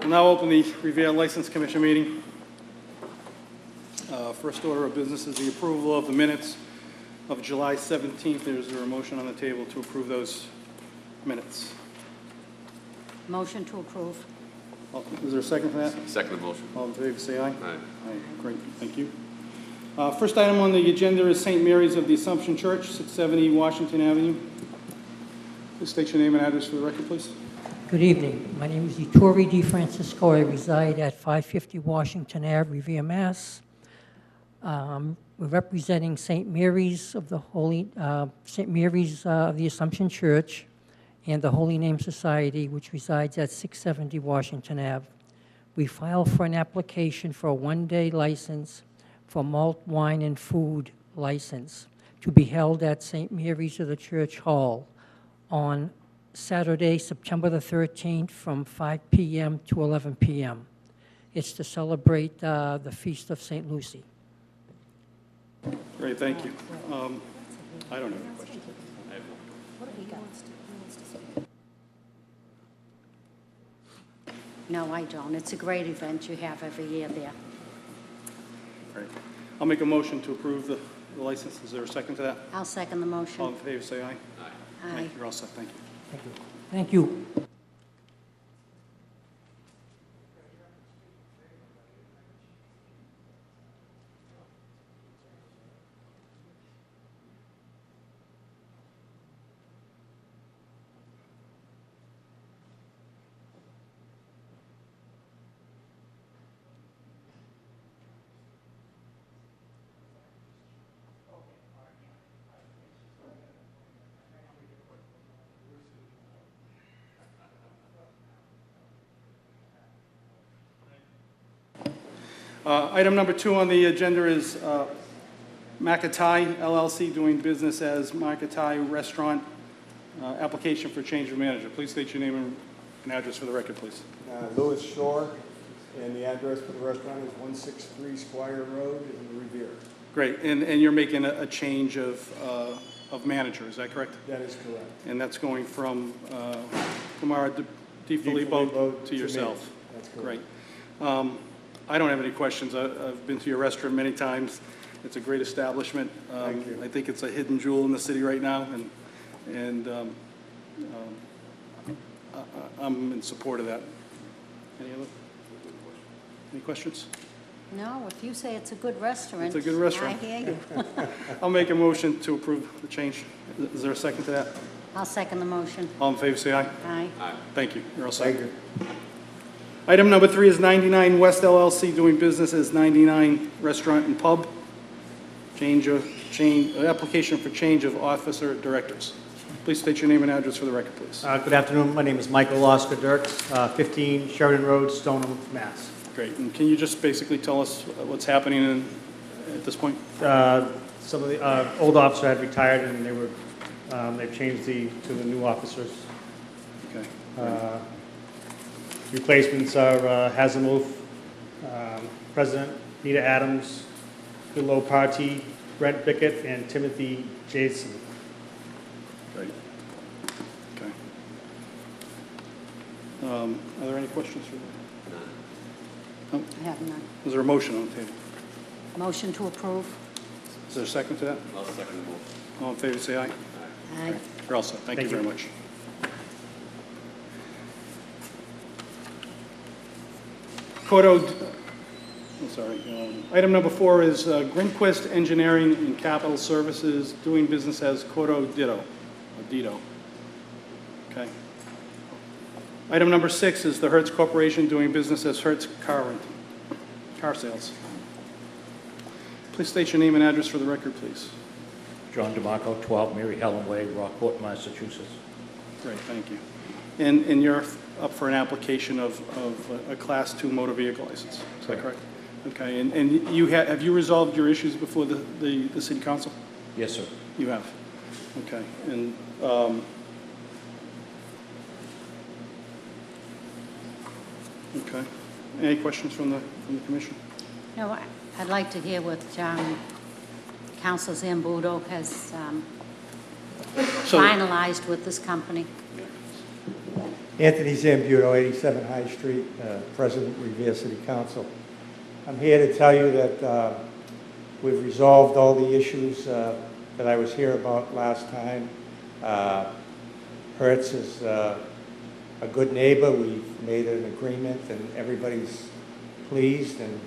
We'll now open the Revere License Commission meeting. First order of business is the approval of the minutes of July 17th. Is there a motion on the table to approve those minutes? Motion to approve. Is there a second for that? Second motion. All in favor, say aye. Aye. Aye. Great, thank you. First item on the agenda is St. Mary's of the Assumption Church, 670 Washington Avenue. Please state your name and address for the record, please. Good evening. My name is Ettore DiFrancisco. I reside at 550 Washington Ave, Revere, Mass. We're representing St. Mary's of the Assumption Church and the Holy Name Society, which resides at 670 Washington Ave. We filed for an application for a one-day license for malt, wine, and food license to be held at St. Mary's of the Church Hall on Saturday, September the 13th, from 5 p.m. to 11 p.m. It's to celebrate the Feast of St. Lucy. Great, thank you. I don't have any questions. No, I don't. It's a great event you have every year there. Great. I'll make a motion to approve the license. Is there a second to that? I'll second the All motion. in favor, say aye. Aye. You're all set, thank you. Thank you. Thank you. Item number 2 on the agenda is Makatai LLC doing business as Makatai Restaurant. Application for change of manager. Please state your name and address for the record, please. Louis Shore, and the address for the restaurant is 163 Squire Road in Revere. Great, and you're making a change of manager, is that correct? That is correct. And that's going from Kumara DiFilippo to yourself? Me. That's correct. Great. I don't have any questions. I've been to your restaurant many times. It's a great establishment. Thank you. I think it's a hidden jewel in the city right now, and I'm in support of that. Any questions? No, if you say it's a good restaurant. It's a good restaurant. I hear you. I'll make a motion to approve the change. Is there a second to that? I'll second the motion. All in favor, say aye. Aye. Thank you. You're all set. Thank you. Item number 3 is 99 West LLC doing business as 99 Restaurant and Pub. Application for change of officer directors. Please state your name and address for the record, please. Good afternoon. My name is Michael Oscar Dirks, 15 Sheridan Road, Stoneham, Mass. Great. And can you just basically tell us what's happening at this point? Some of the old officer had retired, and they've changed to the new officers. Okay. Replacements are Hazamuth, President Nita Adams, Bill Party, Brent Bickett, and Timothy Jason. Great. Okay. Are there any questions for that? I have none. Is there a motion on the table? Motion to approve. Is there a second to that? I'll second the motion. All in favor, say aye. Aye. You're all set. Thank you very much. Item number 4 is Grinquist Engineering and Capital Services doing business as Cotto Ditto, or Dito. Okay. Item number 6 is the Hertz Corporation doing business as Hertz Car Sales. Please state your name and address for the record, please. John DeMarco, 12 Mary Helen Way, Rockport, Massachusetts. Great, thank you. And you're up for an application of a Class 2 motor vehicle license, is that correct? Okay, and you have you resolved your issues before the city council? Yes, sir. You have? Okay, and okay. Any questions from the commission? No, I'd like to hear what Council Zambudo has finalized with this company. Anthony Zambuto, 87 High Street, President, Revere City Council. I'm here to tell you that we've resolved all the issues that I was here about last time. Hertz is a good neighbor. We've made an agreement and everybody's pleased, and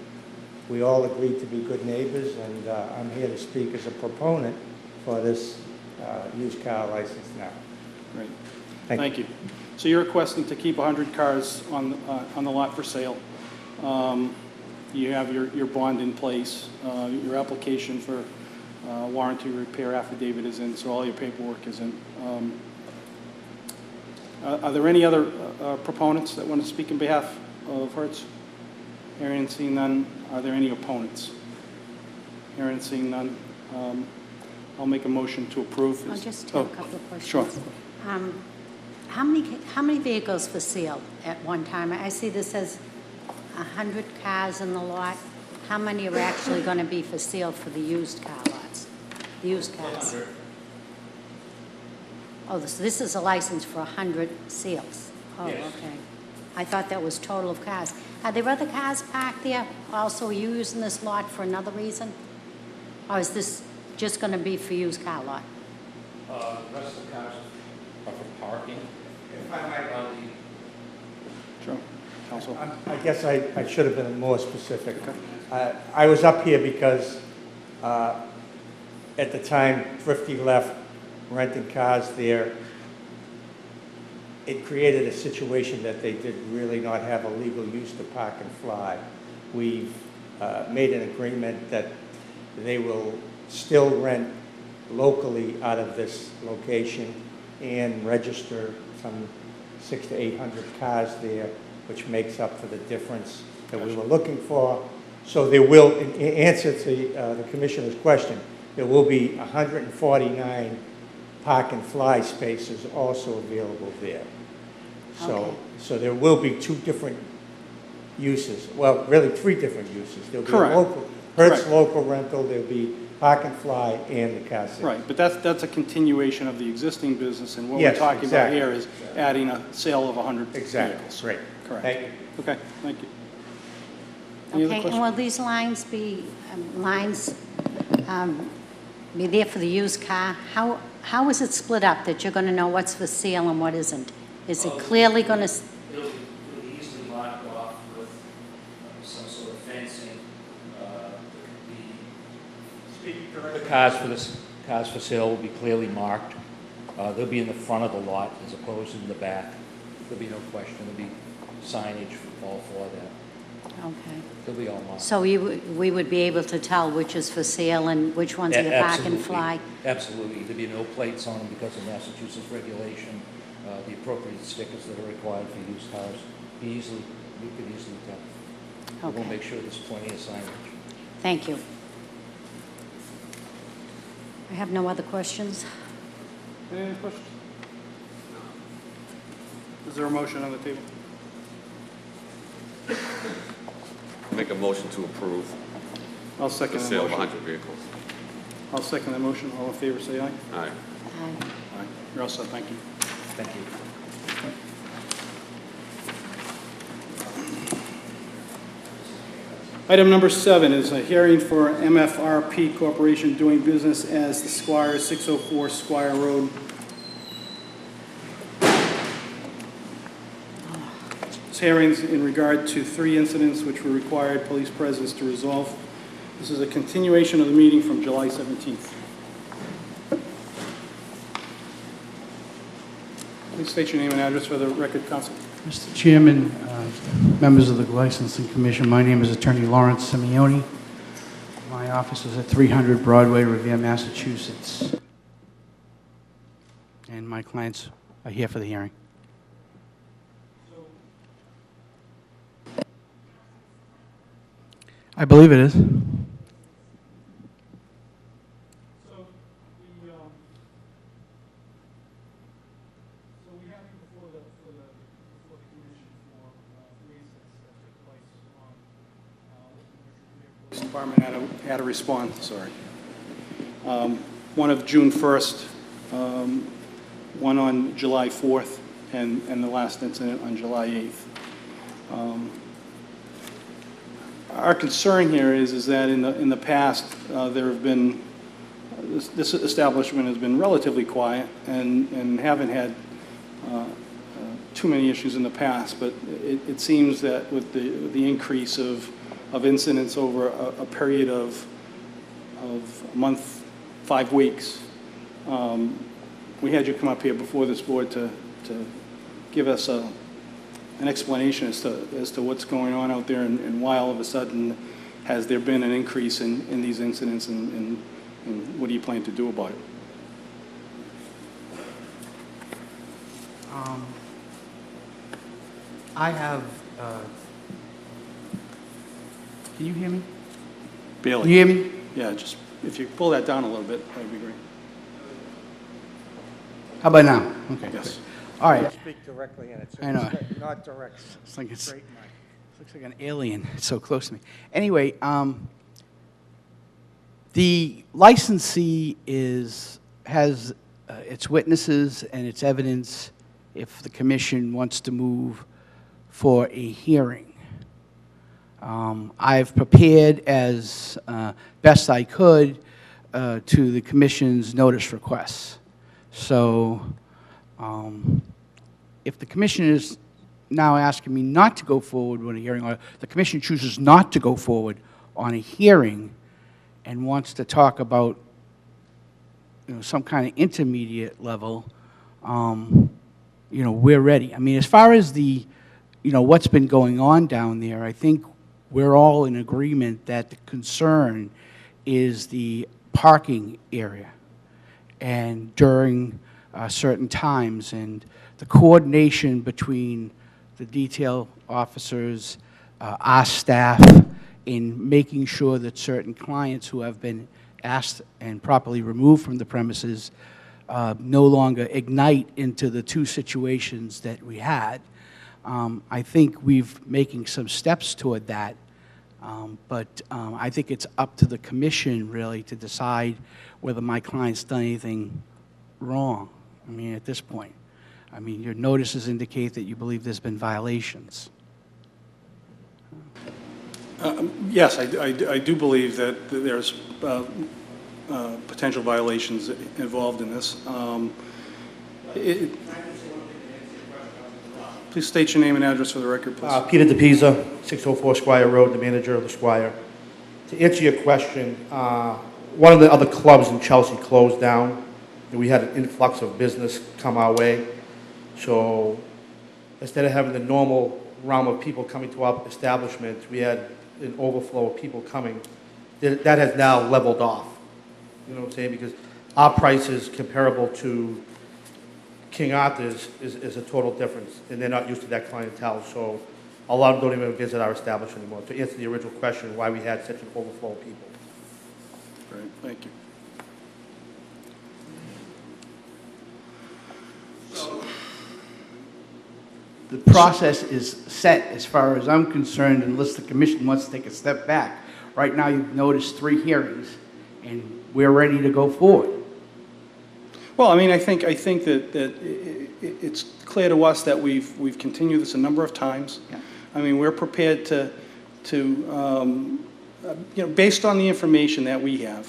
we all agreed to be good neighbors, and I'm here to speak as a proponent for this used car license now. Great. Thank Thank you. So you're requesting to keep 100 cars on the lot for sale. You have your bond in place. Your application for warranty repair affidavit is in, so all your paperwork is in. Are there any other proponents that want to speak on behalf of Hertz? Hearing and seeing none. Are there any opponents? Hearing and seeing none. I'll make a motion to approve. I'll just take a couple of questions. Sure. How many vehicles for sale at one time? I see this says 100 cars in the lot. How many are actually going to be for sale for the used car lots? The used cars? 100. Oh, this is a license for 100 sales. Oh, Yes. okay. I thought that was total of cars. Are there other cars parked there? Also, are you using this lot for another reason? Or is this just going to be for used car lot? The rest of the cars are for parking. If I might, Sure. Counsel. I guess I should have been more specific. I was up here because at the time Thrifty left renting cars there, it created a situation that they did really not have a legal use to park and fly. We've made an agreement that they will still rent locally out of this location and register some 600 to 800 cars there, which makes up for the difference that we were looking for. So there will, in answer to the Commissioner's question, there will be 149 park and fly spaces also available there. Okay. So there will be two different uses, well, really three different uses. There'll be a Correct. local, Hertz Correct. local rental, there'll be park and fly, and the car sales. Right, but that's a continuation of the existing business, and what we're Yes, talking about exactly. here is adding a sale of 100 Exactly, vehicles. great. Correct. Thank you. Okay, thank you. Any other Okay, and questions? will these lines be, be there for the used car? How is it split up that you're going to know what's for sale and what isn't? Is it clearly going to, It'll be easily marked off with some sort of fencing. The cars for sale will be clearly marked. They'll be in the front of the lot as opposed to in the back. There'll be no question. There'll be signage all for that. okay. They'll be all marked. So we would be able to tell which is for sale and which ones are the park and Absolutely. fly? Absolutely. There'll be no plates on them because of Massachusetts regulation. The appropriate stickers that are required for used cars. We could easily tell. We'll Okay. make sure there's plenty of signage. Thank you. I have no other questions. Any other questions? Is there a motion on the table? Make a motion to approve I'll the second that sale of motion. 100 vehicles. I'll second that motion. All in favor, say aye. Aye. Aye. Aye. You're all set, thank you. Thank you. Item number 7 is a hearing for MFRP Corporation doing business as the Squire, 604 Squire Road. This hearing's in regard to 3 incidents which were required police presence to resolve. This is a continuation of the meeting from July 17th. Please state your name and address for the record, Counsel. Mr. Chairman, members of the Licensing Commission, my name is Attorney Lawrence Simeone. My office is at 300 Broadway, Revere, Massachusetts. And my clients are here for the hearing. I believe it is. So we have you before the commission for 3 incidents that took place on the department had to respond, sorry. One of June 1st, one on July 4th, and the last incident on July 8th. Our concern here is that in the past, there have been, this establishment has been relatively quiet and haven't had too many issues in the past, but it seems that with the increase of incidents over a period of a month, 5 weeks, we had you come up here before this board to give us an explanation as to what's going on out there and why all of a sudden has there been an increase in these incidents and what do you plan to do about it? I have, can you hear me? Bailey. Can you hear me? Yeah, just, if you pull that down a little bit, that'd be great. How about now? Okay. Yes. All right. Speak directly in it. I know. Not direct. It's like it's, Straight mic. looks like an alien. It's so close to me. Anyway, the licensee has its witnesses and its evidence if the commission wants to move for a hearing. I've prepared as best I could to the commission's notice requests. So if the commission is now asking me not to go forward with a hearing, or the commission chooses not to go forward on a hearing and wants to talk about, some kind of intermediate level, we're ready. I mean, as far as the, what's been going on down there, I think we're all in agreement that the concern is the parking area and during certain times, and the coordination between the detail officers, our staff, in making sure that certain clients who have been asked and properly removed from the premises no longer ignite into the two situations that we had. I think we've making some steps toward that, but I think it's up to the commission really to decide whether my client's done anything wrong. I mean, at this point. I mean, your notices indicate that you believe there's been violations. Yes, I do believe that there's potential violations involved in this. Please state your name and address for the record, please. Peter DePisa, 604 Squire Road, the manager of the Squire. To answer your question, one of the other clubs in Chelsea closed down, and we had an influx of business come our way. So instead of having the normal realm of people coming to our establishment, we had an overflow of people coming. That has now leveled off. You know what I'm saying? Because our price is comparable to King Arthur's is a total difference, and they're not used to that clientele. So a lot of them don't even visit our establishment anymore. To answer the original question, why we had such an overflow of people. Great, thank you. The process is set as far as I'm concerned, unless the commission wants to take a step back. Right now, you've noticed 3 hearings, and we're ready to go forward. Well, I mean, I think that it's clear to us that we've continued this a number of times. Yeah. I mean, we're prepared to based on the information that we have,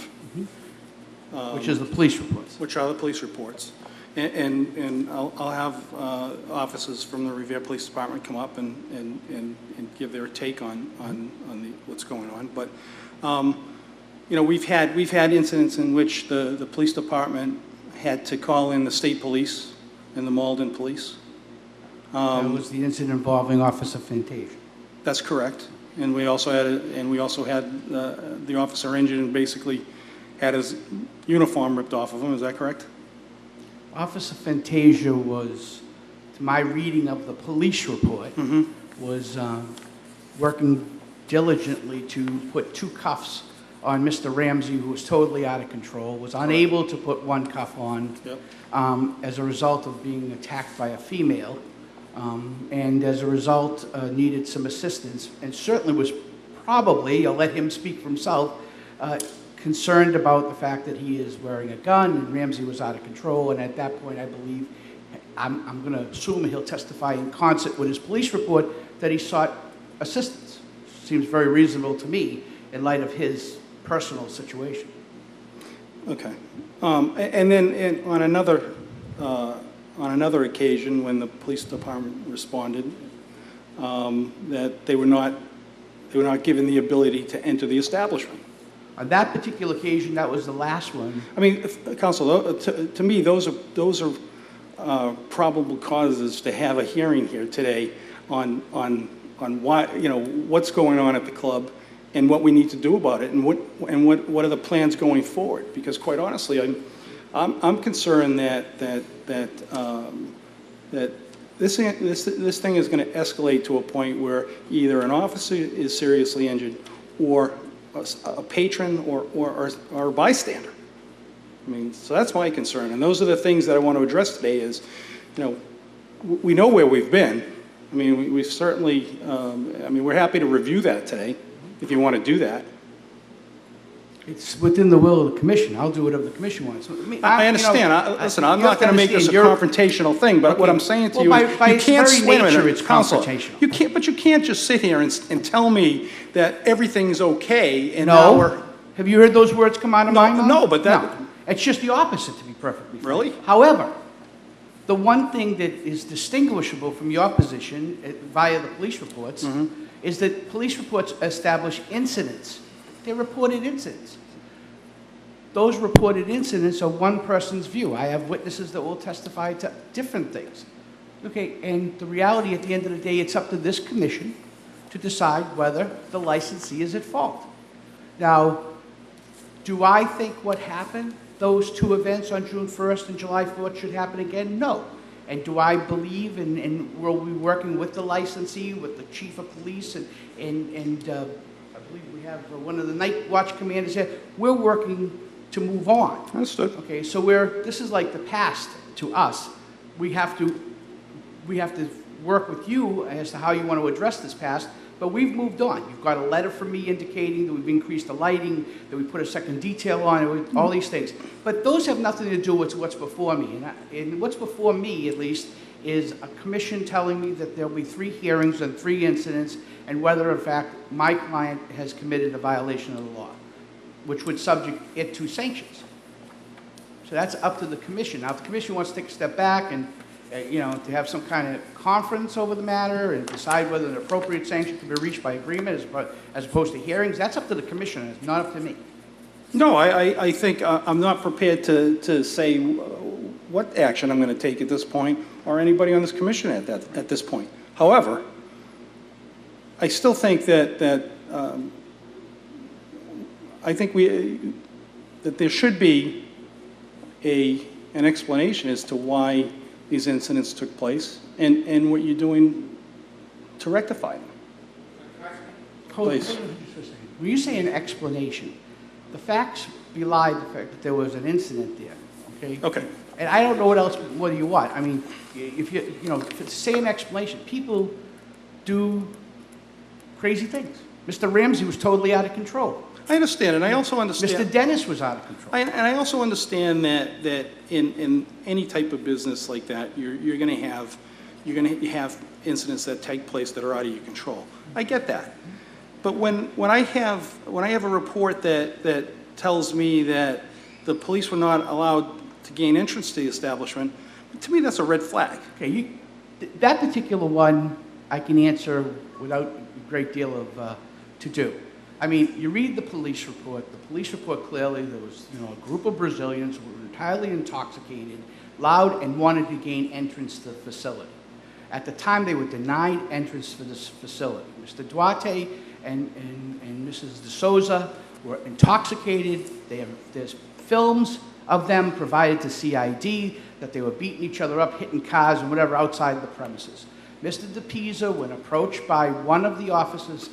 Which is the police reports. which are the police reports, and I'll have officers from the Revere Police Department come up and give their take on what's going on. But we've had incidents in which the police department had to call in the state police and the Malden police. That was the incident involving Officer Fantasia. That's correct. And we also had the officer injured and basically had his uniform ripped off of him. Is that correct? Officer Fantasia was, to my reading of the police report, was working diligently to put 2 cuffs on Mr. Ramsey, who was totally out of control, was unable to put 1 cuff on as a result of being attacked by a female, and as a result needed some assistance, and certainly was probably, I'll let him speak for himself, concerned about the fact that he is wearing a gun and Ramsey was out of control, and at that point I believe I'm going to assume he'll testify in concert with his police report that he sought assistance. Seems very reasonable to me in light of his personal situation. Okay. And then on another occasion, when the police department responded, that they were not given the ability to enter the establishment. On that particular occasion, that was the last one. I mean, Counsel, to me, those are probable causes to have a hearing here today on why, you know, what's going on at the club and what we need to do about it, and what are the plans going forward? Because quite honestly, I'm concerned that this thing is going to escalate to a point where either an officer is seriously injured, or a patron or a bystander. I mean, so that's my concern, and those are the things that I want to address today. Is, you know, we know where we've been. I mean, we've certainly. I mean, we're happy to review that today, if you want to do that. It's within the will of the commission. I'll do whatever the commission wants. I understand. Listen, I'm not going to make this a confrontational thing, but what I'm saying to you is, by you its can't. very Wait a nature, minute, it's Counsel, confrontational. you can't. But you can't just sit here and tell me that everything's okay. And now we're. Have you heard those words come out of my mouth? No, but that. No. It's just the opposite, to be perfectly frank. Really? However, the one thing that is distinguishable from your position via the police reports is that police reports establish incidents. They're reported incidents. Those reported incidents are one person's view. I have witnesses that will testify to different things. Okay, and the reality at the end of the day, it's up to this commission to decide whether the licensee is at fault. Now, do I think what happened, those two events on June 1st and July 4th, should happen again? No. And do I believe, and we'll be working with the licensee, with the chief of police, and I believe we have one of the night watch commanders here, we're working to move on. Understood. Okay, so this is like the past to us. We have to work with you as to how you want to address this past, but we've moved on. You've got a letter from me indicating that we've increased the lighting, that we put a second detail on it, all these things. But those have nothing to do with what's before me. And what's before me, at least, is a commission telling me that there'll be 3 hearings and 3 incidents, and whether, in fact, my client has committed a violation of the law, which would subject it to sanctions. So that's up to the commission. Now, if the commission wants to take a step back and, to have some kind of conference over the matter and decide whether an appropriate sanction can be reached by agreement as opposed to hearings, that's up to the commission. It's not up to me. No, I think I'm not prepared to say what action I'm going to take at this point, or anybody on this commission at this point. However, I still think that I think that there should be an explanation as to why these incidents took place and what you're doing to rectify them. Please. Hold on just for a second. When you say an explanation, the facts belie the fact that there was an incident there, okay? Okay. And I don't know what do you want. I mean, if to say an explanation, people do crazy things. Mr. Ramsey was totally out of control. I understand, and I also understand. Mr. Dennis was out of control. And I also understand that in any type of business like that, you're going to have incidents that take place that are out of your control. I get that, but when I have a report that tells me that the police were not allowed to gain entrance to the establishment, to me that's a red flag. Okay, that particular one I can answer without a great deal of to do. I mean, you read the police report. The police report clearly there was a group of Brazilians who were entirely intoxicated, loud, and wanted to gain entrance to the facility. At the time, they were denied entrance for this facility. Mr. Duarte and Mrs. De Souza were intoxicated. There's films of them provided to CID that they were beating each other up, hitting cars and whatever outside the premises. Mr. DePisa, when approached by one of the officers,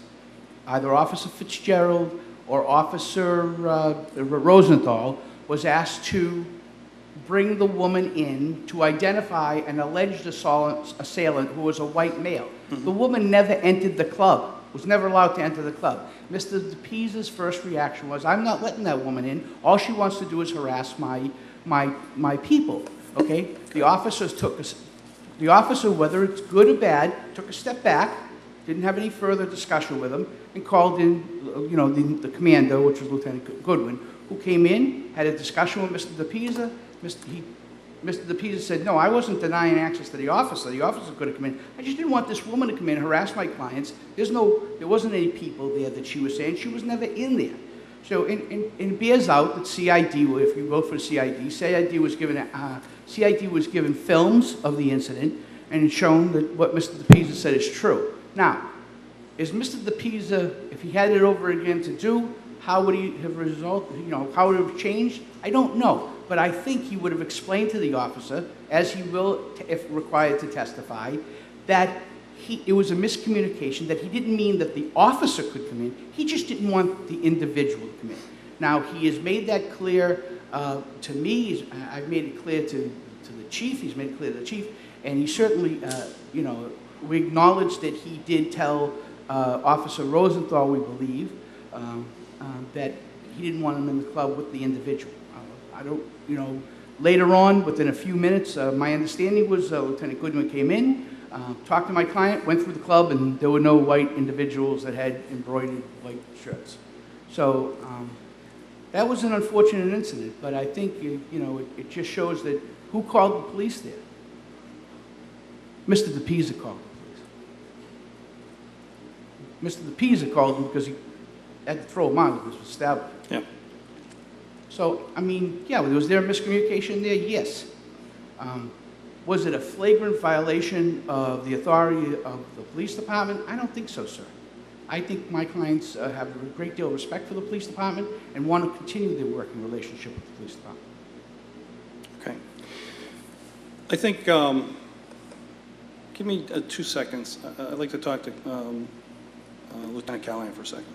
either Officer Fitzgerald or Officer Rosenthal, was asked to bring the woman in to identify an alleged assailant who was a white male. The woman never entered the club, was never allowed to enter the club. Mr. DePisa's first reaction was, I'm not letting that woman in. All she wants to do is harass my people, okay? The officers took The officer, whether it's good or bad, took a step back, didn't have any further discussion with him, and called in, the commander, which was Lieutenant Goodwin, who came in, had a discussion with Mr. DePisa. Mr. DePisa said, no, I wasn't denying access to the officer. The officer could have come in. I just didn't want this woman to come in and harass my clients. There wasn't any people there that she was saying. She was never in there. So, and it bears out that CID, if you vote for CID, CID was given films of the incident and it's shown that what Mr. DePisa said is true. Now, is Mr. DePisa, if he had it over again to do, how would he have how would it have changed? I don't know. But I think he would have explained to the officer, as he will if required to testify, that it was a miscommunication, that he didn't mean that the officer could come in. He just didn't want the individual to come in. Now, he has made that clear to me. I've made it clear to the chief. He's made it clear to the chief. And he certainly, we acknowledge that he did tell Officer Rosenthal, we believe, that he didn't want him in the club with the individual. I don't, later on, within a few minutes, my understanding was Lieutenant Goodwin came in, talked to my client, went through the club, and there were no white individuals that had embroidered white shirts. So that was an unfortunate incident, but I think, it just shows that who called the police there? Mr. DePisa called the police. Mr. DePisa called them because he had to throw them out. It was established. Yeah. So, I mean, yeah, was there a miscommunication there? Yes. Was it a flagrant violation of the authority of the police department? I don't think so, sir. I think my clients have a great deal of respect for the police department and want to continue their working relationship with the police department. Okay. I think, give me 2 seconds. I'd like to talk to Lieutenant Callahan for a second.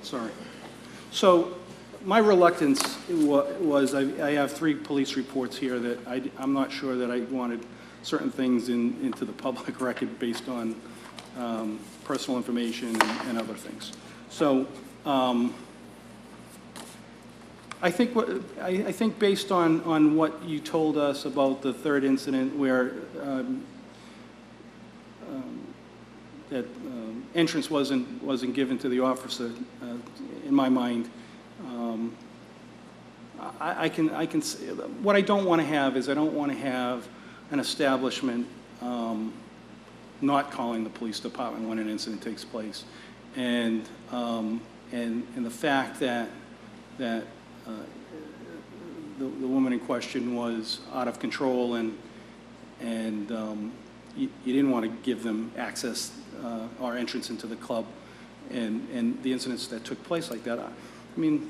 Sorry. So my reluctance was I have 3 police reports here that I'm not sure that I wanted certain things into the public record based on personal information and other things. So I think based on what you told us about the 3rd incident where that entrance wasn't given to the officer, in my mind, I can say, what I don't want to have is I don't want to have an establishment not calling the police department when an incident takes place, and the fact that the woman in question was out of control and you didn't want to give them access or entrance into the club, and the incidents that took place like that. I mean,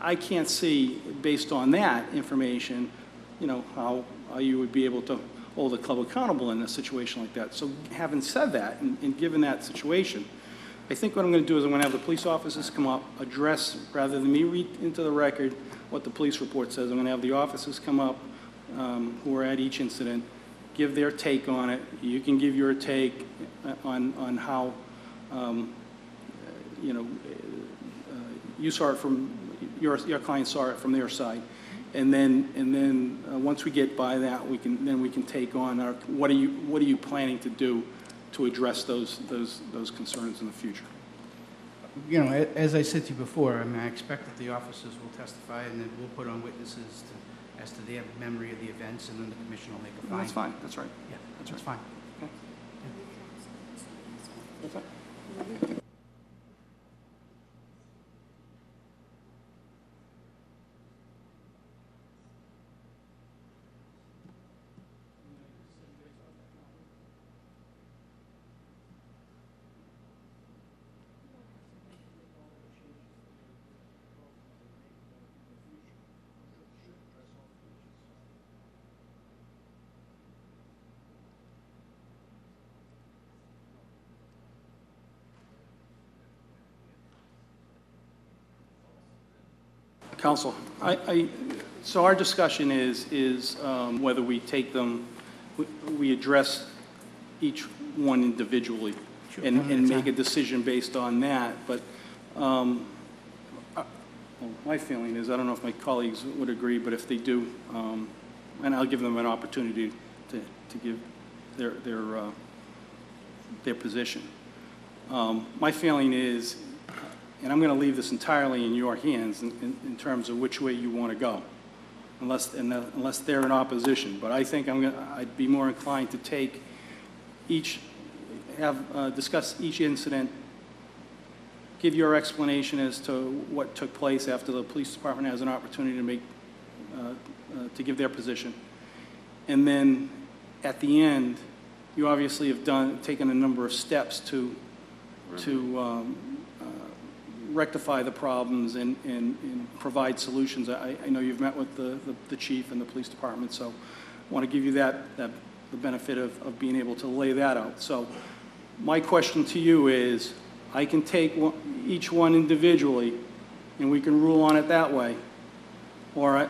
I can't see, based on that information, you know, how you would be able to hold the club accountable in a situation like that. So having said that, and given that situation, I think what I'm going to do is I'm going to have the police officers come up, address, rather than me read into the record what the police report says, I'm going to have the officers come up who were at each incident, give their take on it. You can give your take on how, you know, you saw it from, your client saw it from their side. And then once we get by that, we can take on our, what are you planning to do to address those concerns in the future? You know, as I said to you before, I mean, I expect that the officers will testify and then we'll put on witnesses as to their memory of the events, and then the commission will make a finding. That's fine, that's right. Yeah, That's that's right. fine. That's fine. Counsel, so our discussion is whether we take them, we address each one individually and make a decision based on that. But well, my feeling is, I don't know if my colleagues would agree, but if they do, and I'll give them an opportunity to give their position. My feeling is, and I'm going to leave this entirely in your hands in terms of which way you want to go, unless they're in opposition. But I think I'd be more inclined to take discuss each incident, give your explanation as to what took place after the police department has an opportunity to make to give their position, and then at the end, you obviously have taken a number of steps to rectify the problems and provide solutions. I know you've met with the chief and the police department, so I want to give you the benefit of being able to lay that out. So my question to you is, I can take each one individually and we can rule on it that way, or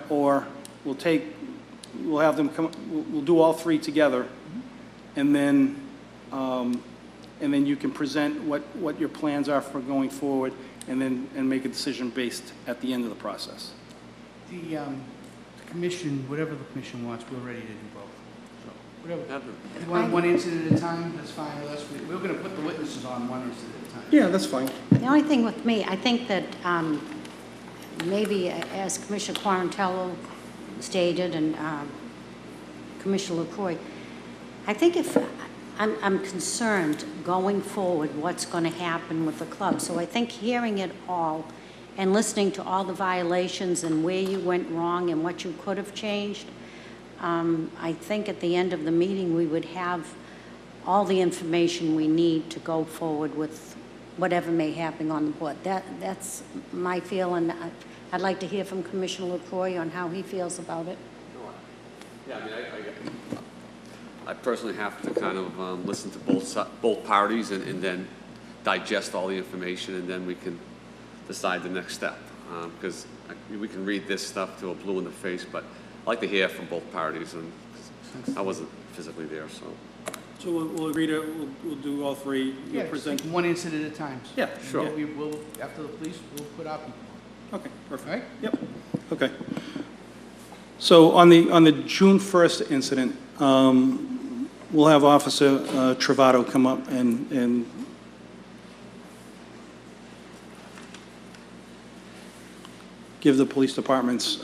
we'll have them come, we'll do all 3 together, and then you can present what your plans are for going forward, and make a decision based at the end of the process. The commission, whatever the commission wants, we're ready to do both. So whatever. If you want one incident at a time, that's fine with us. We're going to put the witnesses on one incident at a time. Yeah, that's fine. The only thing with me, I think that maybe as Commissioner Quarantello stated and Commissioner LaCroix, I think if I'm concerned going forward what's going to happen with the club. So I think hearing it all and listening to all the violations and where you went wrong and what you could have changed, I think at the end of the meeting we would have all the information we need to go forward with whatever may happen on the board. That's my feeling. I'd like to hear from Commissioner LaCroix on how he feels about it. Yeah, I mean, I personally have to kind of listen to both parties and then digest all the information, and then we can decide the next step. Because we can read this stuff till we're blue in the face, but I'd like to hear from both parties, and I wasn't physically there, so. So we'll agree to, we'll do all three. You'll Yeah, just present. take one incident at a time. Yeah, sure. Yeah, we will, after the police, we'll put our people on. Okay, perfect. All right? Yep, okay. So on the June 1st incident, we'll have Officer Travato come up and give the police department's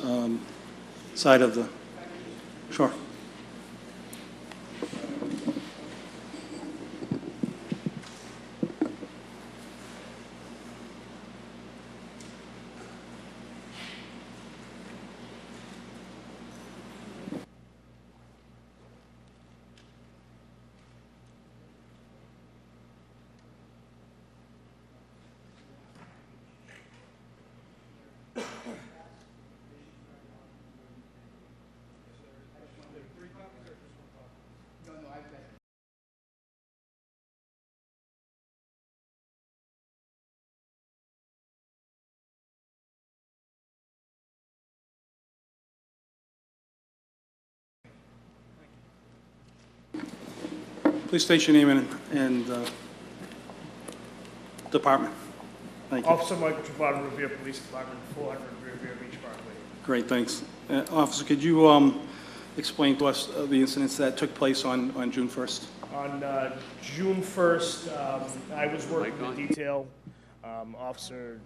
side of the, sure. Please state your name and department. Thank you. Officer Michael Travato, Revere Police Department, 400 Revere Beach Parkway. Great, thanks. Officer, could you explain to us the incidents that took place on June 1st? On June 1st, I was working the detail. Officer...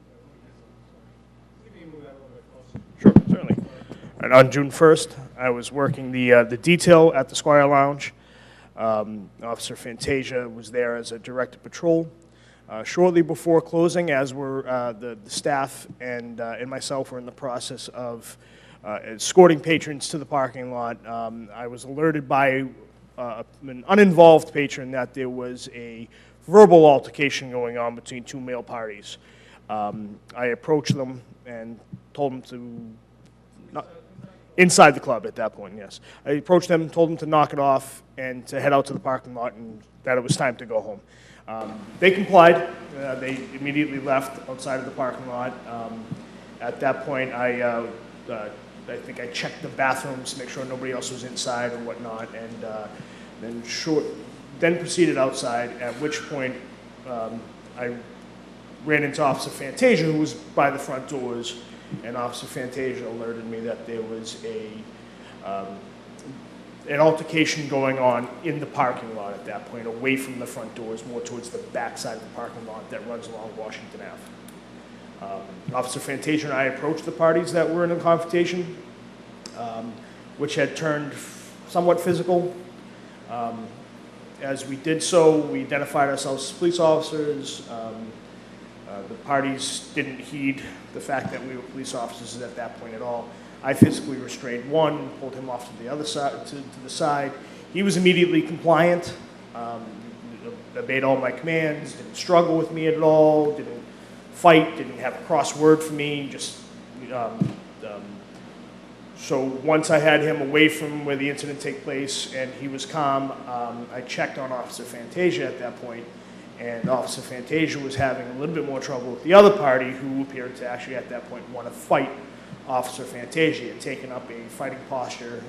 Sure, certainly. And on June 1st, I was working the detail at the Squire Lounge. Officer Fantasia was there as a directed patrol. Shortly before closing, as were the staff and myself were in the process of escorting patrons to the parking lot, I was alerted by an uninvolved patron that there was a verbal altercation going on between two male parties. I approached them and told them to not, inside the club at that point, yes. I approached them, told them to knock it off and to head out to the parking lot and that it was time to go home. They complied. They immediately left outside of the parking lot. At that point, I think I checked the bathrooms to make sure nobody else was inside or whatnot, and then proceeded outside, at which point I ran into Officer Fantasia, who was by the front doors, and Officer Fantasia alerted me that there was an altercation going on in the parking lot at that point, away from the front doors, more towards the back side of the parking lot that runs along Washington Ave. Officer Fantasia and I approached the parties that were in a confrontation, which had turned somewhat physical. As we did so, we identified ourselves as police officers. The parties didn't heed the fact that we were police officers at that point at all. I physically restrained one, pulled him off to the other side, to the side. He was immediately compliant, obeyed all my commands, didn't struggle with me at all, didn't fight, didn't have a cross word for me, just, so once I had him away from where the incident took place and he was calm, I checked on Officer Fantasia at that point, and Officer Fantasia was having a little bit more trouble with the other party, who appeared to actually at that point want to fight Officer Fantasia. He had taken up a fighting posture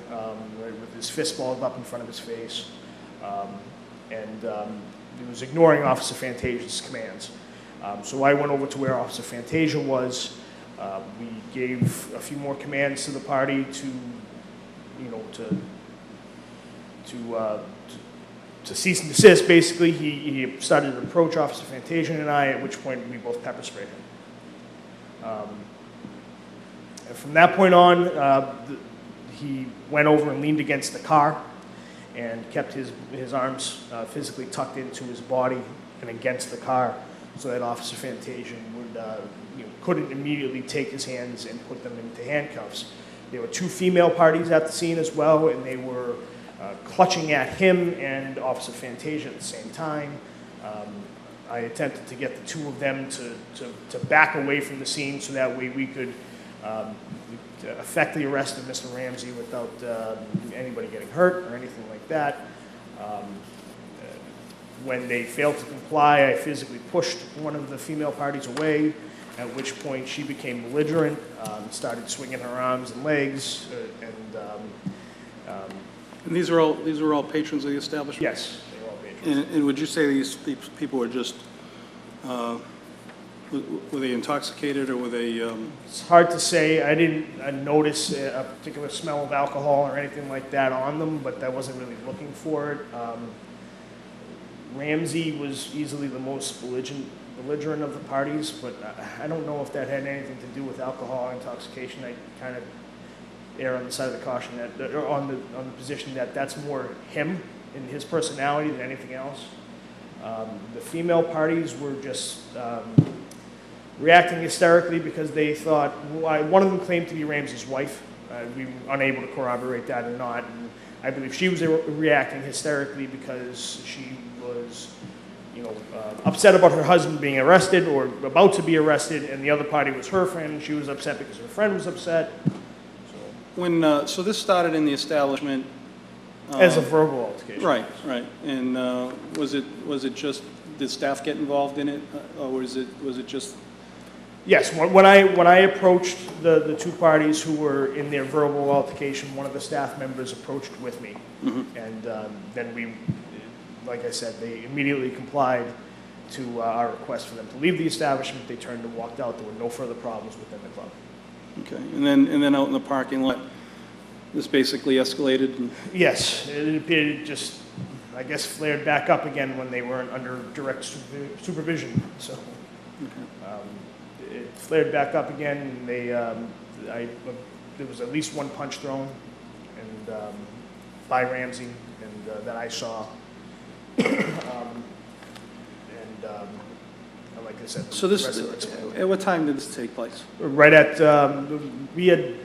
with his fist balled up in front of his face, and he was ignoring Officer Fantasia's commands. So I went over to where Officer Fantasia was. We gave a few more commands to the party to cease and desist. Basically, he started to approach Officer Fantasia and I, at which point we both pepper sprayed him. And from that point on, he went over and leaned against the car and kept his arms physically tucked into his body and against the car, so that Officer Fantasia couldn't immediately take his hands and put them into handcuffs. There were two female parties at the scene as well, and they were clutching at him and Officer Fantasia at the same time. I attempted to get the two of them to back away from the scene so that way we could effect the arrest of Mr. Ramsey without anybody getting hurt or anything like that. When they failed to comply, I physically pushed one of the female parties away, at which point she became belligerent, started swinging her arms and legs, And these are all patrons of the establishment? yes, they were all patrons. And would you say these people were just, were they intoxicated or were they, It's hard to say. I didn't notice a particular smell of alcohol or anything like that on them, but I wasn't really looking for it. Ramsey was easily the most belligerent of the parties, but I don't know if that had anything to do with alcohol or intoxication. I kind of err on the side of the caution that, or on the position that that's more him and his personality than anything else. The female parties were just reacting hysterically because they thought, one of them claimed to be Ramsey's wife. We were unable to corroborate that or not. And I believe she was reacting hysterically because she was, upset about her husband being arrested or about to be arrested, and the other party was her friend. She was upset because her friend was upset. so this started in the establishment? As a verbal altercation. Right. And was it just, did staff get involved in it? Or was it just? Yes, when I approached the two parties who were in their verbal altercation, one of the staff members approached with me. And then we, like I said, they immediately complied to our request for them to leave the establishment. They turned and walked out. There were no further problems within the club. Okay, and then out in the parking lot, this basically escalated? It It just, I guess, flared back up again when they weren't under direct supervision. So it flared back up again, and there was at least one punch thrown, and by Ramsey, and that I saw. Like I said, So the rest of it's at what time did this take place? right at, we had,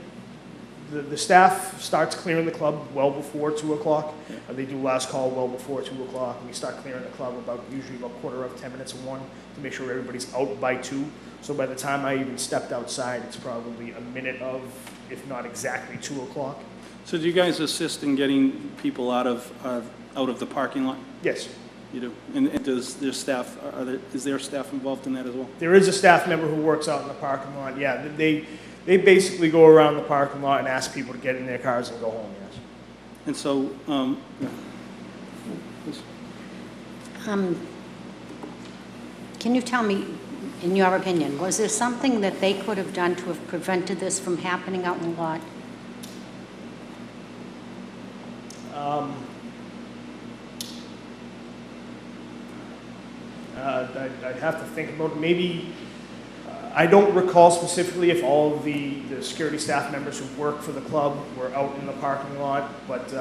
the staff starts clearing the club well before 2 o'clock. They do last call well before 2 o'clock. We start clearing the club usually about 10 minutes of 1 to make sure everybody's out by 2. So by the time I even stepped outside, it's probably a minute of, if not exactly 2 o'clock. So do you guys assist in getting people out of the parking lot? Yes. You do? And does their staff, is their staff involved in that as well? There is a staff member who works out in the parking lot. Yeah, they basically go around the parking lot and ask people to get in their cars and go home, yes. And so, Can you tell me, in your opinion, was there something that they could have done to have prevented this from happening out in the lot? I'd have to think about it. Maybe, I don't recall specifically if all of the security staff members who work for the club were out in the parking lot, but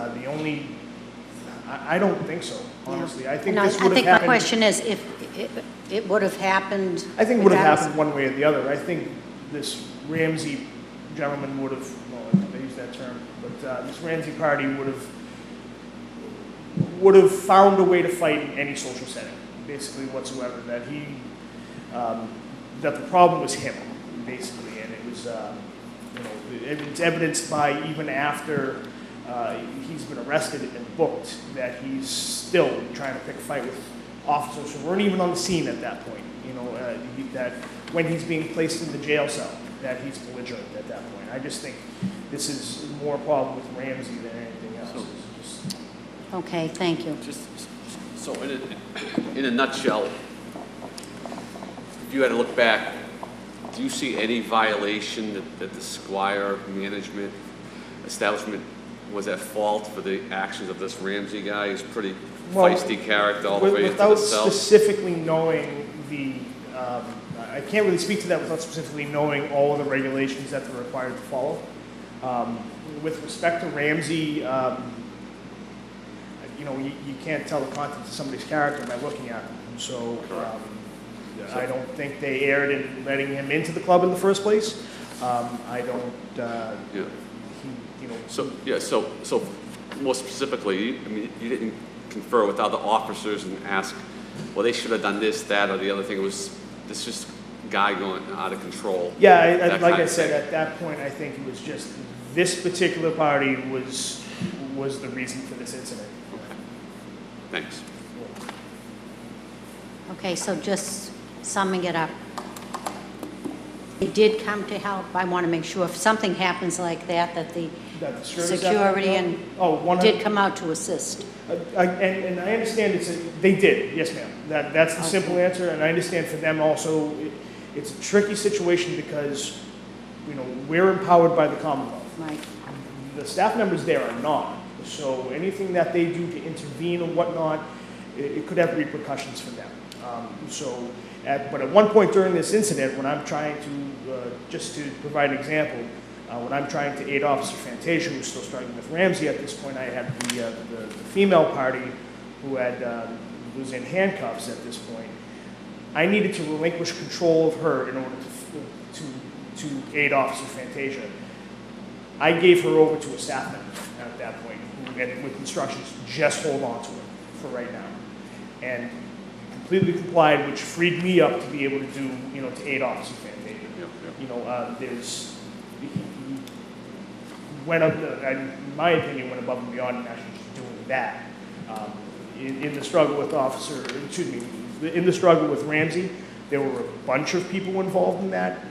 I don't think so, honestly. I think this would have happened. I think my question is if it would have happened. I think it would have happened one way or the other. I think this Ramsey gentleman would have, well, I use that term, but this Ramsey party would have found a way to fight in any social setting, basically whatsoever. That the problem was him, basically, and it was, it's evidenced by even after he's been arrested and booked that he's still trying to pick a fight with officers who weren't even on the scene at that point. That when he's being placed in the jail cell, that he's belligerent at that point. I just think this is more a problem with Ramsey than anything else. Okay, thank you. So in a nutshell, if you had to look back, do you see any violation that the Squire management establishment was at fault for the actions of this Ramsey guy? He's pretty feisty character all the way into the cell. Without specifically knowing I can't really speak to that without specifically knowing all of the regulations that they're required to follow. With respect to Ramsey, you can't tell the contents of somebody's character by looking at them. So I don't think they erred in letting him into the club in the first place. I don't. So more specifically, I mean, you didn't confer with other officers and ask, well, they should have done this, that, or the other thing. It was this just guy going out of control. Yeah, like I said, at that point, I think it was just this particular party was the reason for this incident. Thanks. Okay, so just summing it up. They did come to help. I want to make sure if something happens like that, that the That the security staff security come out? and Oh, 100 did come out to assist. And I understand they did, yes ma'am. That's the simple answer, and I understand for them also, it's a tricky situation because, you know, we're empowered by the Commonwealth. Right. The staff members there are not, so anything that they do to intervene or whatnot, it could have repercussions for them. But at one point during this incident, when I'm trying to, just to provide an example, when I'm trying to aid Officer Fantasia, who's still struggling with Ramsey at this point, I had the female party who was in handcuffs at this point. I needed to relinquish control of her in order to aid Officer Fantasia. I gave her over to a staff member at that point, with instructions, just hold on to her for right now. And completely complied, which freed me up to be able to do, you know, to aid Officer Fantasia. You know, in my opinion, went above and beyond in actually just doing that. In the struggle with in the struggle with Ramsey, there were a bunch of people involved in that.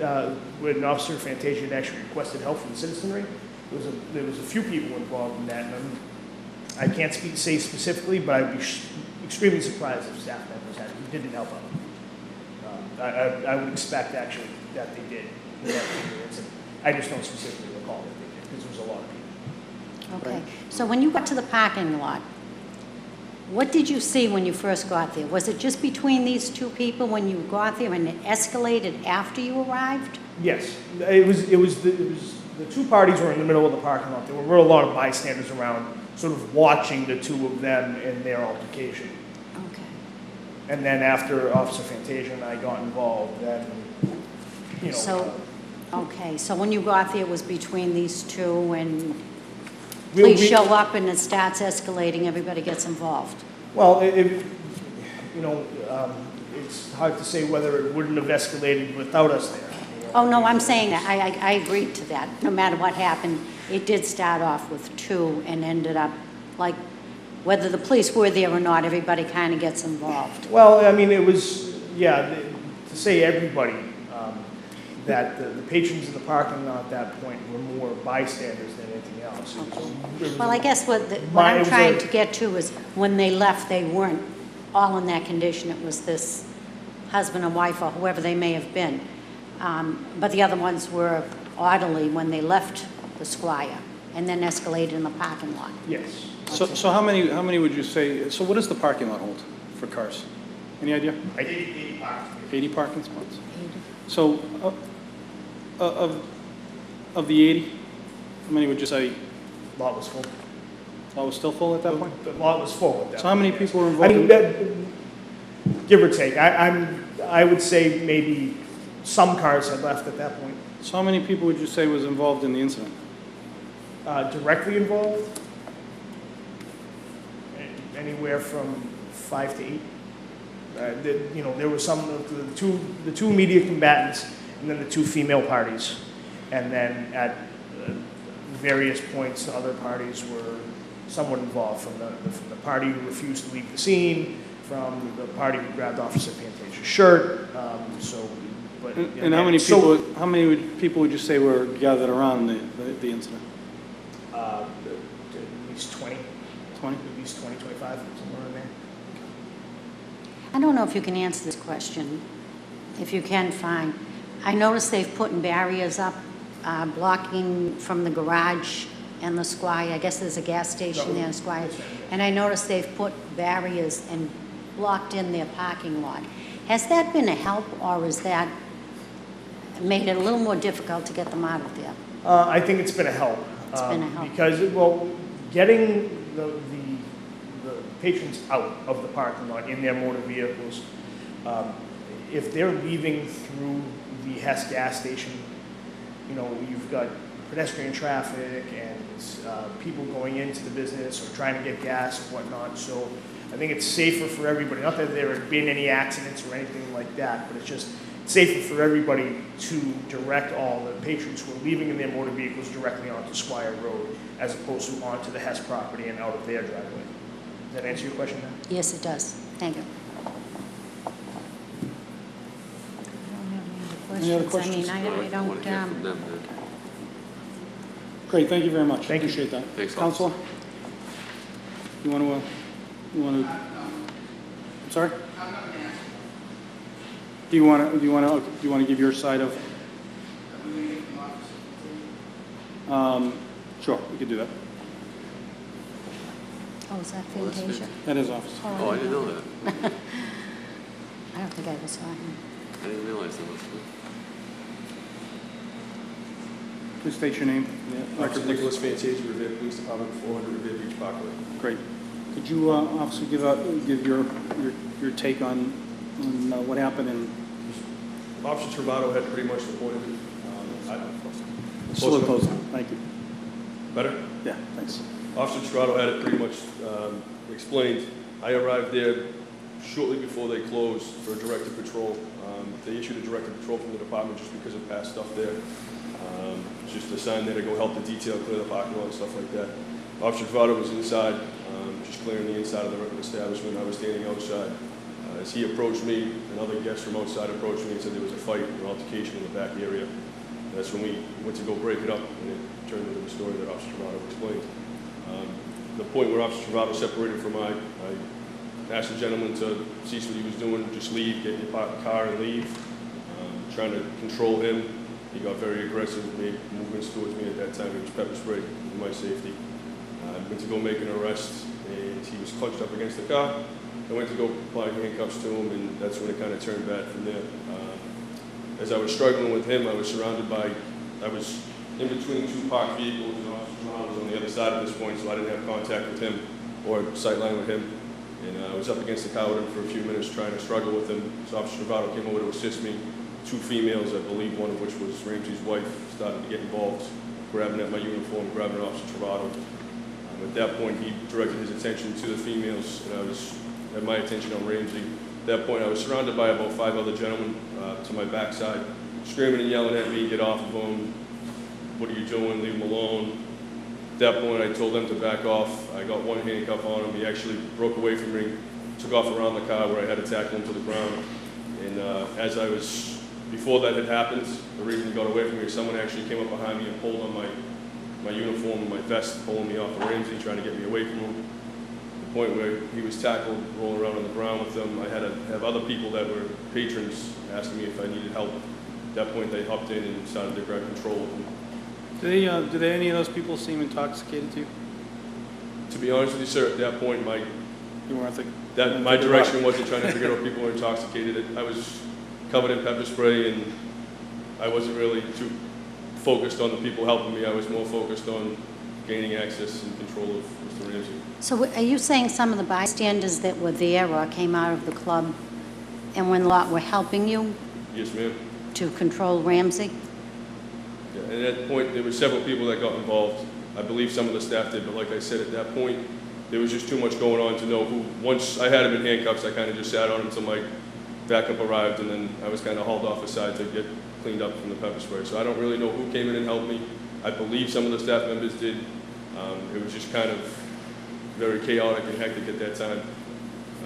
When Officer Fantasia had actually requested help from the citizenry, there was a few people involved in that. And I can't say specifically, but I'd be extremely surprised if staff members didn't help out. I would expect actually that they did. I just don't specifically recall that they did because there was a lot of people. Okay, so when you got to the parking lot, what did you see when you first got there? Was it just between these two people when you got there and it escalated after you arrived? Yes, it was the two parties were in the middle of the parking lot. There were a lot of bystanders around, sort of watching the two of them in their altercation. Okay. And then after Officer Fantasia and I got involved, then, you know. So, okay, so when you got there, it was between these two, and police show up and it starts escalating, everybody gets involved. Well, you know, it's hard to say whether it wouldn't have escalated without us there. Oh, no, I'm saying that, I agreed to that. No matter what happened, it did start off with two and ended up, like, whether the police were there or not, everybody kind of gets involved. Well, I mean, it was, yeah, to say everybody, that the patrons in the parking lot at that point were more bystanders than anything else. Okay. Well, I guess what I'm trying to get to is when they left, they weren't all in that condition. It was this husband and wife or whoever they may have been. But the other ones were orderly when they left the Squire and then escalated in the parking lot. Yes. So how many would you say, so what does the parking lot hold for cars? Any idea? I think 80 parking. 80 parking spots? 80. So of the 80, how many would you say? Lot was full. Lot was still full at that point? The lot was full at that point. So how many people were I involved? mean, give or take. I would say maybe some cars had left at that point. So how many people would you say was involved in the incident? Directly involved? Anywhere from 5 to 8. You know, there were some of the two immediate combatants, and then the two female parties, and then at various points, the other parties were somewhat involved. From the party who refused to leave the scene, from the party who grabbed Officer Fantasia's shirt. And how many people would you say were gathered around the incident? At least 20. 20? At least 20, 25, somewhere in there. I don't know if you can answer this question. If you can, fine. I noticed they've put barriers up, blocking from the garage and the Squire. I guess there's a gas station there in Squire. And I noticed they've put barriers and blocked in their parking lot. Has that been a help, or is that made it a little more difficult to get them out of there? I think it's been a help. It's been a help. Because, well, getting the patrons out of the parking lot in their motor vehicles, if they're leaving through the Hess gas station, you know, you've got pedestrian traffic and people going into the business or trying to get gas and whatnot. So I think it's safer for everybody. Not that there have been any accidents or anything like that, but it's just safer for everybody to direct all the patrons who are leaving in their motor vehicles directly onto Squire Road as opposed to onto the Hess property and out of their driveway. Does that answer your question now? Yes, it does. Thank you. questions. I questions? mean, I I don't, want to hear from them, then. Great, thank you very much. Thank you. Appreciate that. Thanks, Counselor? You want to, I'm sorry? Do you want to give your side of? Sure, we could do that. oh, is that Fantasia? That is office. Oh, I didn't know that. I don't think I ever saw him. I didn't realize that was. Please state your name. Officer Nicholas Fantasia, Revere Police Department, 400 Revere Beach Parkway. Great. Could you, officer, give your take on what happened and Officer Travato had pretty much reported. slow close? Thank you. Better? Yeah, thanks. Officer Travato had it pretty much explained. I arrived there shortly before they closed for a directed patrol. They issued a directed patrol from the department just because of past stuff there. Just a sign there to go help the detail clear the parking lot and stuff like that. Officer Travato was inside, just clearing the inside of the establishment. I was standing outside. As he approached me, another guest from outside approached me and said there was a fight or altercation in the back area. And that's when we went to go break it up, and it turned into the story that Officer Travato explained. The point where Officer Travato separated from I asked the gentleman to cease what he was doing, just leave, get in your car and leave. Trying to control him. He got very aggressive, made movements towards me at that time. He was pepper sprayed for my safety. I went to go make an arrest, and he was clutched up against the car. I went to go apply handcuffs to him, and that's when it kind of turned bad from there. As I was struggling with him, I was in between two parked vehicles, and Officer Travato was on the other side at this point, so I didn't have contact with him or sightline with him. And I was up against the car with him for a few minutes trying to struggle with him. So Officer Travato came over to assist me. Two females, I believe one of which was Ramsey's wife, started to get involved, grabbing at my uniform, grabbing Officer Travato. At that point, he directed his attention to the females, and I was at my attention on Ramsey. At that point, I was surrounded by about 5 other gentlemen to my backside, screaming and yelling at me, get off of him, what are you doing, leave him alone. At that point, I told them to back off. I got one handcuff on him. He actually broke away from me, took off around the car where I had to tackle him to the ground. And before that had happened, the reason he got away from me is someone actually came up behind me and pulled on my uniform and my vest, pulling me off of Ramsey, trying to get me away from him. The point where he was tackled, rolling around on the ground with them. I had to have other people that were patrons asking me if I needed help. At that point, they hopped in and started to grab control of him. Do any of those people seem intoxicated to you? To be honest with you, sir, at that point, You weren't thinking? my direction wasn't trying to figure out if people were intoxicated. I was covered in pepper spray, and I wasn't really too focused on the people helping me. I was more focused on gaining access and control of Mr. Ramsey. So are you saying some of the bystanders that were there or came out of the club and when lot were helping you Yes, ma'am. to control Ramsey? Yeah, and at that point, there were several people that got involved. I believe some of the staff did, but like I said, at that point, there was just too much going on to know who. Once I had him in handcuffs, I kind of just sat on him until my backup arrived, and then I was kind of hauled off aside to get cleaned up from the pepper spray. So I don't really know who came in and helped me. I believe some of the staff members did. It was just kind of very chaotic and hectic at that time.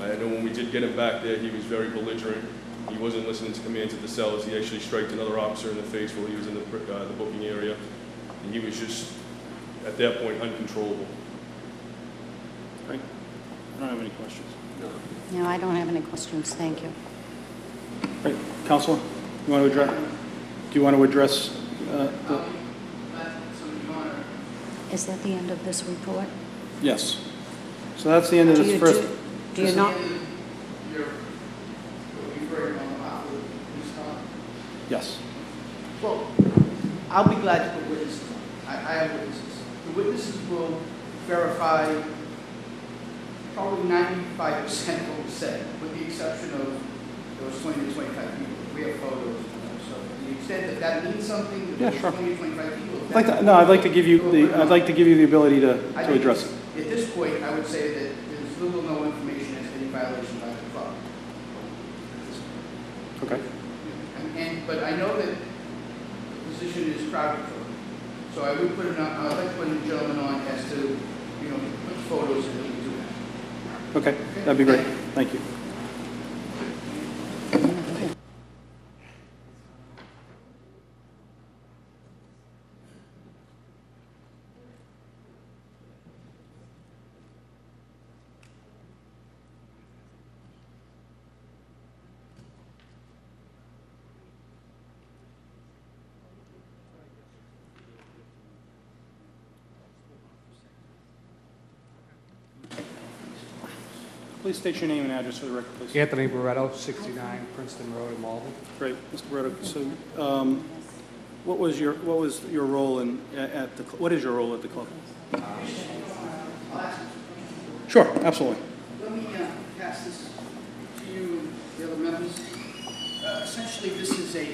I know when we did get him back there, he was very belligerent. He wasn't listening to commands at the cells. He actually striked another officer in the face while he was in the booking area. And he was just, at that point, uncontrollable. Great. I don't have any questions. No, I don't have any questions, thank you. Great. Counselor, you want to address? Do you want to address? Is that the end of this report? Yes. So that's the end of Do this you- first. Do you not? Yes. Well, I'll be glad to put witnesses on. I have witnesses. The witnesses will verify probably 95% of what we said, with the exception of those 20 to 25 people. We have photos. So to the extent that that means something, that Yeah, those sure. 20 to 25 people. I'd like to give you the ability to address it. At this point, I would say that there's little or no information as to any violation by the club. Okay. But I know that the position is crowded for them. So I would I'd like to put a gentleman on as to, put photos and we can do that. Okay. That'd be great. Thank you. Please state your name and address for the record, please. Anthony Barretto, 69 Princeton Road in Malden. Great, Mr. Berto. So, what was your role what is your role at the club? Sure, absolutely. Let me pass this to you, the other members. Essentially, this is a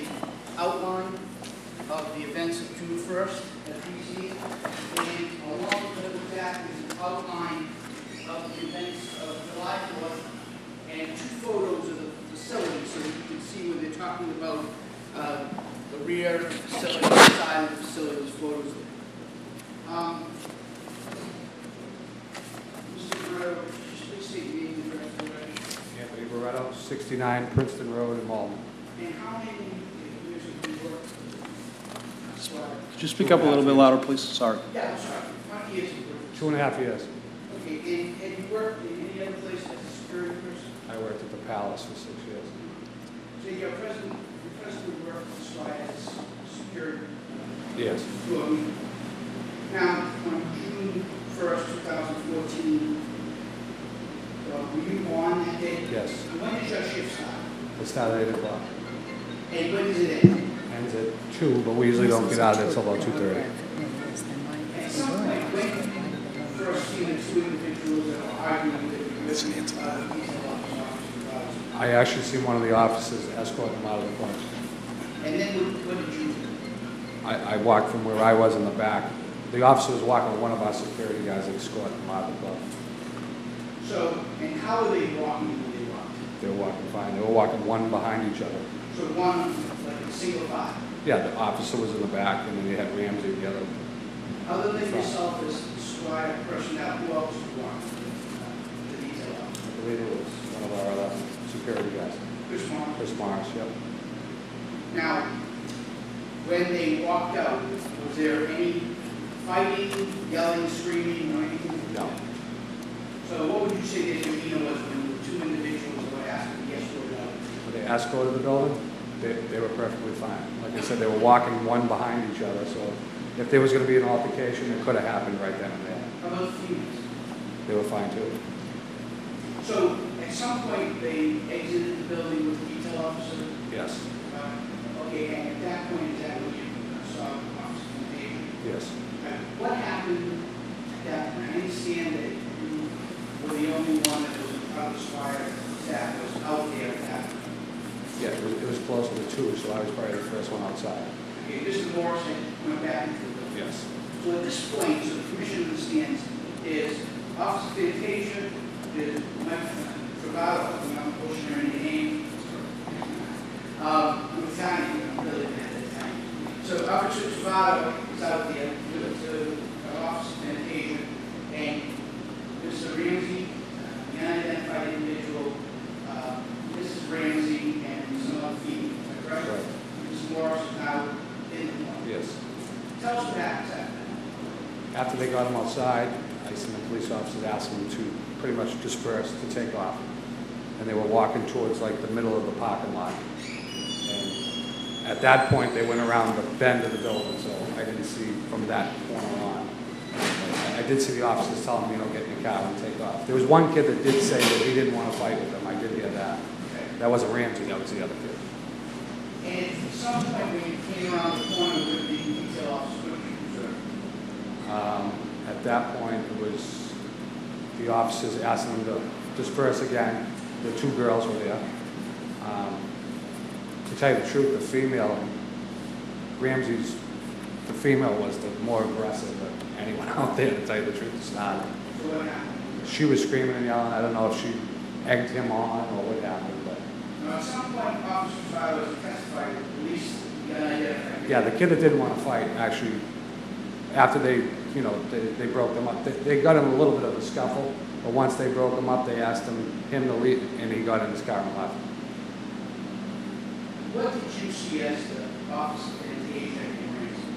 outline of the events of June 1st at BZ, and along with that is an outline of the events of July 4th, and 2 photos of the facility, so you can see where they're talking about the rear facility, the side of the facility, those photos there. Mr. Guerrero, just please state your name and address for the record. Anthony Barretto, 69 Princeton Road in Malden. And how many years have you worked? Could you speak up a little bit louder, please? Sorry. Yeah, I'm sorry. How many years have you worked? 2.5 years. Okay, and have you worked in any other place as a security person? I worked at the Palace for 6 years. So your present work is as security? Yes. Good. Now, on June 1st, 2014, were you on that day? Yes. And when did your shift start? It started at 8 o'clock. And when does it end? Ends at 2, but we usually don't get out of there until about 2:30. At some point, when you first see the 2 individuals that are arguing that you're with I actually seen one of the officers escort them out of the club. and then what did you do? I walked from where I was in the back. The officer was walking with one of our security guys escorting them out of the club. So, and how were they walking when they walked? They were walking fine. They were walking one behind each other. So one, like a single file? Yeah, the officer was in the back, and then they had Ramsey the other. Other than yourself as squad personnel, who else was walking the detail I believe it was one of our other security guys. Chris Martin? Chris Morris, yep. Now, when they walked out, was there any fighting, yelling, screaming, or anything? No. So what would you say their demeanor was when the 2 individuals were asked to be escorted out? When they escorted the building, they were perfectly fine. Like I said, they were walking one behind each other, so if there was going to be an altercation, it could have happened right then and there. How about the females? They were fine too. So at some point, they exited the building with the detail officer? Yes. Okay, and at that point, is that when you saw Officer Fantasia? Yes. What happened at that point? I understand that you were the only one that was in front of the squire that was out there at that point. Yeah, it was closer to 2, so I was probably the first one outside. Okay, Mr. Morrison went back into the building. Yes. So at this point, so the commission understands, is Officer Fantasia, is Mike Travato, I'm not pushing her any name. I'm Italian, I'm really bad at Italian. So Officer Travato is out there with Officer Fantasia, and Mr. Ramsey, the unidentified individual, Mrs. Ramsey, and some other female, is that correct? Right. Mr. Morris is now in the club. Yes. Tell us what happens after that. After they got them outside, I seen the police officers ask them to pretty much disperse, to take off. And they were walking towards like the middle of the parking lot. And at that point, they went around the bend of the building, so I didn't see from that point on. I did see the officers tell them, get in your car and take off. There was one kid that did say that he didn't want to fight with them. I did hear that. That wasn't Ramsey, that was the other kid. And at some point when you came around the corner with the detail officer, what did you observe? At that point, it was the officers asking them to disperse again. The 2 girls were there. To tell you the truth, the female, the female was the more aggressive of anyone out there, to tell you the truth, to start. So what happened? She was screaming and yelling. I don't know if she egged him on or what happened, but Now, at some point, Officer Travato testified that the police got identified. yeah, the kid that didn't want to fight, actually, after they broke them up, they got in a little bit of a scuffle, but once they broke them up, they asked him to leave, and he got in his car and left. What did you see as the Officer Fantasia and Ramsey?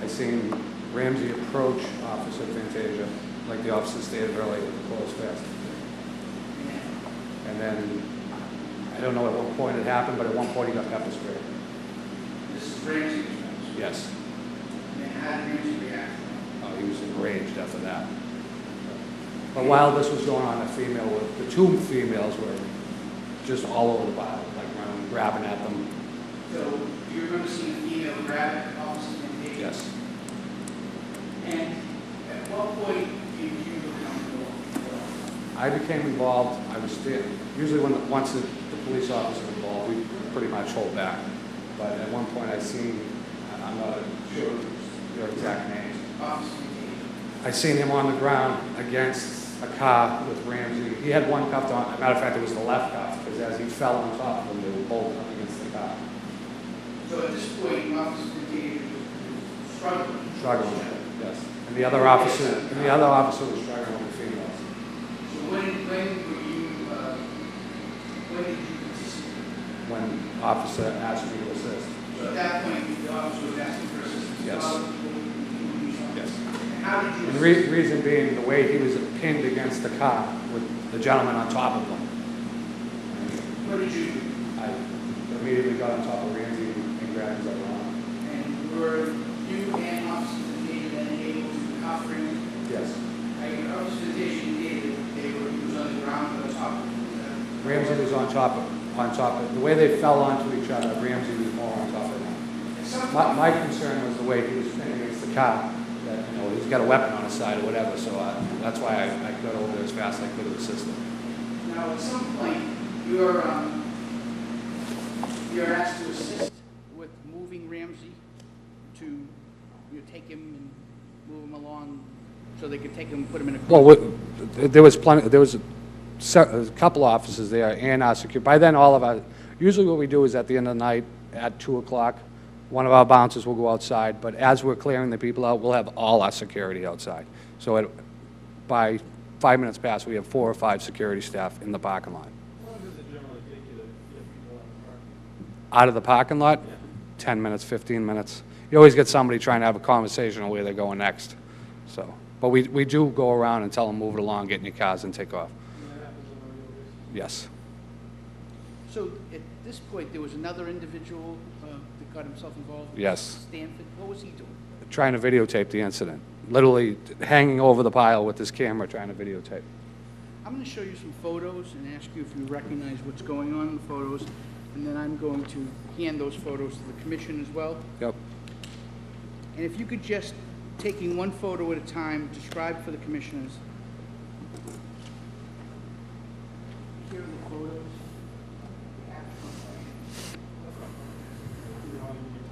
I seen Ramsey approach Officer Fantasia, like the officer stated earlier, with the closed fist. And then, I don't know at what point it happened, but at one point he got pepper sprayed. This is Ramsey. Yes. And how did Ramsey react? He was enraged after that. But while this was going on, the two females were just all over the pile, like running, grabbing at them. So you remember seeing a female grab Officer Fantasia? Yes. And at what point did you become involved? I became involved, I was there, usually once the police officer was involved, we pretty much hold back. But at one point I seen, I'm not sure your exact name. Officer Fantasia. I seen him on the ground against a car with Ramsey. He had one cuffed on, as a matter of fact, it was the left cuff, because as he fell on top of him, they were both up against the car. So at this point, Officer Fantasia was struggling. Struggling, yes. And the other officer was struggling with the females. So when did you participate? When officer asked me to assist. So at that point, the officer was asking for assistance? Yes. Yes. And how did you And assist? the reason being, the way he was pinned against the car with the gentleman on top of him. What did you do? I immediately got on top of Ramsey and grabbed his other arm. And were you and Officer Fantasia then able to cuff Ramsey? Yes. Officer Fantasia indicated he was on the ground on top of him. Ramsey was on top of, the way they fell onto each other, Ramsey was more on top of him. My concern was the way he was pinned against the car, that, you know, he's got a weapon on his side or whatever, so that's why I got over there as fast as I could to assist him. Now, at some point, you're asked to assist with moving Ramsey to take him and move him along so they could take him and put him in a... Well, there was a couple officers there and our security. By then, usually what we do is at the end of the night, at 2 o'clock, one of our bouncers will go outside, but as we're clearing the people out, we'll have all our security outside. So by 5 minutes past, we have 4 or 5 security staff in the parking lot. How long does it generally take you to get people out of the park? Out of the parking lot, 10 minutes, 15 minutes. You always get somebody trying to have a conversation on where they're going next. So, but we do go around and tell them, move it along, get in your cars and take off. And that happens on a regular basis? Yes. So at this point, there was another individual that got himself involved? Yes. Stanford, what was he doing? Trying to videotape the incident. Literally hanging over the pile with his camera trying to videotape. I'm going to show you some photos and ask you if you recognize what's going on in the photos, and then I'm going to hand those photos to the commission as well. Yep. And if you could just, taking one photo at a time, describe for the commissioners. Here are the photos.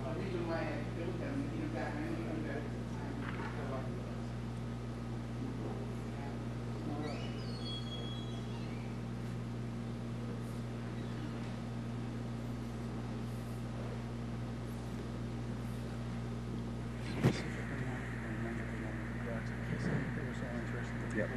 The reason why I built them, back, I know you got Yep.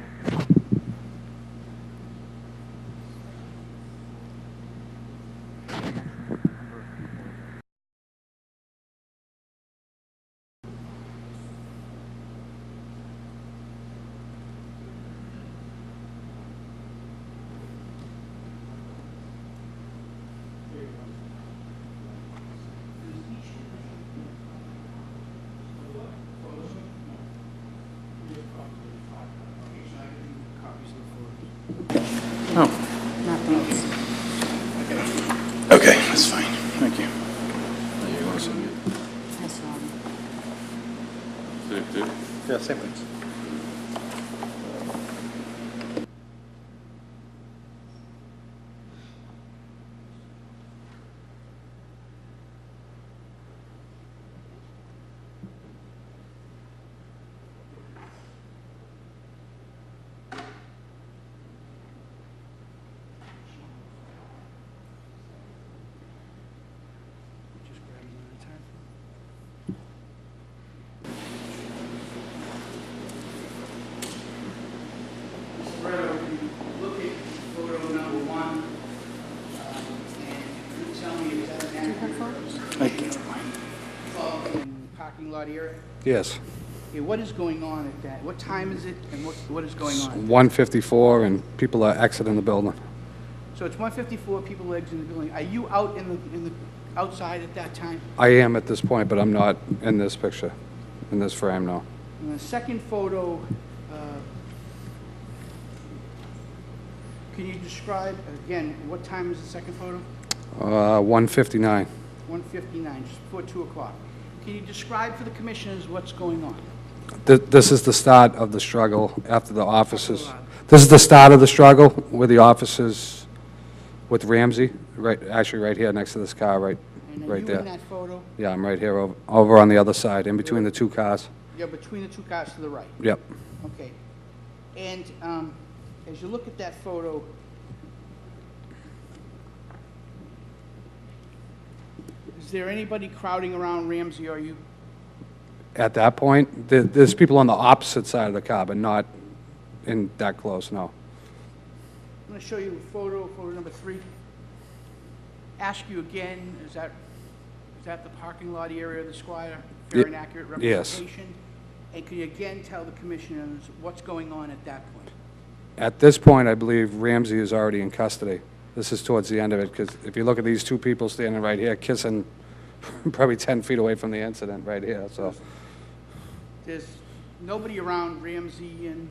Nothing. Okay, that's fine. Thank you. I saw them. Same thing. Yeah, same things. Just grab them at a time. Mr. Barretto, if you look at photo number one, and you tell me if that's an accurate photo. I can't. In the parking lot area. Yes. Okay, what is going on at that? What time is it, and what is going on? 1:54 and people are exiting the building. So it's 1:54, people exiting the building. Are you out in the outside at that time? I am at this point, but I'm not in this picture, in this frame, no. And the second photo, Can you describe, again, what time is the second photo? 1:59. 1:59, just before 2 o'clock. Can you describe for the commissioners what's going on? This is the start of the struggle after the officers. This is the start of the struggle with the officers with Ramsey, right, actually right here next to this car, right And are right you there. in that photo? Yeah, I'm right here over on the other side, in between the two cars. You're between the two cars to the right. Yep. Okay. And as you look at that photo, is there anybody crowding around Ramsey or you? At that point, there's people on the opposite side of the car, but not in that close, no. I'm going to show you photo number 3. Ask you again, is that the parking lot area of the Squire? Fair and accurate Yes. representation? And can you again tell the commissioners what's going on at that point? At this point, I believe Ramsey is already in custody. This is towards the end of it, because if you look at these two people standing right here, kissing probably 10 feet away from the incident right here, so. There's nobody around Ramsey and,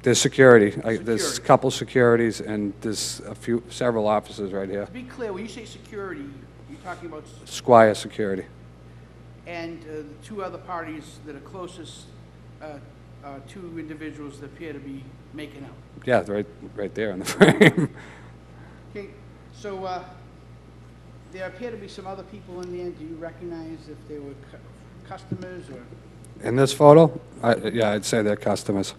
There's security. There's a Security. couple securities, and there's several officers right here. to be clear, when you say security, you're talking about, Squire Security. and the two other parties that are closest, two individuals that appear to be making out. Yeah, right there in the frame. Okay, so there appear to be some other people in there. Do you recognize if they were customers or? In this photo, yeah, I'd say they're customers.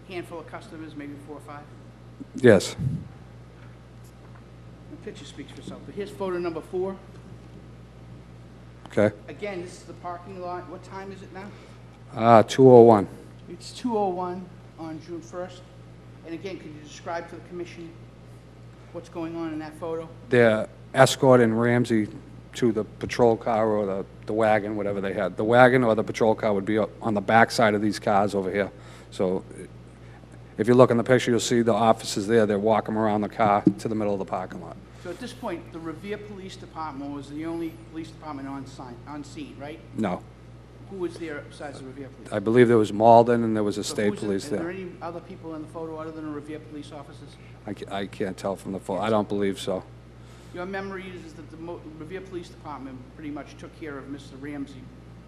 Handful of customers, maybe 4 or 5? Yes. The picture speaks for itself. But here's photo number 4. Okay. Again, this is the parking lot. What time is it now? 2:01. It's 2:01 on June 1st. And again, could you describe to the commission what's going on in that photo? They're escorting Ramsey to the patrol car or the wagon, whatever they had. The wagon or the patrol car would be on the back side of these cars over here. So if you look in the picture, you'll see the officers there. They're walking around the car to the middle of the parking lot. So at this point, the Revere Police Department was the only police department on scene, right? No. Who was there besides the Revere Police? I believe there was Malden and there was a So state who's police Are there there. any other people in the photo other than the Revere police officers? I can't tell from the photo. I don't believe so. Your memory is that the Revere Police Department pretty much took care of Mr. Ramsey.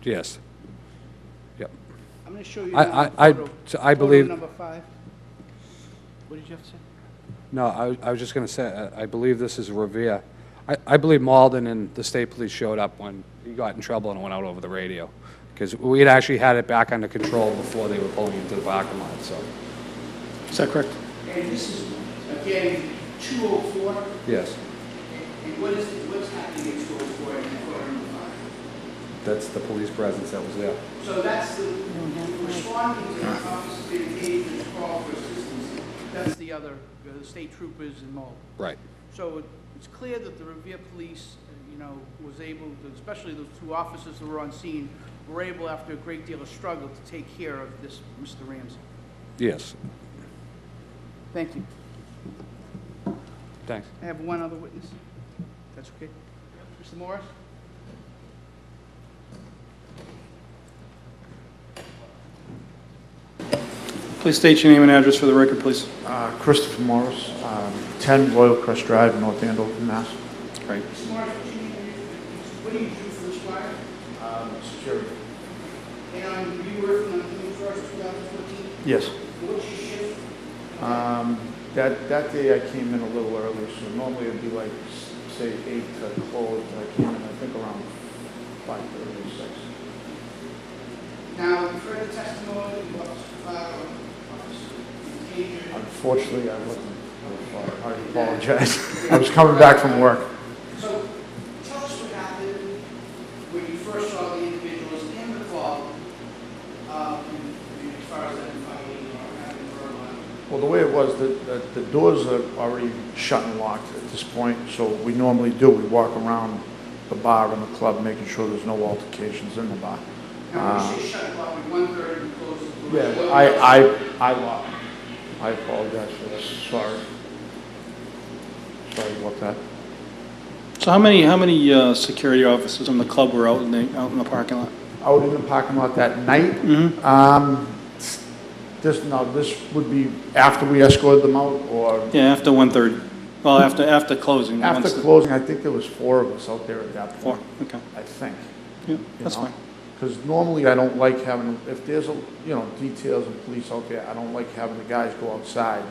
Yes. Yep. I'm going to show you I photo, I believe. photo number 5. What did you have to say? No, I was just going to say, I believe this is Revere. I believe Malden and the state police showed up when he got in trouble and went out over the radio. Because we had actually had it back under control before they were pulling into the parking lot, so. Is that correct? And this is, again, 204. Yes. And what's happening at 204 and photo number 5? That's the police presence that was there. So that's the responding to the officers being engaged in a call for assistance. That's the other, the state troopers involved. Right. So it's clear that the Revere Police, was able to, especially those 2 officers who were on scene, were able, after a great deal of struggle, to take care of this Mr. Ramsey. Yes. Thank you. Thanks. I have one other witness. That's okay. Mr. Morris? Please state your name and address for the record, please. Christopher Morris, 10 Royal Crest Drive, North Andover, Mass. Great. Mr. Morris, what do you do for the Squire? Security. And you working on June 1st, 2014? Yes. What's your shift? That day I came in a little early, so normally it'd be like, say, 8 to close. I came in, I think, around 5:30 or 6. Now, you've heard the testimony of Officer Unfortunately, I wasn't. I apologize. I was coming back from work. So, tell us what happened when you first saw the individuals in the club, as far as them fighting or having verbal. Well, the way it was, the doors are already shut and locked at this point, so we normally do. We walk around the bar and the club, making sure there's no altercations in the bar. Now, when you say shut club, at 1:30 and close the door. Yeah, I locked. I apologize for this. Sorry. Sorry about that. So how many security officers from the club were out in the parking lot? Out in the parking lot that night? This would be after we escorted them out, or? Yeah, after 1:30. Well, after closing. After once the- closing, I think there was 4 of us out there at that Four, point. okay. I think. Yeah, that's fine. Because normally I don't like having, if there's, details of police out there, I don't like having the guys go outside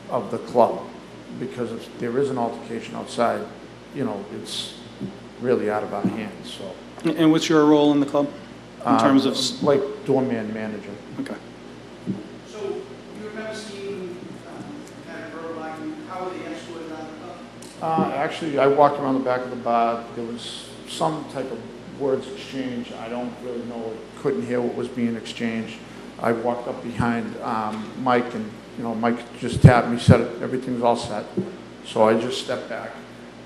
of the club. Because if there is an altercation outside, it's really out of our hands, so. And what's your role in the club? In terms of... Like doorman manager. Okay. So you remember seeing kind of verbalizing how they escorted out of the club? Actually, I walked around the back of the bar. There was some type of words exchanged. I don't really know. Couldn't hear what was being exchanged. I walked up behind Mike, and Mike just tapped me, said everything's all set. So I just stepped back,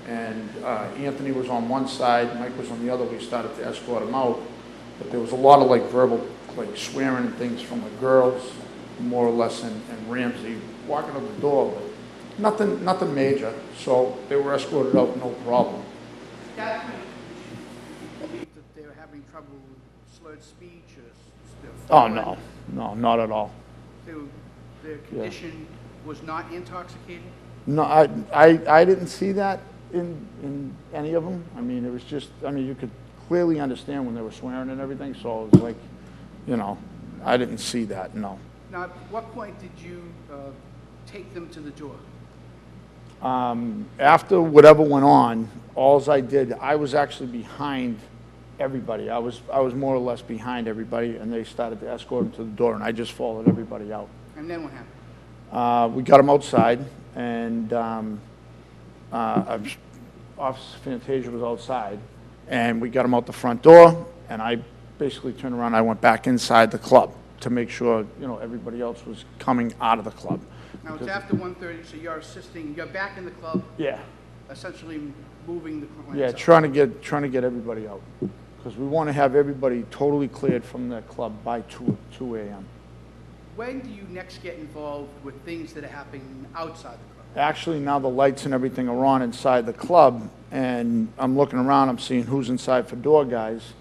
and Anthony was on one side, Mike was on the other. We started to escort him out, but there was a lot of verbal, swearing and things from the girls, more or less, and Ramsey walking up the door, but nothing major. So they were escorted out, no problem. At that point, did you believe that they were having trouble with slurred speech or? Oh no, not at all. Their condition was not intoxicated? No, I didn't see that in any of them. I mean, it was just, you could clearly understand when they were swearing and everything, so it was like, I didn't see that, no. Now, at what point did you take them to the door? After whatever went on, alls I did, I was actually behind everybody. I was more or less behind everybody, and they started to escort them to the door, and I just followed everybody out. And then what happened? We got them outside, and Officer Fantasia was outside, and we got them out the front door, and I basically turned around. I went back inside the club to make sure, everybody else was coming out of the club. Now, it's after 1:30, so you're back in the club? Yeah. Essentially moving the clients Yeah, out. trying to get everybody out, because we want to have everybody totally cleared from the club by 2 a.m. When do you next get involved with things that are happening outside the club? Actually, now the lights and everything are on inside the club, and I'm looking around, I'm seeing who's inside for door guys,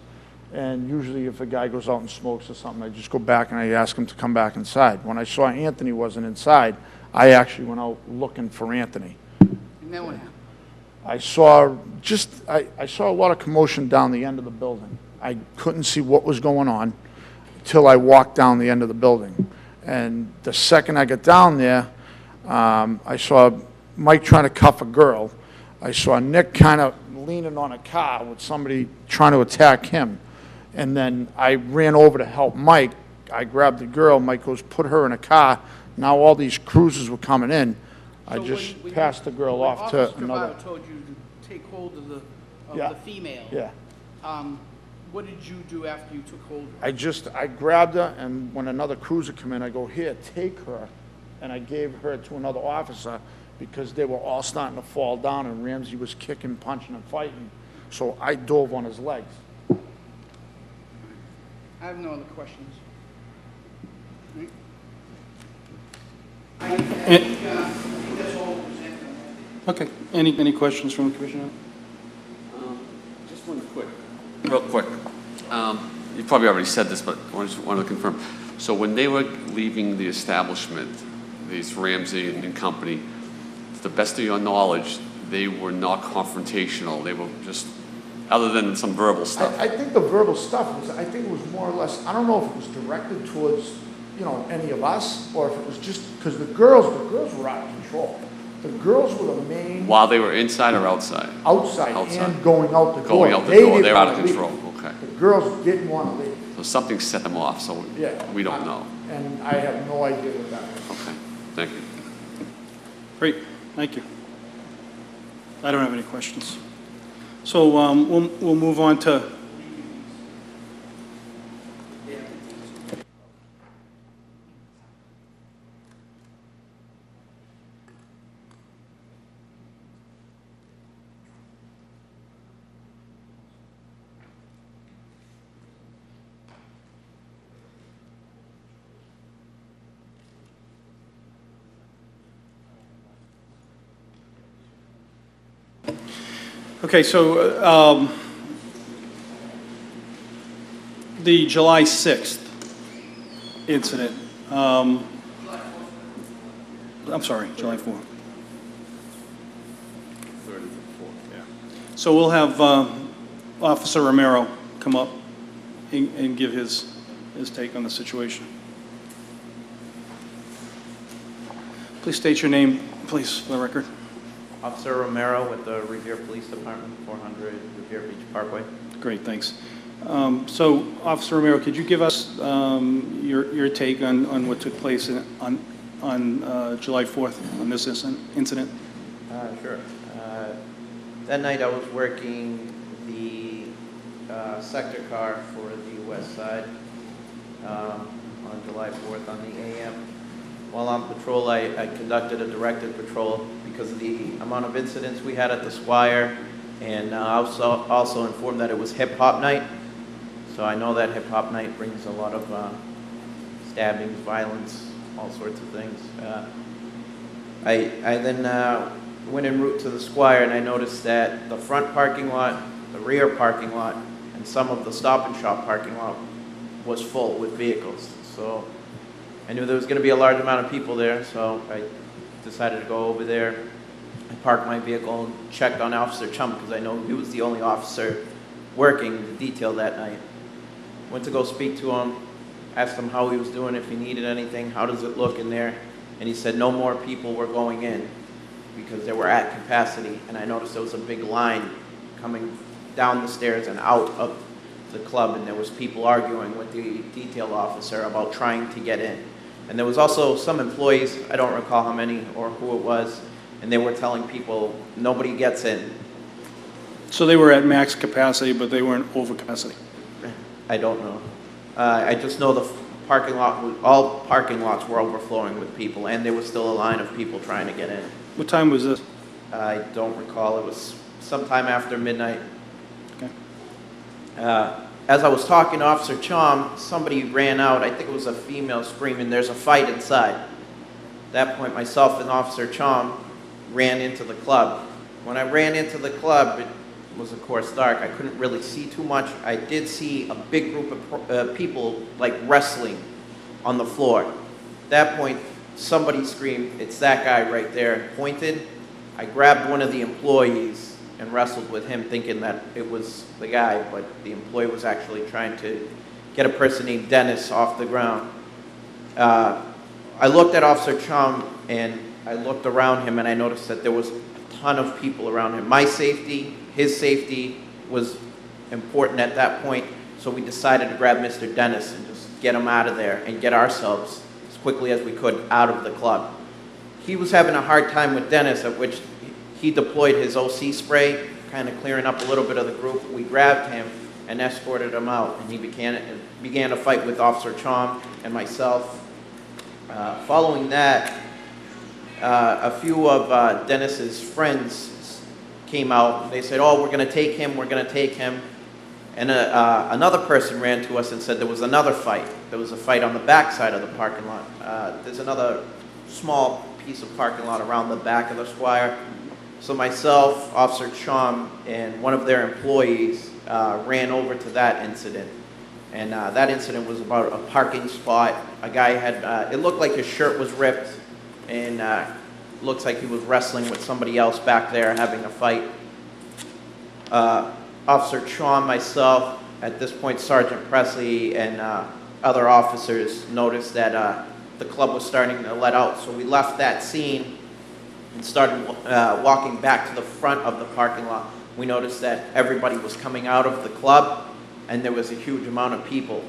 and usually if a guy goes out and smokes or something, I just go back and I ask him to come back inside. When I saw Anthony wasn't inside, I actually went out looking for Anthony. And then what happened? I saw I saw a lot of commotion down the end of the building. I couldn't see what was going on until I walked down the end of the building. And the second I got down there, I saw Mike trying to cuff a girl. I saw Nick kind of leaning on a car with somebody trying to attack him. And then I ran over to help Mike. I grabbed the girl. Mike goes, put her in a car. Now all these cruisers were coming in. I just passed the girl off to another. Officer Cavallo told you to take hold of the female. Yeah. What did you do after you took hold of her? I grabbed her, and when another cruiser came in, I go, here, take her. And I gave her to another officer because they were all starting to fall down, and Ramsey was kicking, punching, and fighting. So I dove on his legs. I have no other questions. Right? I think that's all we'll present. Okay. Any questions from the commissioner? Just one quick, real quick. You probably already said this, but I just wanted to confirm. So when they were leaving the establishment, these Ramsey and company, to the best of your knowledge, they were not confrontational. They were just, other than some verbal stuff. I think the verbal stuff I think it was more or less, I don't know if it was directed towards, any of us, or if it was just, because the girls were out of control. The girls were the main. While they were inside or outside? Outside and going out the door. Going out the door, they're out of control, okay. The girls didn't want to leave. So something set them off, so we don't know. And I have no idea what that was. Okay, thank you. Great, thank you. I don't have any questions. So we'll move on to... Okay, so the July 6th incident, I'm sorry, July 4th. 3rd and 4th, yeah. So we'll have Officer Romero come up and give his take on the situation. Please state your name, please, for the record. Officer Romero with the Revere Police Department, 400 Revere Beach Parkway. Great, thanks. So, Officer Romero, could you give us your take on what took place on July 4th on this incident? Sure. That night I was working the sector car for the west side on July 4th on the AM. While on patrol, I conducted a directed patrol because of the amount of incidents we had at the Squire, and I was also informed that it was hip hop night. So I know that hip hop night brings a lot of stabbings, violence, all sorts of things. I then went en route to the Squire, and I noticed that the front parking lot, the rear parking lot, and some of the Stop and Shop parking lot was full with vehicles. So I knew there was going to be a large amount of people there, so I decided to go over there. I parked my vehicle and checked on Officer Chum because I know he was the only officer working the detail that night. Went to go speak to him, asked him how he was doing, if he needed anything, how does it look in there, and he said no more people were going in because they were at capacity, and I noticed there was a big line coming down the stairs and out of the club, and there was people arguing with the detail officer about trying to get in. And there was also some employees, I don't recall how many or who it was, and they were telling people nobody gets in. So they were at max capacity, but they weren't over capacity? I don't know. I just know the parking lot, all parking lots were overflowing with people, and there was still a line of people trying to get in. What time was this? I don't recall. It was sometime after midnight. Okay. As I was talking to Officer Chom, somebody ran out. I think it was a female screaming, "There's a fight inside." At that point, myself and Officer Chom ran into the club. When I ran into the club, it was of course dark. I couldn't really see too much. I did see a big group of people like wrestling on the floor. At that point, somebody screamed, "It's that guy right there," and pointed. I grabbed one of the employees and wrestled with him thinking that it was the guy, but the employee was actually trying to get a person named Dennis off the ground. I looked at Officer Chum and I looked around him and I noticed that there was a ton of people around him. My safety, his safety was important at that point, so we decided to grab Mr. Dennis and just get him out of there and get ourselves as quickly as we could out of the club. He was having a hard time with Dennis, at which he deployed his OC spray, kind of clearing up a little bit of the group. We grabbed him and escorted him out, and he began a fight with Officer Chom and myself. Following that, a few of Dennis's friends came out. They said, "Oh, we're going to take him, we're going to take him." And another person ran to us and said there was another fight. There was a fight on the back side of the parking lot. There's another small piece of parking lot around the back of the Squire. So myself, Officer Chom, and one of their employees ran over to that incident. And that incident was about a parking spot. A guy had, it looked like his shirt was ripped, and looks like he was wrestling with somebody else back there having a fight. Officer Chom, myself, at this point Sergeant Presley, and other officers noticed that the club was starting to let out. So we left that scene and started walking back to the front of the parking lot. We noticed that everybody was coming out of the club, and there was a huge amount of people.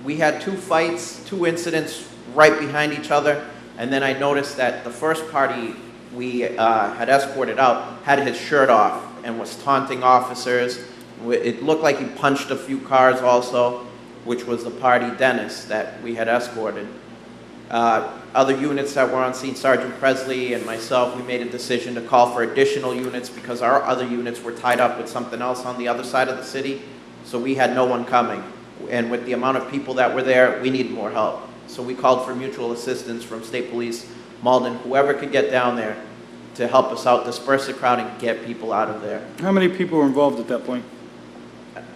We had two fights, two incidents right behind each other, and then I noticed that the first party we had escorted out had his shirt off and was taunting officers. It looked like he punched a few cars also, which was the party Dennis that we had escorted. Other units that were on scene, Sergeant Presley and myself, we made a decision to call for additional units because our other units were tied up with something else on the other side of the city. So we had no one coming. And with the amount of people that were there, we needed more help. So we called for mutual assistance from State Police, Malden, whoever could get down there to help us out, disperse the crowd and get people out of there. How many people were involved at that point?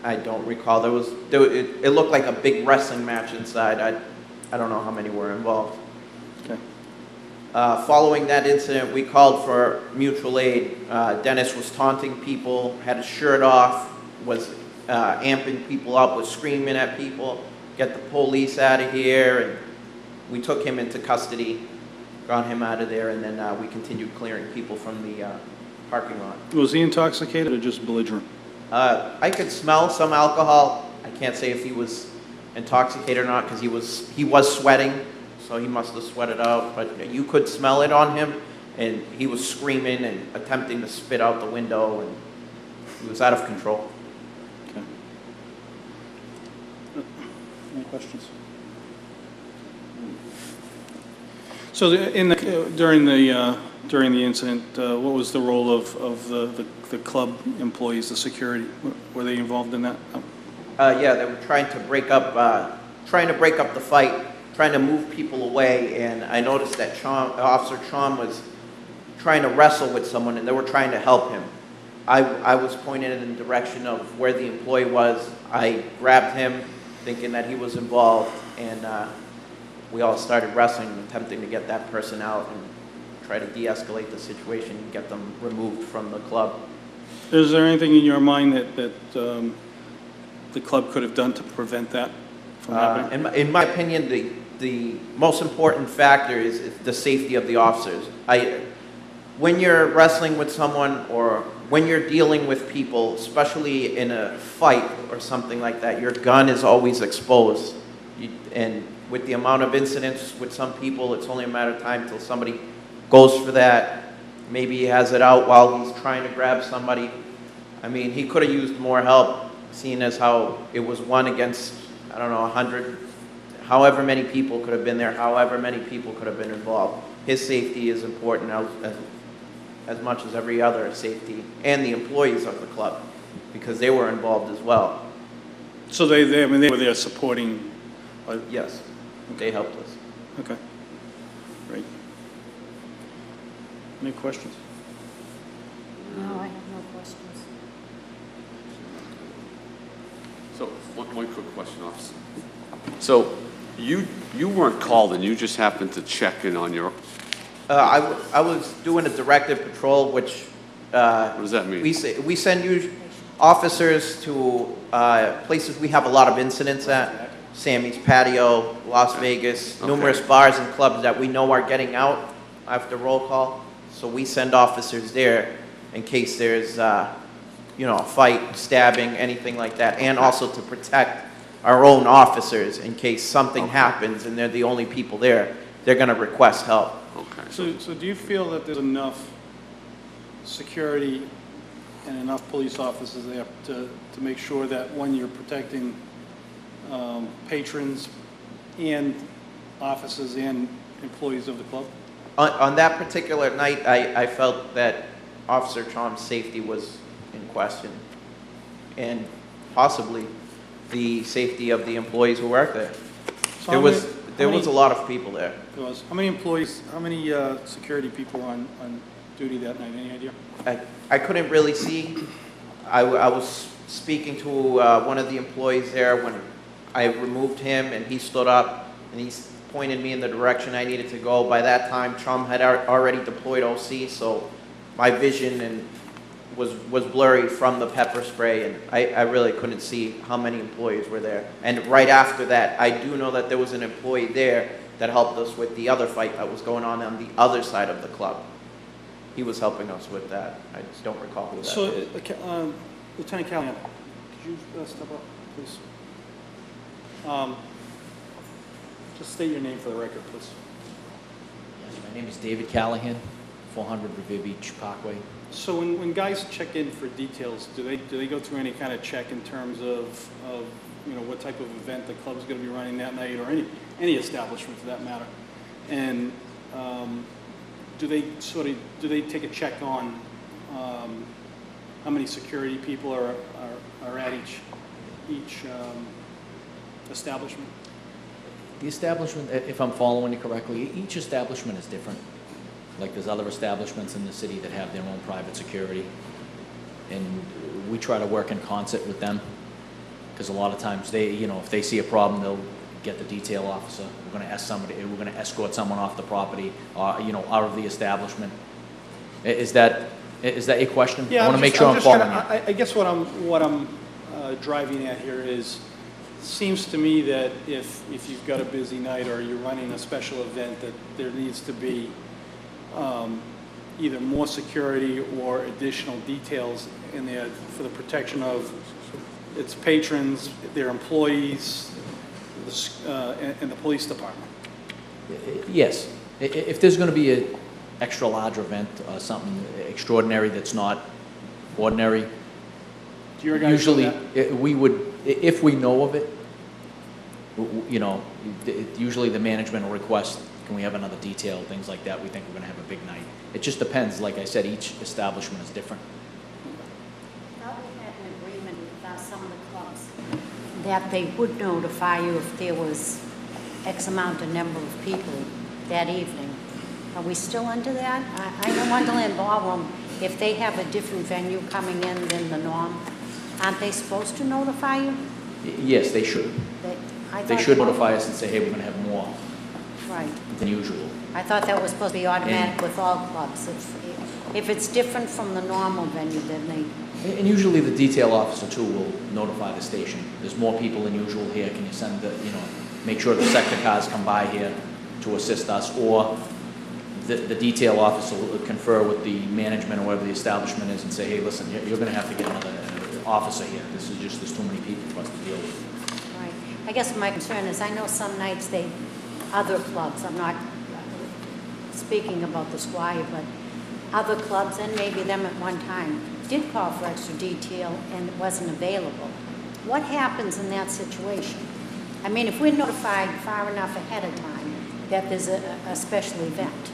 I don't recall. It looked like a big wrestling match inside. I don't know how many were involved. Okay. Following that incident, we called for mutual aid. Dennis was taunting people, had his shirt off, was amping people up, was screaming at people, get the police out of here, and we took him into custody, got him out of there, and then we continued clearing people from the parking lot. Was he intoxicated or just belligerent? I could smell some alcohol. I can't say if he was intoxicated or not because he was sweating, so he must have sweated out. But you could smell it on him, and he was screaming and attempting to spit out the window, and he was out of control. Okay. Any questions? So during the incident, what was the role of the club employees, the security? Were they involved in that? Yeah, they were trying to break up the fight, trying to move people away, and I noticed that Officer Chom was trying to wrestle with someone, and they were trying to help him. I was pointed in the direction of where the employee was. I grabbed him, thinking that he was involved, and we all started wrestling, attempting to get that person out and try to de-escalate the situation and get them removed from the club. Is there anything in your mind that the club could have done to prevent that from happening? In my opinion, the most important factor is the safety of the officers. When you're wrestling with someone or when you're dealing with people, especially in a fight or something like that, your gun is always exposed. And with the amount of incidents with some people, it's only a matter of time till somebody goes for that. Maybe he has it out while he's trying to grab somebody. I mean, he could have used more help, seeing as how it was 1 against, I don't know, 100. However many people could have been there, however many people could have been involved. His safety is important as much as every other safety, and the employees of the club, because they were involved as well. So they were there supporting? Yes, they helped us. Okay, great. Any questions? No, I have no questions. So, one quick question, officer. So, you weren't called and you just happened to check in on your... I was doing a directive patrol, which... what does that mean? We send officers to places we have a lot of incidents at. Sammy's Patio, Las Vegas, numerous bars and clubs that we know are getting out after roll call. So we send officers there in case there's, a fight, stabbing, anything like that, and also to protect our own officers in case something happens and they're the only people there. They're going to request help. Okay. So do you feel that there's enough security and enough police officers there to make sure that when you're protecting patrons and officers and employees of the club? On that particular night, I felt that Officer Chom's safety was in question, and possibly the safety of the employees who worked there. So There was a lot of people there. There was. How many employees, how many security people were on duty that night? Any idea? I couldn't really see. I was speaking to one of the employees there when I removed him, and he stood up and he pointed me in the direction I needed to go. By that time, Chum had already deployed OC, so my vision was blurry from the pepper spray, and I really couldn't see how many employees were there. And right after that, I do know that there was an employee there that helped us with the other fight that was going on the other side of the club. He was helping us with that. I just don't recall who that was. So, Lieutenant Callahan, could you step up, please? Just state your name for the record, please. Yes, my name is David Callahan, 400 Revere Beach Parkway. So when guys check in for details, do they go through any kind of check in terms of what type of event the club's going to be running that night, or any establishment for that matter? And do they take a check on how many security people are at each establishment? The establishment, if I'm following you correctly, each establishment is different. Like there's other establishments in the city that have their own private security. And we try to work in concert with them. Because a lot of times if they see a problem, get the detail officer, we're gonna escort someone off the property, you know, out of the establishment. Is that your question? I wanna make sure I'm following you. I guess what I'm driving at here is, seems to me that if you've got a busy night or you're running a special event, that there needs to be either more security or additional details in there for the protection of its patrons, their employees, and the police department. Yes. If there's going to be an extra large event, something extraordinary that's not ordinary, Do your guys do usually that? we would, if we know of it, you know, usually the management will request, can we have another detail, things like that. We think we're going to have a big night. It just depends. Like I said, each establishment is different. Thought we had an agreement with some of the clubs that they would notify you if there was X amount of number of people that evening. Are we still under that? I know Wonderland Ballroom, if they have a different venue coming in than the norm, aren't they supposed to notify you? Yes, they should. They should notify us and say, hey, we're going to have more Right. than usual. I thought that was supposed to be automatic with all clubs. If it's different from the normal venue, then they... And usually the detail officer too will notify the station. There's more people than usual here. Can you send the, you know, make sure the sector cars come by here to assist us, or the detail officer will confer with the management or whatever the establishment is and say, hey, listen, you're going to have to get another officer here. There's too many people for us to deal with. Right. I guess my concern is, I know some nights other clubs, I'm not speaking about the Squire, but other clubs, and maybe them at one time, did call for extra detail and it wasn't available. What happens in that situation? I mean, if we're notified far enough ahead of time that there's a special event,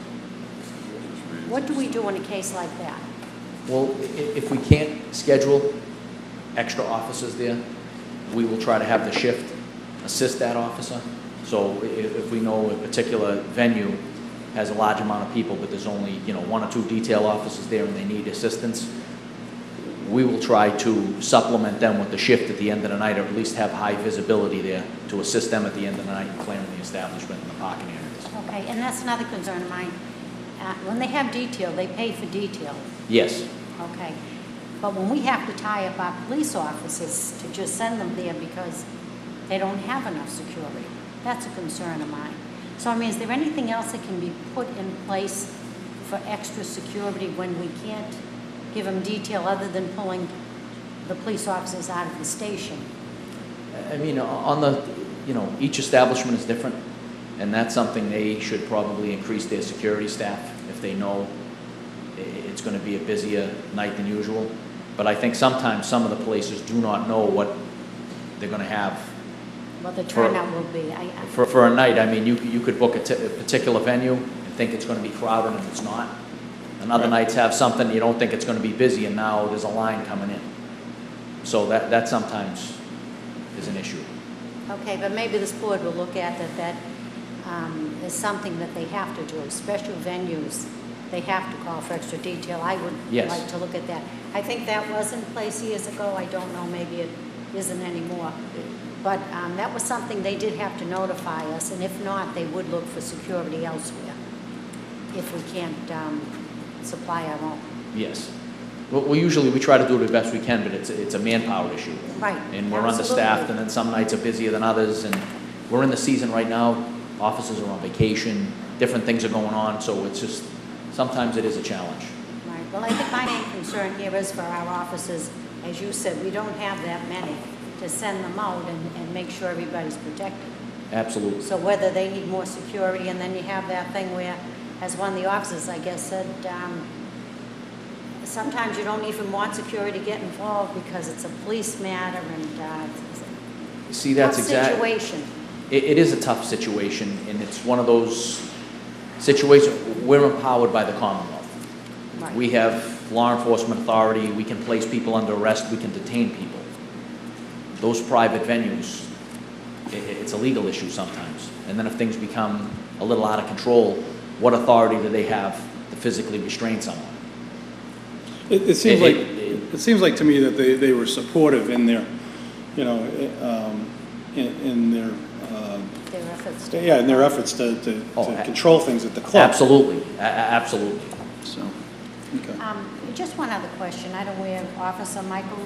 what do we do in a case like that? Well, if we can't schedule extra officers there, we will try to have the shift assist that officer. So if we know a particular venue has a large amount of people, but there's only, you know, 1 or 2 detail officers there and they need assistance, we will try to supplement them with the shift at the end of the night, or at least have high visibility there to assist them at the end of the night in clearing the establishment and the parking areas. Okay, and that's another concern of mine. When they have detail, they pay for detail. Yes. Okay. But when we have to tie up our police officers to just send them there because they don't have enough security, that's a concern of mine. So, I mean, is there anything else that can be put in place for extra security when we can't give them detail other than pulling the police officers out of the station? I mean, on the, you know, each establishment is different, and that's something they should probably increase their security staff if they know it's going to be a busier night than usual. But I think sometimes some of the places do not know what they're going to have. What the turnout will be. For a night. I mean, you could book a particular venue and think it's going to be crowded, and it's not. And other nights have something, you don't think it's going to be busy, and now there's a line coming in. So that sometimes is an issue. Okay, but maybe this board will look at that is something that they have to do. Special venues, they have to call for extra detail. I would like to look at that. I think that was in place years ago. I don't know, maybe it isn't anymore. But that was something they did have to notify us, and if not, they would look for security elsewhere if we can't supply our own. Yes. Well, usually we try to do it the best we can, but it's a manpower issue. Right. And we're understaffed, and then some nights are busier than others, and we're in the season right now. Officers are on vacation, different things are going on, so it's just, sometimes it is a challenge. Right. Well, I think my main concern here is for our officers, as you said, we don't have that many to send them out and make sure everybody's protected. Absolutely. So whether they need more security, and then you have that thing where, as one of the officers, I guess, said, sometimes you don't even want security to get involved because it's a police matter, and See, that's tough exactly. situation. It is a tough situation, and it's one of those situations, we're empowered by the Commonwealth. Right. We have law enforcement authority, we can place people under arrest, we can detain people. Those private venues, it's a legal issue sometimes. And then if things become a little out of control, what authority do they have to physically restrain someone? It seems like to me that they were supportive in their, you know, in their efforts to... Yeah, in their efforts to control things at the club. Absolutely, absolutely. So, okay. Just one other question. I don't know where Officer Michael,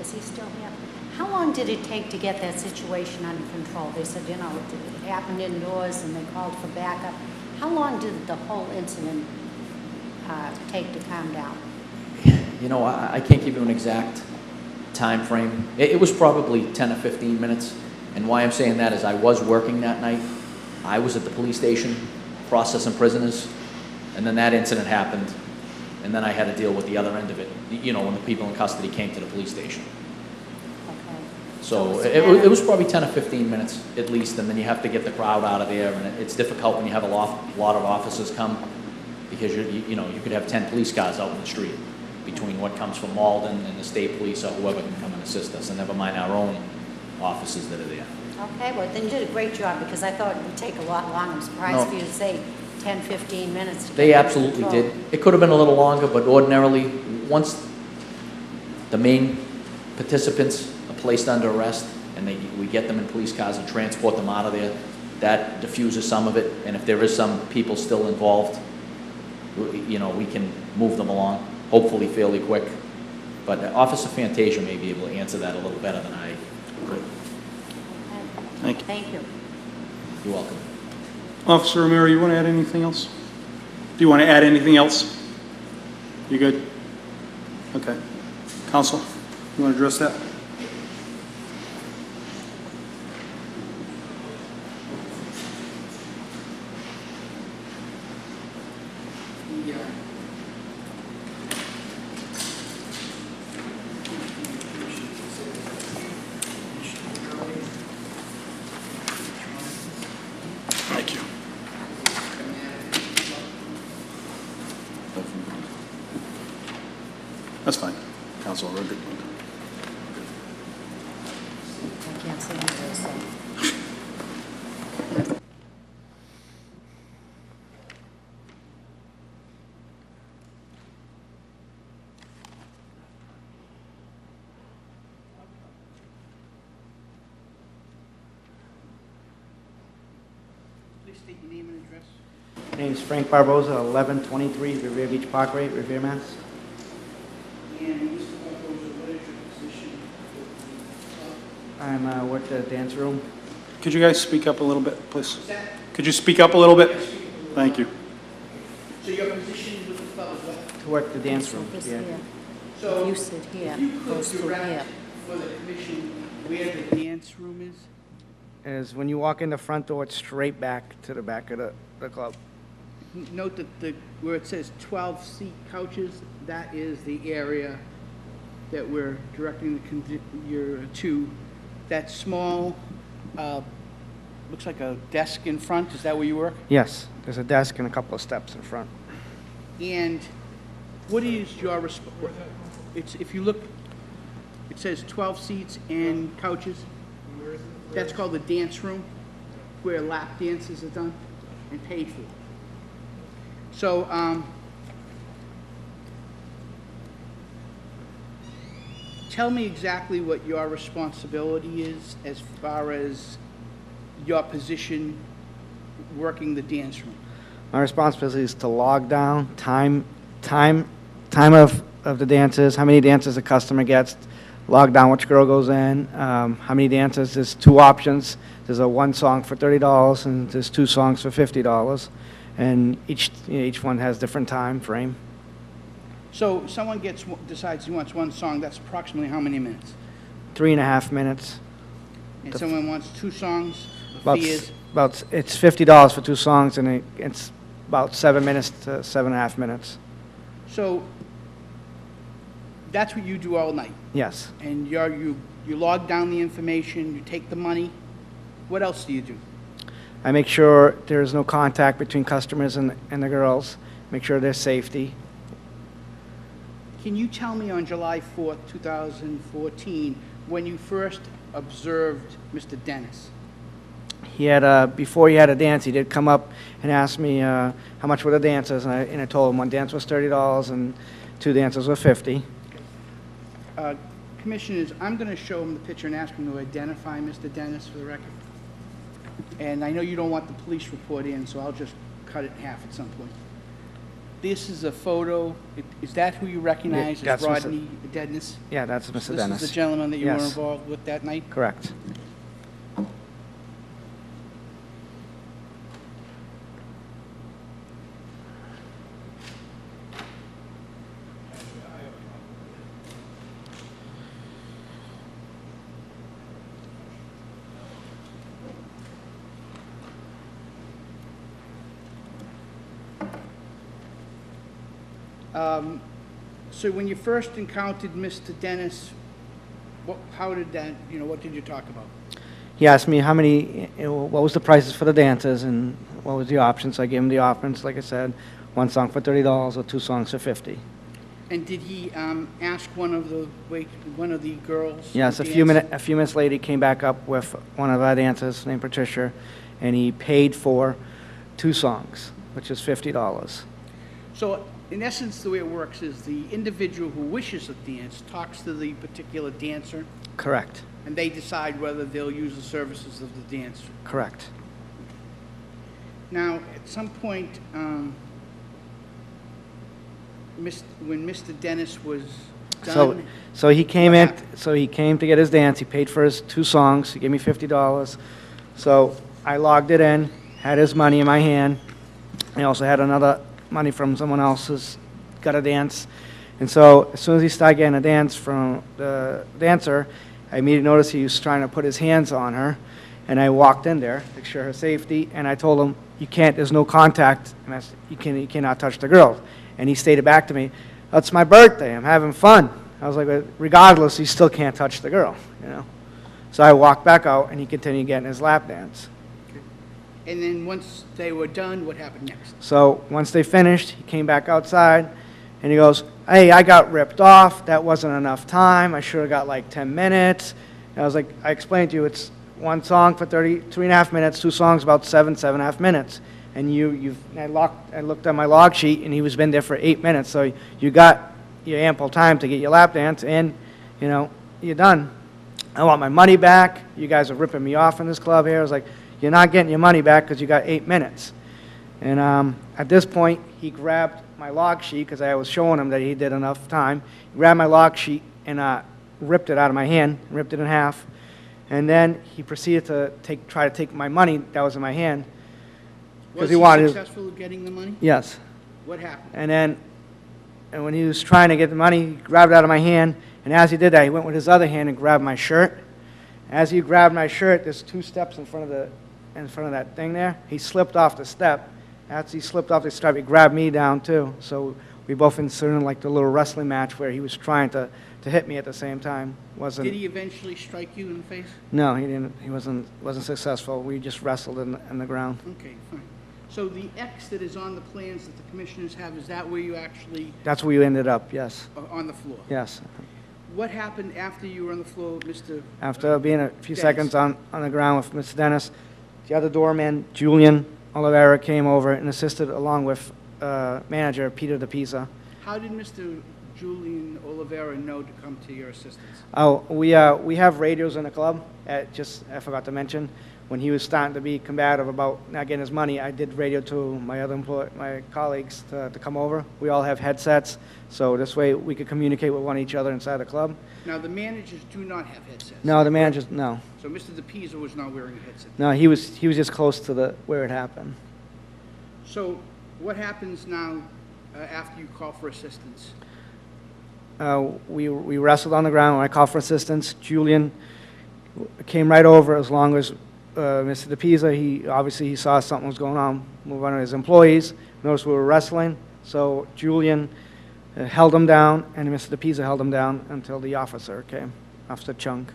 is he still here? How long did it take to get that situation under control? They said, you know, it happened indoors and they called for backup. How long did the whole incident take to calm down? You know, I can't give you an exact time frame. It was probably 10 or 15 minutes. And why I'm saying that is I was working that night. I was at the police station processing prisoners. And then that incident happened. And then I had to deal with the other end of it, you know, when the people in custody came to the police station. Okay. So it was probably 10 or 15 minutes at least, and then you have to get the crowd out of there, and it's difficult when you have a lot of officers come, because you know, you could have 10 police cars out in the street between what comes from Malden and the state police or whoever can come and assist us, and never mind our own officers that are there. Okay, well, then you did a great job, because I thought it would take a lot longer. I'm surprised for you to say 10, 15 minutes. To They get under absolutely control. did. It could have been a little longer, but ordinarily, once the main participants are placed under arrest and we get them in police cars and transport them out of there, that diffuses some of it. And if there is some people still involved, you know, we can move them along, hopefully fairly quick. But Officer Fantasia may be able to answer that a little better than I could. Thank you. Thank you. You're welcome. Officer Romero, you want to add anything else? Do you want to add anything else? You good? Okay. Counsel, you want to address that? Thank you. That's fine. Counsel, we're good. I can't see him, so... Please state your name and address. My name is Frank Barboza, 1123 Revere Beach Parkway, Revere, Mass. And Mr. Barboza, what is your position? I'm work the dance room. Could you guys speak up a little bit, please? Could you speak up a little bit? Thank you. So your position with the club is what? To work the dance room. This Yeah. here. So You sit here, if you could goes through direct here. for the commission where the dance room is? Is when you walk in the front door, it's straight back to the back of the club. Note that where it says 12-seat couches, that is the area that we're directing your to. That small, looks like a desk in front, is that where you work? Yes, there's a desk and a couple of steps in front. And what is your, if you look, it says 12 seats and couches. That's called the dance room, where lap dances are done and paid for. So, tell me exactly what your responsibility is as far as your position working the dance room. My responsibility is to log down time of the dances, how many dances a customer gets, log down which girl goes in, how many dances. There's two options. There's a one song for $30 and there's two songs for $50. And each one has different time frame. So someone decides he wants one song, that's approximately how many minutes? 3.5 minutes. And someone wants two songs, the fee is? It's $50 for two songs, and it's about 7 minutes to 7.5 minutes. So that's what you do all night? Yes. And you log down the information, you take the money. What else do you do? I make sure there's no contact between customers and the girls, make sure there's safety. Can you tell me on July 4th, 2014, when you first observed Mr. Dennis? He had before he had a dance, he did come up and ask me how much were the dances, and I told him one dance was $30 and two dances were $50. Commissioners, I'm going to show him the picture and ask him to identify Mr. Dennis for the record. and I know you don't want the police report in, so I'll just cut it in half at some point. This is a photo, is that who you recognize Yeah, as that's Mr. Rodney Dennis? Yeah, that's Mr. This Dennis. is the gentleman that you were Yes. involved with that night? Correct. So when you first encountered Mr. Dennis, how did that, what did you talk about? He asked me how many, what was the prices for the dancers and what was the options. So I gave him the options, like I said, one song for $30 or two songs for $50. And did he ask one of the girls? Yes, to a few dance? minutes later, he came back up with one of our dancers named Patricia, and he paid for two songs, which is $50. So in essence, the way it works is the individual who wishes to dance talks to the particular dancer, Correct, and they decide whether they'll use the services of the dancer. correct. Now, at some point, when Mr. Dennis was done, So he came what in, happened? so he came to get his dance, he paid for his two songs, he gave me $50. So I logged it in, had his money in my hand. I also had another money from someone else's, got a dance. And so as soon as he started getting a dance from the dancer, I immediately noticed he was trying to put his hands on her. And I walked in there to ensure her safety, and I told him, you can't, there's no contact, and you cannot touch the girl. And he stated back to me, it's my birthday, I'm having fun. I was like, "But regardless, you still can't touch the girl, So I walked back out, and he continued getting his lap dance. and then once they were done, what happened next? So once they finished, he came back outside, and he goes, hey, I got ripped off, that wasn't enough time, I should have got like 10 minutes. And I was like, I explained to you, it's one song for 3.5 minutes, two songs about 7.5 minutes. And I looked at my log sheet, and he was been there for 8 minutes, so you got your ample time to get your lap dance, and, you're done. I want my money back, you guys are ripping me off in this club here. I was like, you're not getting your money back because you got 8 minutes. And at this point, he grabbed my log sheet, because I was showing him that he did enough time. He grabbed my log sheet and ripped it out of my hand, ripped it in half. And then he proceeded to try to take my money that was in my hand. Was he he wanted- successful in getting the money? Yes. What happened? And when he was trying to get the money, he grabbed it out of my hand. And as he did that, he went with his other hand and grabbed my shirt. As he grabbed my shirt, there's 2 steps in front of that thing there. He slipped off the step. After he slipped off the step, he grabbed me down too. So we both inserted like the little wrestling match where he was trying to hit me at the same time. Did he eventually strike you in the face? No, he didn't. He wasn't successful. We just wrestled in the ground. Okay, fine. So the X that is on the plans that the commissioners have, is that where you actually, That's where you ended up, yes. on the floor? Yes. What happened after you were on the floor, Mr.? After being a few Dennis? seconds on the ground with Mr. Dennis, the other doorman, Julian Oliveira, came over and assisted along with manager Peter DePisa. How did Mr. Julian Oliveira know to come to your assistance? Oh, we have radios in the club. I forgot to mention, when he was starting to be combative about not getting his money, I did radio to my colleagues to come over. We all have headsets, so this way we could communicate with one each other inside the club. Now, the managers do not have headsets. No, the managers, no. So Mr. DePisa was not wearing a headset. No, he was just close to where it happened. So what happens now after you call for assistance? We wrestled on the ground. When I called for assistance, Julian came right over. As long as Mr. DePisa, he saw something was going on with one of his employees. Noticed we were wrestling, so Julian held him down, and Mr. DePisa held him down until the officer came, Officer Chung.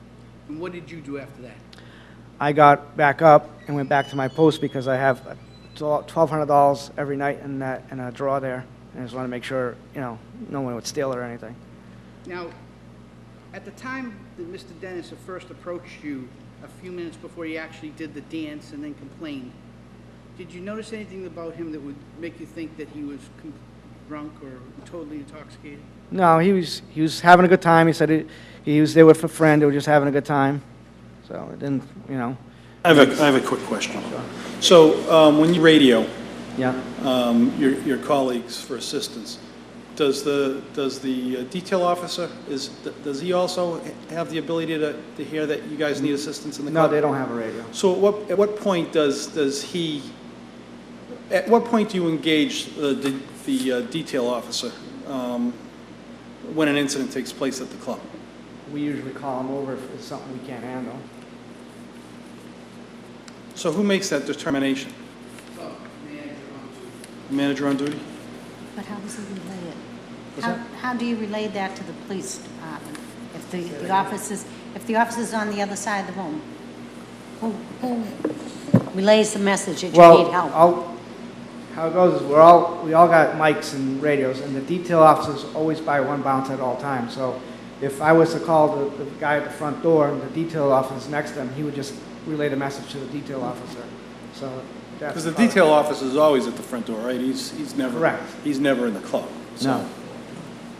And what did you do after that? I got back up and went back to my post because I have $1,200 every night in a drawer there. And I just want to make sure, no one would steal it or anything. Now, at the time that Mr. Dennis first approached you, a few minutes before he actually did the dance and then complained, did you notice anything about him that would make you think that he was drunk or totally intoxicated? No, he was having a good time. He said he was there with a friend. They were just having a good time. So it didn't, I have a quick question. So when you radio Yeah. your colleagues for assistance, does the detail officer, does he also have the ability to hear that you guys need assistance in the No, club? they don't have a radio. So at what point does he, at what point do you engage the detail officer when an incident takes place at the club? We usually call them over if it's something we can't handle. So who makes that determination? Manager on duty? But how does he relay it? What's that? How do you relay that to the police department? If the officer's on the other side of the room, who relays the message that you need help? How it goes is we all got mics and radios, and the detail officer's always by one bounce at all times. So if I was to call the guy at the front door and the detail officer's next to him, he would just relay the message to the detail officer. So that's Because the detail officer is always at the front door, right? He's never. Correct. He's never in the club. So, No.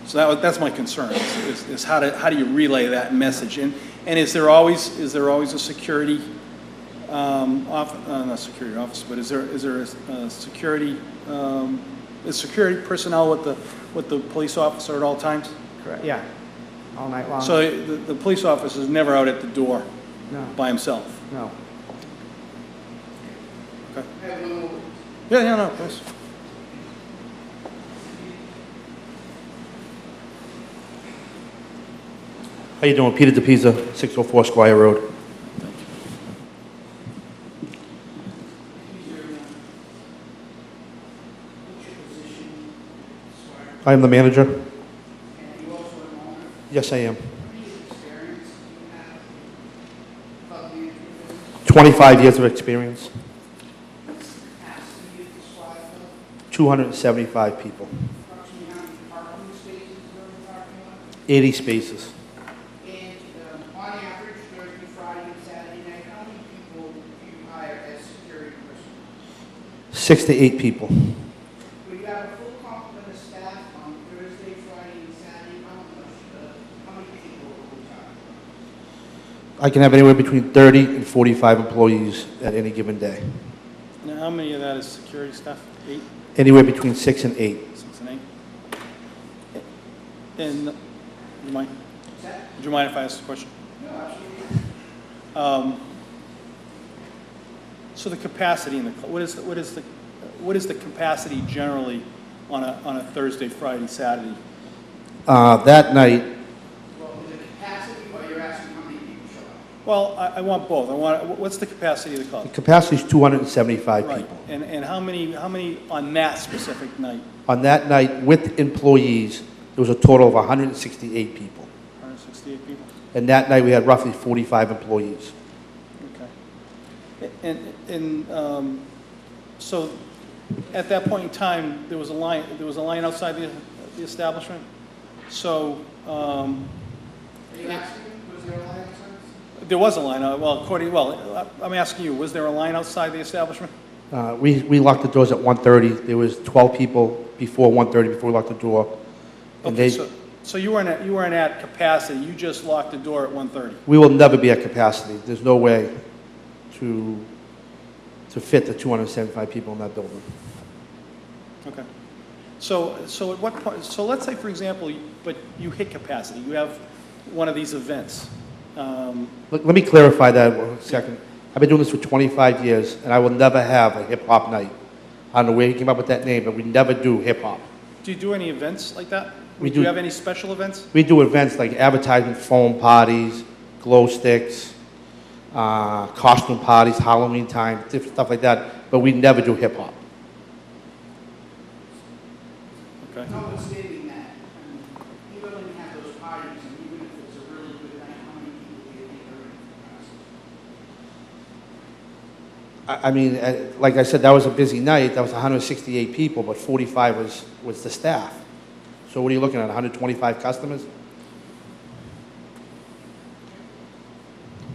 So that's my concern, is how do you relay that message? And is there always a security, not security officer, but is there a security, is security personnel with the police officer at all times? correct. Yeah, all night long. So the police officer is never out at the door No. by himself? No. Okay. Yeah, no, please. How you doing? Peter DePisa, 604 Squire Road. I am the manager. Yes, I am. 25 years of experience. 275 people. 80 spaces. On average, Thursday, Friday, and Saturday night, how many people do you hire as security personnel? 6 to 8 people. When you have a full complement of staff on Thursday, Friday, and Saturday, how many people are we talking? I can have anywhere between 30 and 45 employees at any given day. Now, how many of that is security staff? 8? Anywhere between 6 and 8. 6 and 8? And, would you mind if I ask a question? No, absolutely. So the capacity in the club, what is the capacity generally on a Thursday, Friday, Saturday? That night, Well, the capacity, or you're asking how many people show up? Well, I want both. What's the capacity of the club? the capacity is 275 Right. people. And how many on that specific night? On that night, with employees, there was a total of 168 people. 168 people? And that night, we had roughly 45 employees. Okay. And so at that point in time, there was a line outside the establishment? So, Are you asking, was there a line outside? there was a line, I'm asking you, was there a line outside the establishment? We locked the doors at 1:30. There was 12 people before 1:30 before we locked the door. And Okay, they, so you weren't at capacity, you just locked the door at 1:30? we will never be at capacity. There's no way to fit the 275 people in that building. Okay. So at what point, so let's say, for example, but you hit capacity, you have one of these events. Let me clarify that one second. I've been doing this for 25 years, and I will never have a hip-hop night. I don't know where he came up with that name, but we never do hip-hop. Do you do any events like that? We Do do. you have any special events? We do events like advertisement foam parties, glow sticks, costume parties, Halloween time, different stuff like that, but we never do hip-hop. Okay. Notwithstanding that, even when you have those parties, and even if it's a really good night, how many people do you think are in capacity? I mean, like I said, that was a busy night. That was 168 people, but 45 was the staff. So what are you looking at, 125 customers?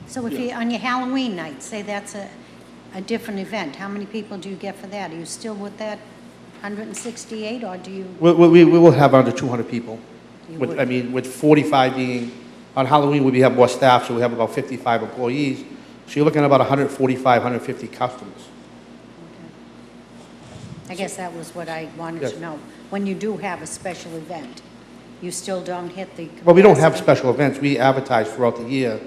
So if you, on your Halloween night, say that's a different event, how many people do you get for that? Are you still with that 168, or do you? We will have under 200 people. You With, would. I mean, with 45 being, on Halloween, we have more staff, so we have about 55 employees. So you're looking at about 145, 150 customers. I guess that was what I wanted Yes. to know. When you do have a special event, you still don't hit the capacity? Well, we don't have special events. We advertise throughout the year.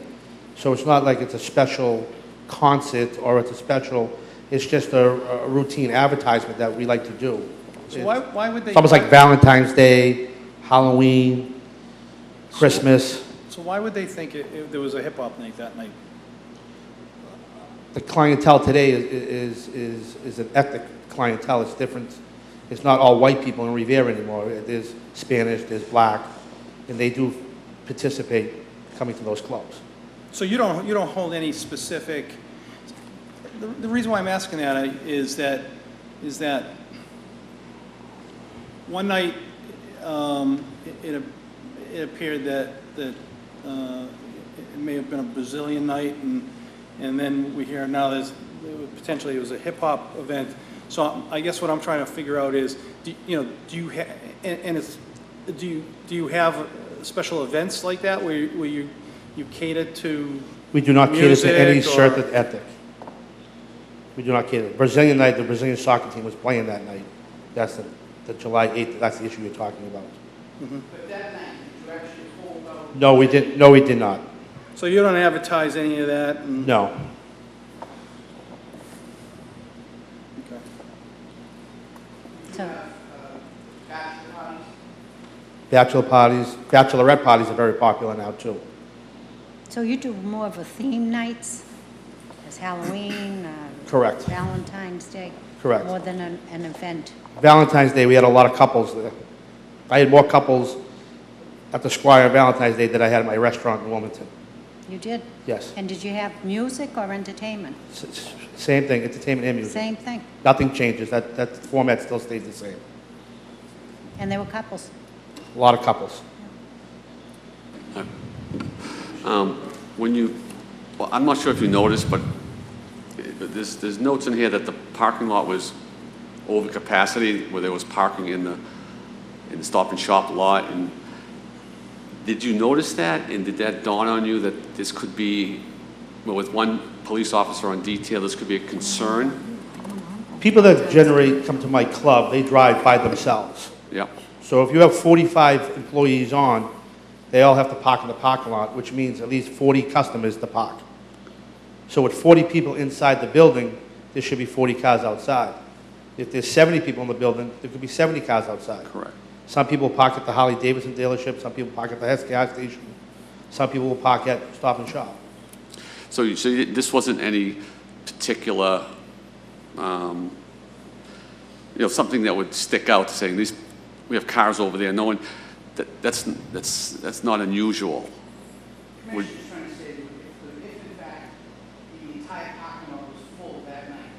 So it's not like it's a special concert or it's a special, it's just a routine advertisement that we like to do. So why would they? It's almost like Valentine's Day, Halloween, Christmas. So why would they think there was a hip-hop night that night? The clientele today is an ethnic clientele. It's different. It's not all white people in Revere anymore. There's Spanish, there's black, and they do participate coming to those clubs. So you don't hold any specific. The reason why I'm asking that is that one night it appeared that it may have been a Brazilian night, and then we hear now potentially it was a hip hop event. So I guess what I'm trying to figure out is, do you have special events like that where you cater to? We do not cater to any music certain ethnic. We do not cater. Brazilian night, the Brazilian soccer team was playing that night. That's the July 8th, that's the issue you're talking about. But that night, did you actually hold out? No, we didn't. No, we did not. So you don't advertise any of that? No. Okay. So, Bachelor parties, bachelorette parties are very popular now too. so you do more of a theme nights, as Halloween, Correct. Valentine's Day? Correct. More than an event? Valentine's Day, we had a lot of couples there. I had more couples at the Squire Valentine's Day than I had at my restaurant in Wilmington. You did? Yes. And did you have music or entertainment? Same thing, entertainment and music. Same thing? Nothing changes. That format still stays the same. And there were couples? A lot of couples. Well, I'm not sure if you noticed, but there's notes in here that the parking lot was over capacity, where there was parking in the Stop and Shop lot. And did you notice that? And did that dawn on you that this could be, well, with one police officer on detail, this could be a concern? People that generally come to my club, they drive by themselves. Yeah. So if you have 45 employees on, they all have to park in the parking lot, which means at least 40 customers to park. So with 40 people inside the building, there should be 40 cars outside. If there's 70 people in the building, there could be 70 cars outside. Correct. Some people park at the Harley Davidson dealership, some people park at the Hess gas station, some people will park at Stop and Shop. So this wasn't any particular, something that would stick out, saying we have cars over there. No one, that's not unusual. Commissioner's trying to say that if in fact the entire parking lot was full that night,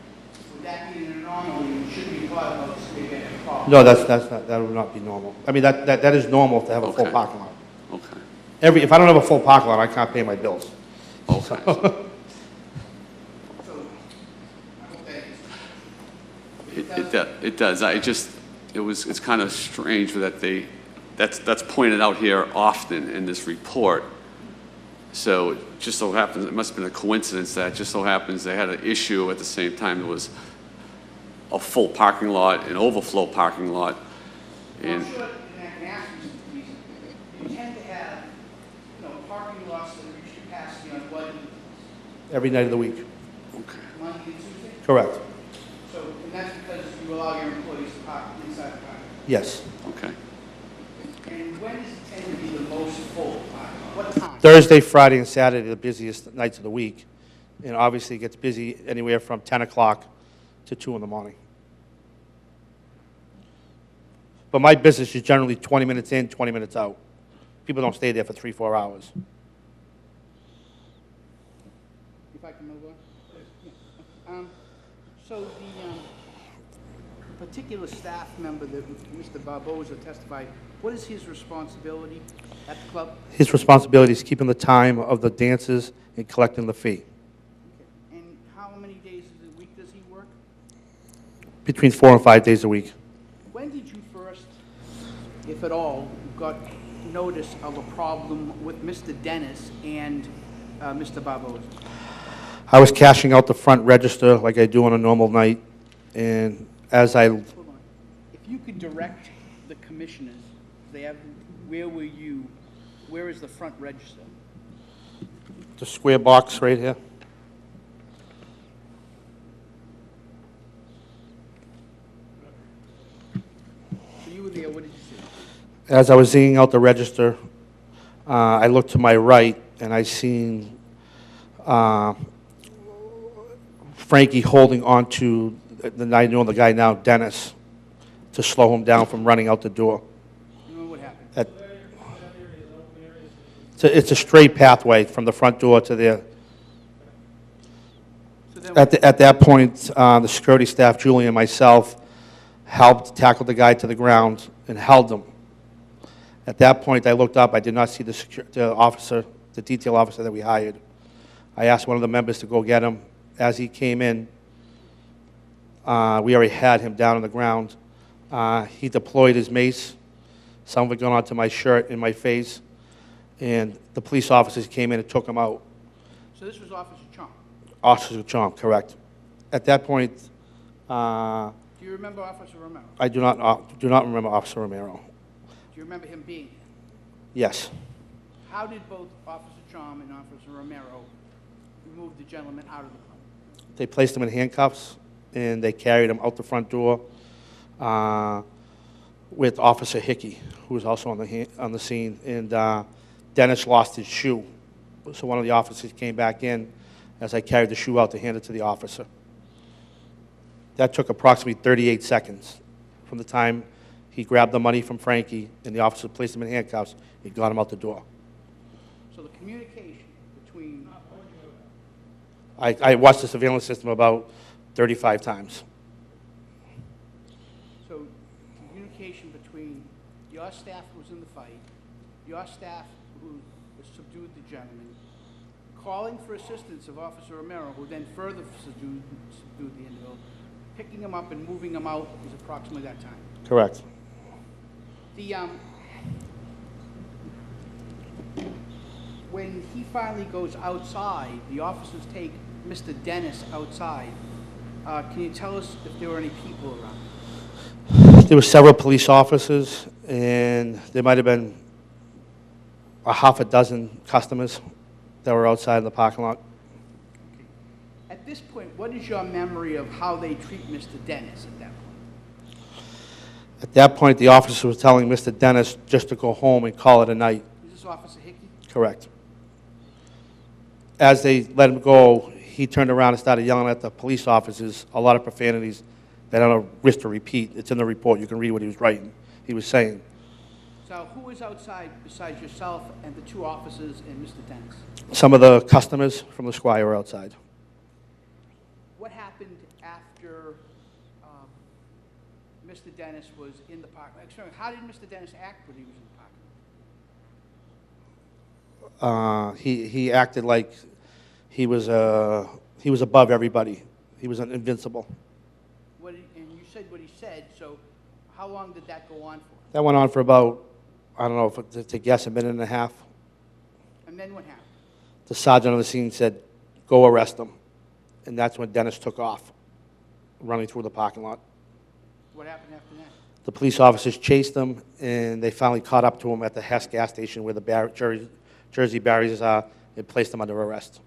would that be an anomaly and should be thought about this maybe at a problem? No, that would not be normal. I mean, that is normal to have a full Okay. parking lot. Okay. If I don't have a full parking lot, I can't pay my bills. Okay. It does. It's kind of strange that that's pointed out here often in this report. So it just so happens, it must have been a coincidence that it just so happens they had an issue at the same time. There was a full parking lot, an overflow parking lot. I'm sure, and I can ask you some reason, you tend to have, parking lots that reach capacity on what, Every night of the week. Monday and Tuesday? Correct. So, and that's because you allow your employees to park inside the parking lot? Yes. Okay. And when does it tend to be the most full parking lot? What time? Thursday, Friday, and Saturday are the busiest nights of the week. And obviously it gets busy anywhere from 10 o'clock to 2 in the morning. But my business is generally 20 minutes in, 20 minutes out. People don't stay there for 3-4 hours. If I can move on? Yeah. So the particular staff member that Mr. Barboza testified, what is his responsibility at the club? His responsibility is keeping the time of the dances and collecting the fee. And how many days a week does he work? Between 4 and 5 days a week. When did you first, if at all, got notice of a problem with Mr. Dennis and Mr. Barboza? I was cashing out the front register like I do on a normal night, and as I, Hold on. If you could direct the commissioners, they have, where is the front register? the square box right here. So you were there, what did you see? As I was zinging out the register, I looked to my right, and I seen Frankie holding on to I know the guy now, Dennis, to slow him down from running out the door. You remember what happened? It's a straight pathway from the front door to there. At that point, the security staff, Julie and myself, helped tackle the guy to the ground and held him. At that point, I looked up. I did not see the officer, the detail officer that we hired. I asked one of the members to go get him. As he came in, we already had him down on the ground. He deployed his mace. Some of it got onto my shirt and my face. And the police officers came in and took him out. So this was Officer Chomp. Officer Chomp, correct. At that point, Do you remember Officer Romero? I do not remember Officer Romero. Do you remember him being there? Yes. How did both Officer Chom and Officer Romero remove the gentleman out of the car? They placed him in handcuffs, and they carried him out the front door with Officer Hickey, who was also on the scene. And Dennis lost his shoe. So one of the officers came back in as I carried the shoe out to hand it to the officer. That took approximately 38 seconds from the time he grabbed the money from Frankie and the officer placed him in handcuffs. He got him out the door. So the communication between... I watched the surveillance system about 35 times. So communication between your staff who was in the fight, your staff who subdued the gentleman, calling for assistance of Officer Romero, who then further subdued the individual, picking him up and moving him out was approximately that time. Correct. When he finally goes outside, the officers take Mr. Dennis outside. Can you tell us if there were any people around? There were several police officers, and there might have been a half a dozen customers that were outside in the parking lot. At this point, what is your memory of how they treat Mr. Dennis at that point? At that point, the officer was telling Mr. Dennis just to go home and call it a night. Is this Officer Hickey? Correct. As they let him go, he turned around and started yelling at the police officers, a lot of profanities that I don't wish to repeat. It's in the report. You can read what he was writing. He was saying. So who was outside besides yourself and the two officers and Mr. Dennis? Some of the customers from the Squire were outside. What happened after Mr. Dennis was in the park? Sorry, how did Mr. Dennis act when he was in the park? He acted like he was above everybody. He was invincible. And you said what he said, so how long did that go on for? That went on for about, I don't know, to guess, a minute and a half. And then what happened? The sergeant on the scene said, "Go arrest him." And that's when Dennis took off, running through the parking lot. What happened after that? The police officers chased him, and they finally caught up to him at the Hess gas station where the Jersey barriers are, and placed him under arrest.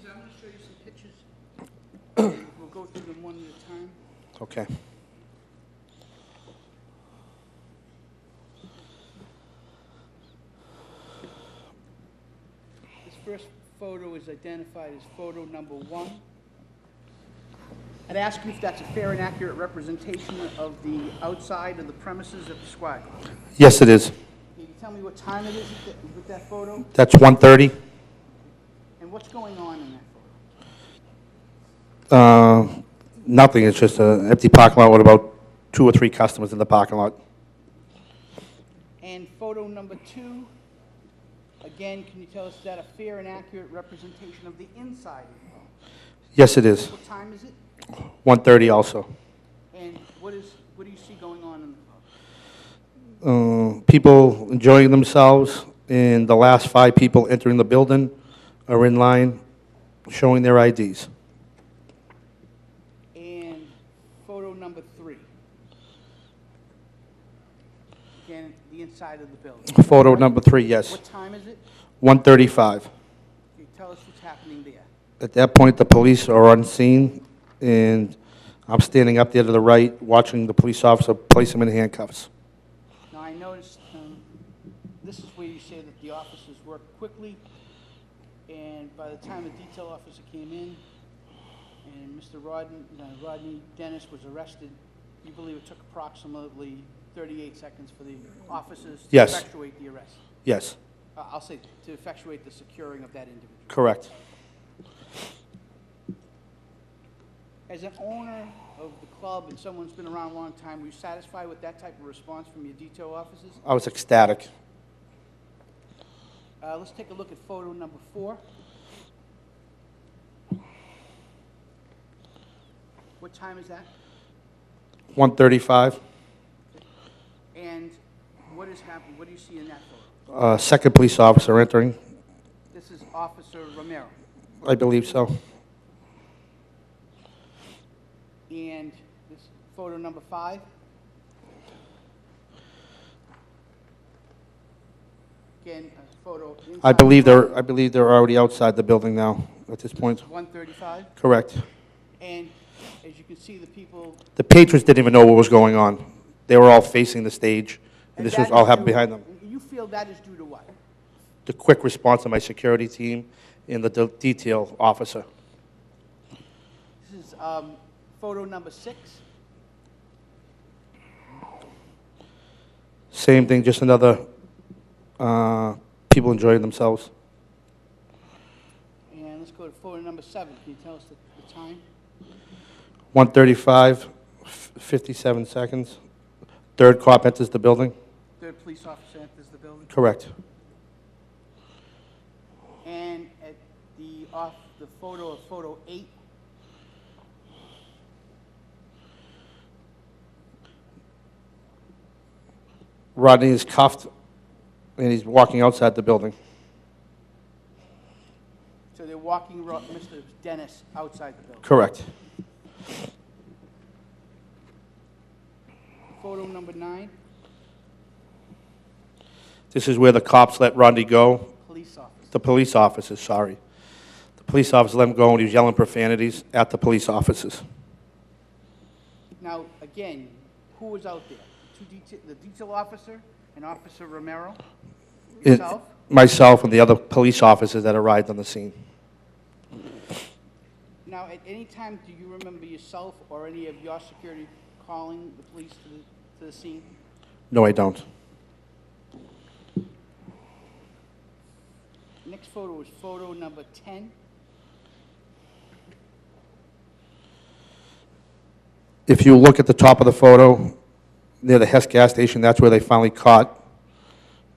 I'm going to show you some pictures. We'll go through them one at a time. Okay. This first photo is identified as photo number 1. I'd ask you if that's a fair and accurate representation of the outside of the premises of the Squire. Yes, it is. Can you tell me what time it is with that photo? That's 1:30. And what's going on in that photo? Nothing, it's just an empty parking lot with about 2 or 3 customers in the parking lot. And photo number 2, again, can you tell us, is that a fair and accurate representation of the inside of the home? Yes, it is. What time is it? 1:30 also. And what do you see going on in the photo? People enjoying themselves, and the last 5 people entering the building are in line showing their IDs. And photo number 3. Again, the inside of the building. Photo number 3, yes. What time is it? 1:35. Can you tell us what's happening there? At that point, the police are on scene, and I'm standing up there to the right, watching the police officer place him in handcuffs. Now, I noticed this is where you say that the officers worked quickly, and by the time the detail officer came in and Mr. Rodney Dennis was arrested, you believe it took approximately 38 seconds for the officers to Yes. effectuate the arrest? Yes, I'll say to effectuate the securing of that individual. correct. As an owner of the club and someone who's been around a long time, were you satisfied with that type of response from your detail officers? I was ecstatic. Let's take a look at photo number 4. What time is that? 1:35. And what is happening? What do you see in that photo? Second police officer entering. This is Officer Romero. I believe so. And this photo number 5. Again, a photo. I believe they're already outside the building now at this point. 135. Correct. And as you can see, the people. The patrons didn't even know what was going on. They were all facing the stage, and this was all happening behind them. You feel that is due to what? The quick response of my security team and the detail officer. This is photo number 6. Same thing, just another people enjoying themselves. And let's go to photo number 7. Can you tell us the time? 1:35, 57 seconds. Third cop enters the building. Third police officer enters the building. Correct. And at the photo of photo 8. Rodney is cuffed, and he's walking outside the building. So they're walking Mr. Dennis outside the building. Correct. Photo number 9. This is where the cops let Rodney go. Police officer. The police officers, sorry. The police officer let him go, and he was yelling profanities at the police officers. Now, again, who was out there? The detail officer and Officer Romero? Yourself? Myself and the other police officers that arrived on the scene. Now, at any time, do you remember yourself or any of your security calling the police to the scene? No, I don't. Next photo is photo number 10. If you look at the top of the photo, near the Hess gas station, that's where they finally caught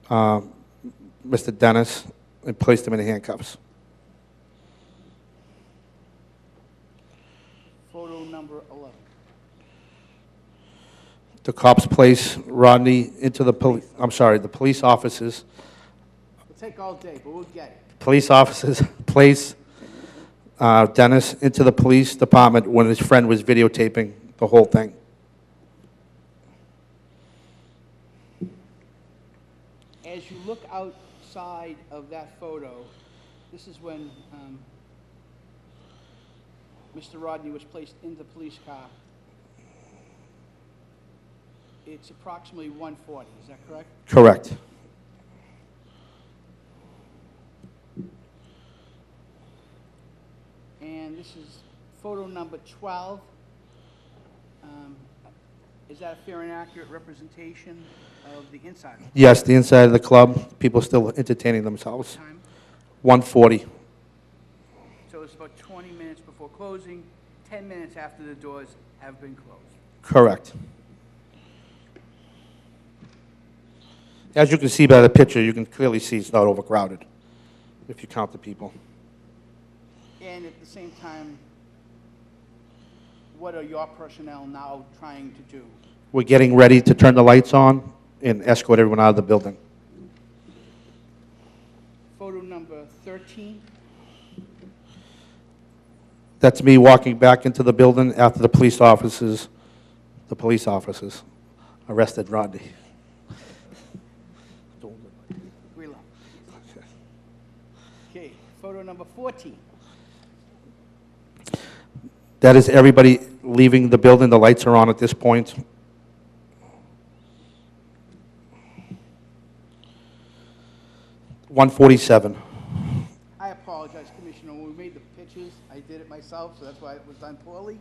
Mr. Dennis and placed him in handcuffs. Photo number 11. The cops place Rodney into the the police officers. It'll take all day, but we'll get it. Police officers place Dennis into the police department when his friend was videotaping the whole thing. As you look outside of that photo, this is when Mr. Rodney was placed in the police car. It's approximately 1:40, is that correct? Correct. And this is photo number 12. Is that a fair and accurate representation of the inside? Yes, the inside of the club, people still entertaining themselves. Time? 1:40. So it's about 20 minutes before closing, 10 minutes after the doors have been closed. Correct. As you can see by the picture, you can clearly see it's not overcrowded, if you count the people. And at the same time, what are your personnel now trying to do? We're getting ready to turn the lights on and escort everyone out of the building. Photo number 13. That's me walking back into the building after the police officers arrested Rodney. Grilla. Okay, photo number 14. That is everybody leaving the building. The lights are on at this point. $147. I apologize, Commissioner. When we made the pictures, I did it myself, so that's why it was done poorly.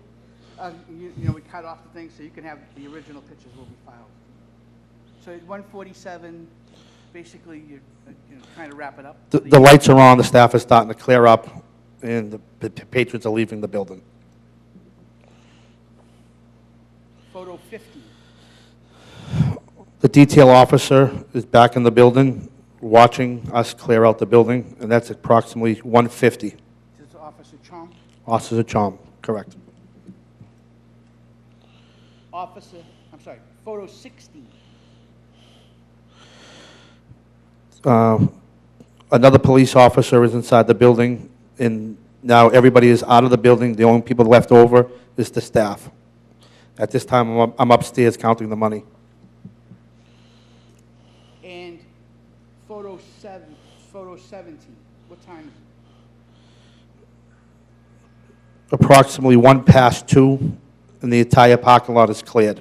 You know, we cut off the thing, so you can have the original pictures will be filed. So at 147, basically, you're trying to wrap it up. The lights are on. The staff is starting to clear up, and the patrons are leaving the building. Photo 50. The detail officer is back in the building, watching us clear out the building, and that's approximately 1:50. This is Officer Chong. Officer Chom, correct. Photo 60. Another police officer is inside the building, and now everybody is out of the building. The only people left over is the staff. At this time, I'm upstairs counting the money. And photo 17. What time is it? Approximately 1:02, and the entire parking lot is cleared.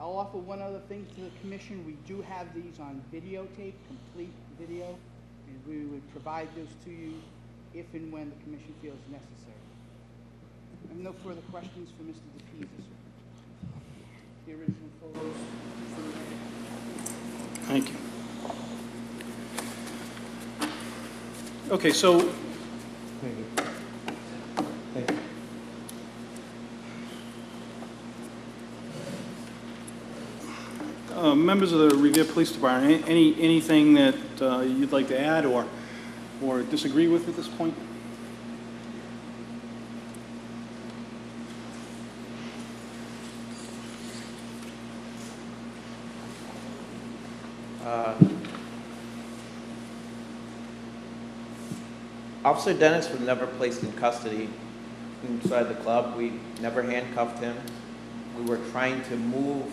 I'll offer one other thing to the commission. We do have these on videotape, complete video, and we would provide those to you if and when the commission feels necessary. I have no further questions for Mr. DePisa, sir. The original photos. Thank you. Okay, so Thank you. Thank you. members of the Revere Police Department, anything that you'd like to add or disagree with at this point? Officer Dennis was never placed in custody inside the club. We never handcuffed him. We were trying to move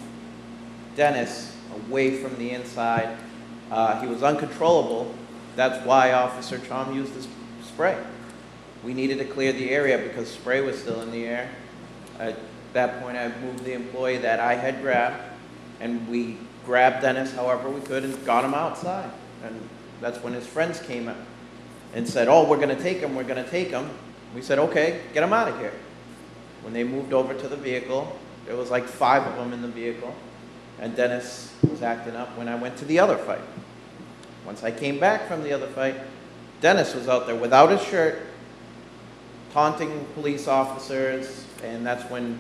Dennis away from the inside. He was uncontrollable. That's why Officer Chom used this spray. We needed to clear the area because spray was still in the air. At that point, I moved the employee that I had grabbed, and we grabbed Dennis however we could and got him outside. And that's when his friends came up and said, "Oh, we're going to take him, we're going to take him." We said, "Okay, get him out of here." When they moved over to the vehicle, there was like 5 of them in the vehicle, and Dennis was acting up when I went to the other fight. Once I came back from the other fight, Dennis was out there without his shirt, taunting police officers, and that's when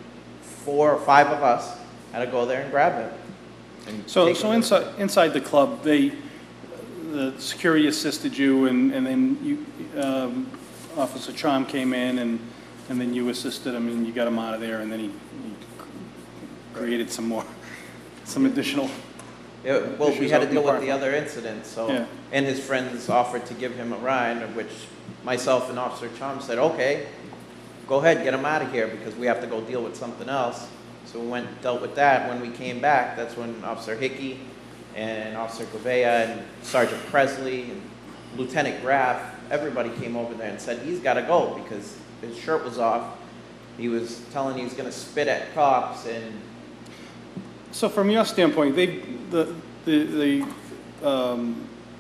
4 or 5 of us had to go there and grab him. And So take him. inside the club, the security assisted you, and then you, Officer Chom came in, and then you assisted him, and you got him out of there, and then he created some additional. Yeah, well, we issues had out to in the deal with parking the lot. other incident, so, Yeah. and his friends offered to give him a ride, of which myself and Officer Chom said, "Okay, go ahead, get him out of here, because we have to go deal with something else." So we went and dealt with that. When we came back, that's when Officer Hickey and Officer Gouveia and Sergeant Presley and Lieutenant Graff, everybody came over there and said, "He's got to go," because his shirt was off. He was telling he was going to spit at cops, and So from your standpoint, the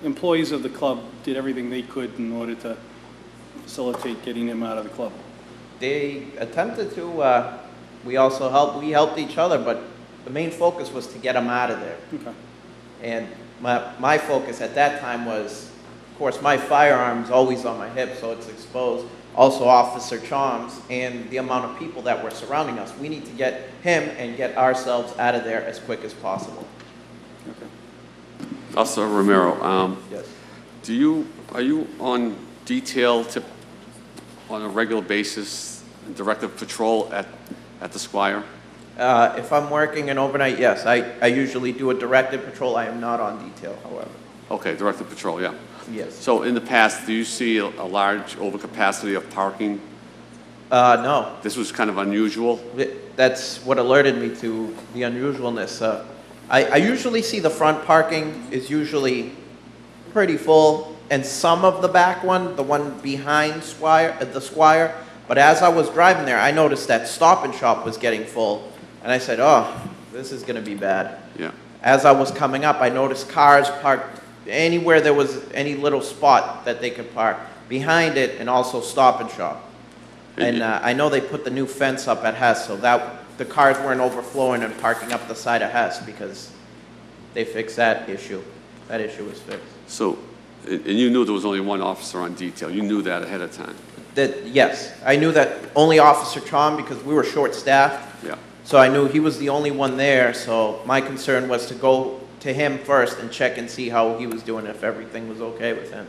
employees of the club did everything they could in order to facilitate getting him out of the club. they attempted to, we helped each other, but the main focus was to get them out of there. Okay. And my focus at that time was, of course, my firearm's always on my hip, so it's exposed. Also Officer Chom's and the amount of people that were surrounding us. We need to get him and get ourselves out of there as quick as possible. Officer Romero, Yes. are you on detail on a regular basis, directive patrol at the Squire? If I'm working an overnight, yes. I usually do a directed patrol. I am not on detail, however. Okay, directive patrol, yeah. Yes. So in the past, do you see a large overcapacity of parking? No. This was kind of unusual? That's what alerted me to the unusualness. I usually see the front parking is usually pretty full, and some of the back one, the one behind the Squire, but as I was driving there, I noticed that Stop and Shop was getting full, and I said, oh, this is going to be bad. Yeah. As I was coming up, I noticed cars parked anywhere there was any little spot that they could park, behind it, and also Stop and Shop. And I know they put the new fence up at Hess, so that the cars weren't overflowing and parking up the side of Hess, because they fixed that issue. That issue was fixed. So, and you knew there was only one officer on detail. You knew that ahead of time? Yes, I knew that only Officer Chom, because we were short-staffed. Yeah. So I knew he was the only one there, so my concern was to go to him first and check and see how he was doing, if everything was okay with him.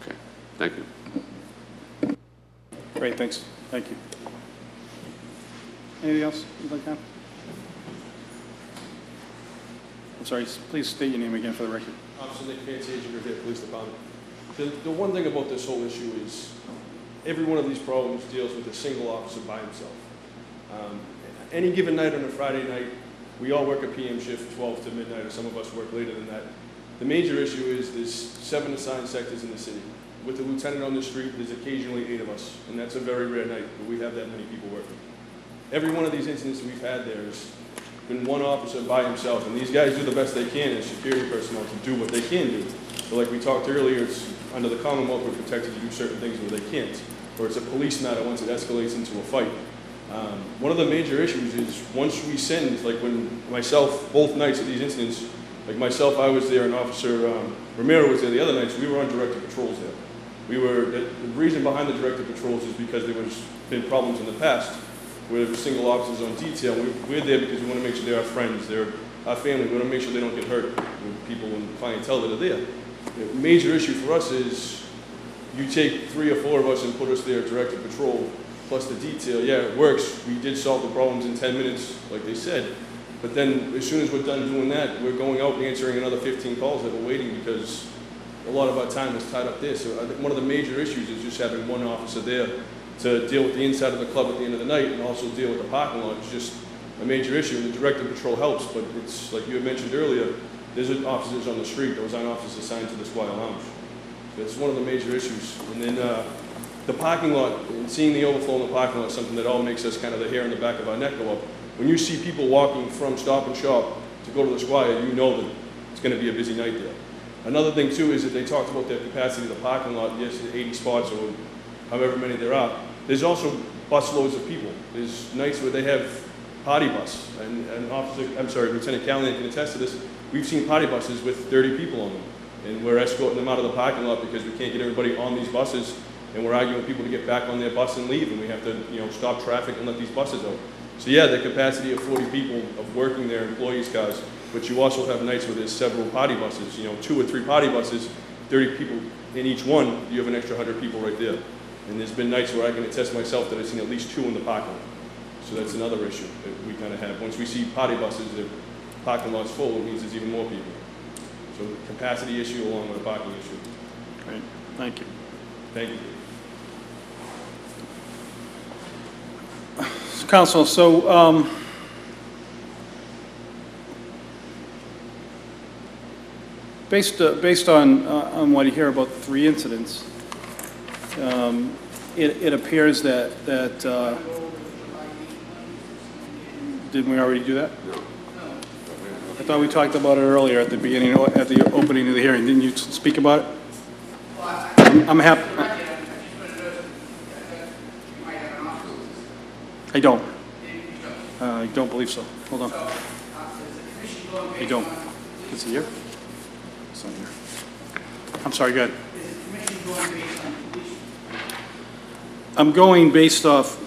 Okay, thank you. Great, thanks. Thank you. Anything else you'd like to add? I'm sorry, please state your name again for the record. Officer Nick Fantasia, Revere Police Department. The one thing about this whole issue is every one of these problems deals with a single officer by himself. Any given night on a Friday night, we all work a PM shift, 12 to midnight, or some of us work later than that. The major issue is there's 7 assigned sectors in the city. With the lieutenant on the street, there's occasionally 8 of us, and that's a very rare night where we have that many people working. Every one of these incidents we've had there has been one officer by himself, and these guys do the best they can as security personnel to do what they can do. But like we talked earlier, it's under the Commonwealth we're protected to do certain things where they can't, or it's a police matter once it escalates into a fight. One of the major issues is once we send, like when myself, both nights of these incidents, like myself, I was there, and Officer Romero was there the other nights, we were on directed patrols there. The reason behind the directed patrols is because there was been problems in the past where there were single officers on detail. We're there because we want to make sure they're our friends, they're our family. We want to make sure they don't get hurt with people and clientele that are there. The major issue for us is you take 3 or 4 of us and put us there directed patrol, plus the detail. Yeah, it works. We did solve the problems in 10 minutes, like they said. But then as soon as we're done doing that, we're going out and answering another 15 calls that we're waiting because a lot of our time is tied up there. So I think one of the major issues is just having one officer there to deal with the inside of the club at the end of the night and also deal with the parking lot. It's just a major issue, and the directed patrol helps, but it's like you had mentioned earlier, there's officers on the street. Those aren't officers assigned to the Squire Lounge. So it's one of the major issues. And then the parking lot, and seeing the overflow in the parking lot is something that all makes us kind of the hair on the back of our neck go up. When you see people walking from Stop and Shop to go to the Squire, you know that it's going to be a busy night there. Another thing too is that they talked about the capacity of the parking lot, yes, 80 spots or however many there are. There's also bus loads of people. There's nights where they have party bus, and Lieutenant Callahan can attest to this. We've seen party buses with 30 people on them, and we're escorting them out of the parking lot because we can't get everybody on these buses, and we're arguing with people to get back on their bus and leave, and we have to, stop traffic and let these buses out. So yeah, the capacity of 40 people of working their employees' cars, but you also have nights where there's several party buses, 2 or 3 party buses, 30 people in each one, you have an extra 100 people right there. And there's been nights where I can attest myself that I've seen at least 2 in the parking lot. So that's another issue that we kind of have. Once we see party buses, the parking lot's full, it means there's even more people. So capacity issue along with a parking issue. Great, thank you. Thank you. Council, so based on what you hear about the 3 incidents, it appears that didn't we already do that? No. I thought we talked about it earlier at the beginning, at the opening of the hearing. Didn't you speak about it? I'm happy. I don't. I don't believe so. Hold on. I don't. Is it here? It's not here. I'm sorry, go ahead. I'm going based off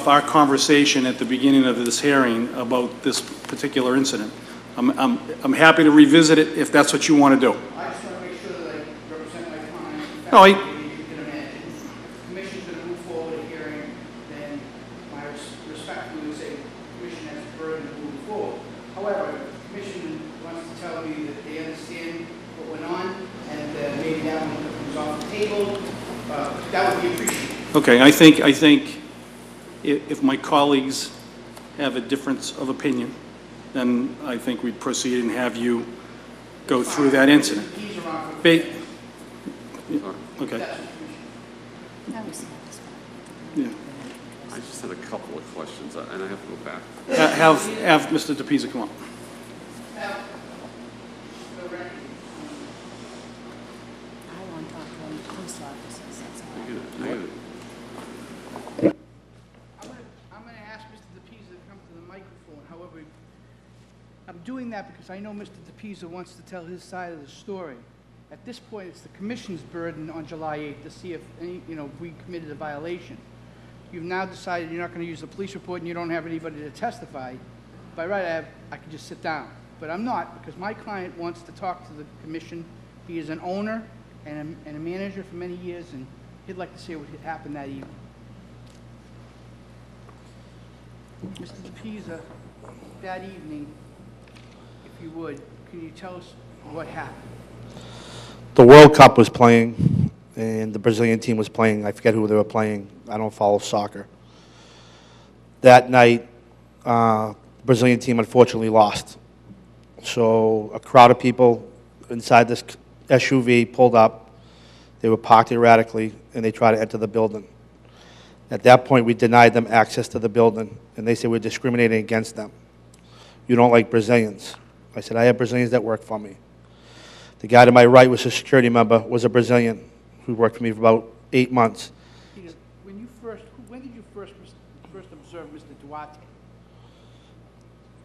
our conversation at the beginning of this hearing about this particular incident. I'm happy to revisit it if that's what you want to do. I just want to make sure that I represent my client. No, I- As you can imagine, if the commission's going to move forward a hearing, then I respectfully would say the commission has the burden to move forward. However, if the commission wants to tell me that they understand what went on, and maybe that one comes off the table, that would be appreciated. Okay, I think if my colleagues have a difference of opinion, then I think we'd proceed and have you go through that incident. Okay. That was Yeah. I just had a couple of questions, and I have to go back. Have Mr. DePisa come up. I want to talk to the police officers, that's all. I'm going to ask Mr. DePisa to come to the microphone. However, I'm doing that because I know Mr. DePisa wants to tell his side of the story. At this point, it's the commission's burden on July 8th to see if any, we committed a violation. You've now decided you're not going to use the police report and you don't have anybody to testify. By right, I could just sit down. But I'm not, because my client wants to talk to the commission. He is an owner and a manager for many years, and he'd like to see what happened that evening. Mr. DePisa, that evening, if you would, can you tell us what happened? The World Cup was playing, and the Brazilian team was playing. I forget who they were playing. I don't follow soccer. That night, the Brazilian team unfortunately lost. So a crowd of people inside this SUV pulled up. They were parked erratically, and they tried to enter the building. At that point, we denied them access to the building, and they said we're discriminating against them. You don't like Brazilians. I said, I have Brazilians that work for me. The guy to my right was a security member, was a Brazilian who worked for me for about 8 months. Peter, when did you first observe Mr. Duarte?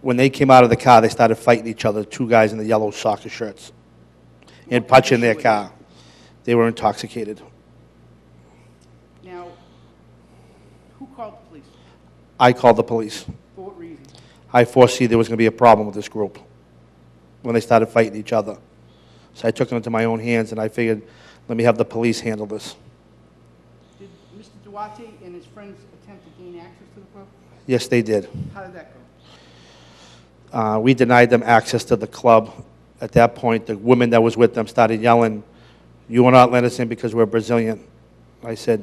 When they came out of the car, they started fighting each other, two guys in the yellow soccer shirts, and punching their car. They were intoxicated. Now, who called the police? I called the police. For what reason? I foresee there was going to be a problem with this group when they started fighting each other. So I took it into my own hands, and I figured, let me have the police handle this. Did Mr. Duarte and his friends attempt to gain access to the club? Yes, they did. How did that go? We denied them access to the club. At that point, the woman that was with them started yelling, you will not let us in because we're Brazilian. I said,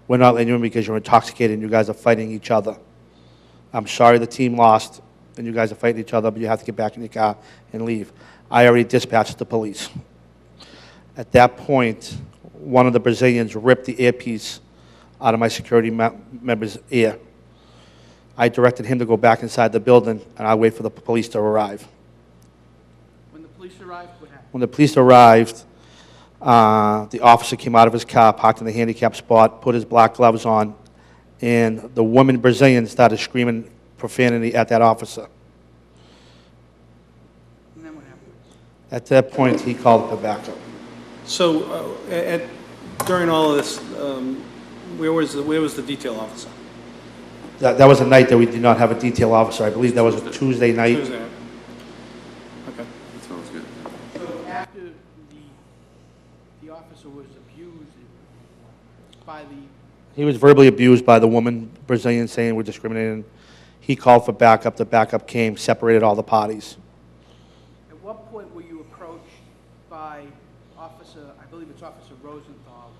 we're not letting you in because you're intoxicated and you guys are fighting each other. I'm sorry the team lost and you guys are fighting each other, but you have to get back in your car and leave. I already dispatched the police. At that point, one of the Brazilians ripped the earpiece out of my security member's ear. I directed him to go back inside the building, and I'll wait for the police to arrive. When the police arrived, what happened? When the police arrived, the officer came out of his car, parked in the handicap spot, put his black gloves on, and the woman Brazilian started screaming profanity at that officer. And then what happened? At that point, he called for backup. So during all of this, where was the detail officer? That was a night that we did not have a detail officer. I believe that was a Tuesday night. Tuesday night. Okay. That sounds good. So after the officer was abused by the, He was verbally abused by the woman, Brazilian, saying we're discriminating. He called for backup. The backup came, separated all the parties. at what point were you approached by Officer, I believe it's Officer Rosenthal,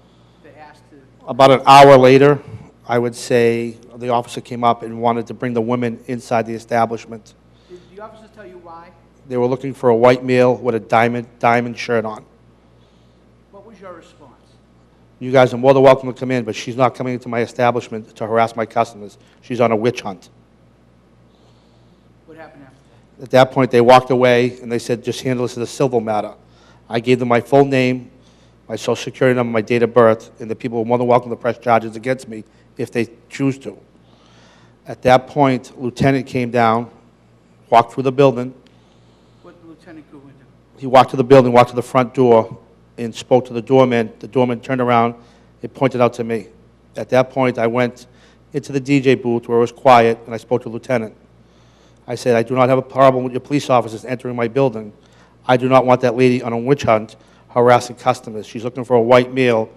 that asked to... About an hour later, I would say, the officer came up and wanted to bring the women inside the establishment. Did the officers tell you why? They were looking for a white male with a diamond shirt on. What was your response? You guys are more than welcome to come in, but she's not coming into my establishment to harass my customers. She's on a witch hunt. What happened after that? At that point, they walked away, and they said, just handle this as a civil matter. I gave them my full name, my social security number, my date of birth, and the people were more than welcome to press charges against me if they choose to. At that point, lieutenant came down, walked through the building. What did Lieutenant Goodwin do? He walked to the building, walked to the front door, and spoke to the doorman. The doorman turned around and pointed out to me. At that point, I went into the DJ booth where it was quiet, and I spoke to the lieutenant. I said, I do not have a problem with your police officers entering my building. I do not want that lady on a witch hunt harassing customers. She's looking for a white male,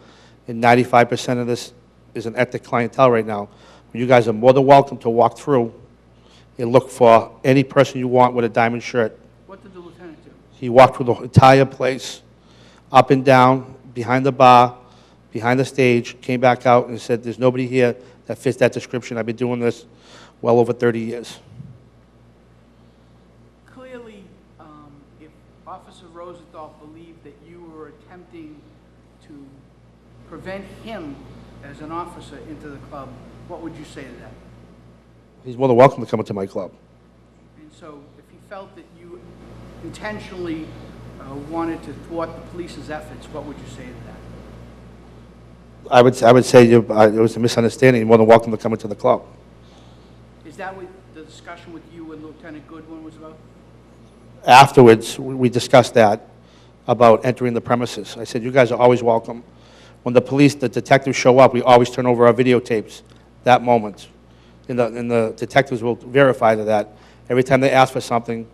and 95% of this is an ethnic clientele right now. You guys are more than welcome to walk through and look for any person you want with a diamond shirt. What did the lieutenant do? He walked through the entire place, up and down, behind the bar, behind the stage, came back out and said, there's nobody here that fits that description. I've been doing this well over 30 years. Clearly, if Officer Rosenthal believed that you were attempting to prevent him as an officer into the club, what would you say to that? He's more than welcome to come into my club. And so if he felt that you intentionally wanted to thwart the police's efforts, what would you say to that? I would say it was a misunderstanding. You're more than welcome to come into the club. Is that what the discussion with you and Lieutenant Goodwin was about? Afterwards, we discussed that about entering the premises. I said, you guys are always welcome. When the detectives show up, we always turn over our videotapes that moment. And the detectives will verify to that. Every time they ask for something,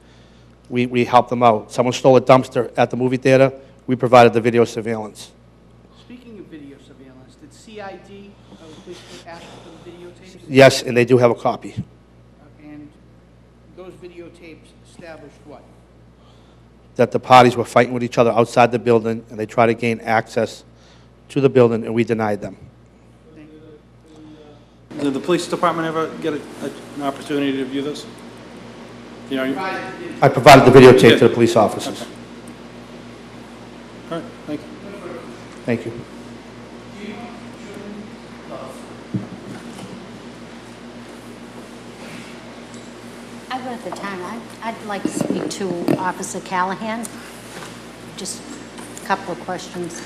we help them out. Someone stole a dumpster at the movie theater, we provided the video surveillance. Speaking of video surveillance, did CID ask for the videotapes? Yes, and they do have a copy. And those videotapes established what? That the parties were fighting with each other outside the building, and they tried to gain access to the building, and we denied them. Did the police department ever get an opportunity to view this? You know, I provided the videotape to the police officers. Okay. All right, thank you. Thank you. I've got the time. I'd like to speak to Officer Callahan. Just a couple of questions.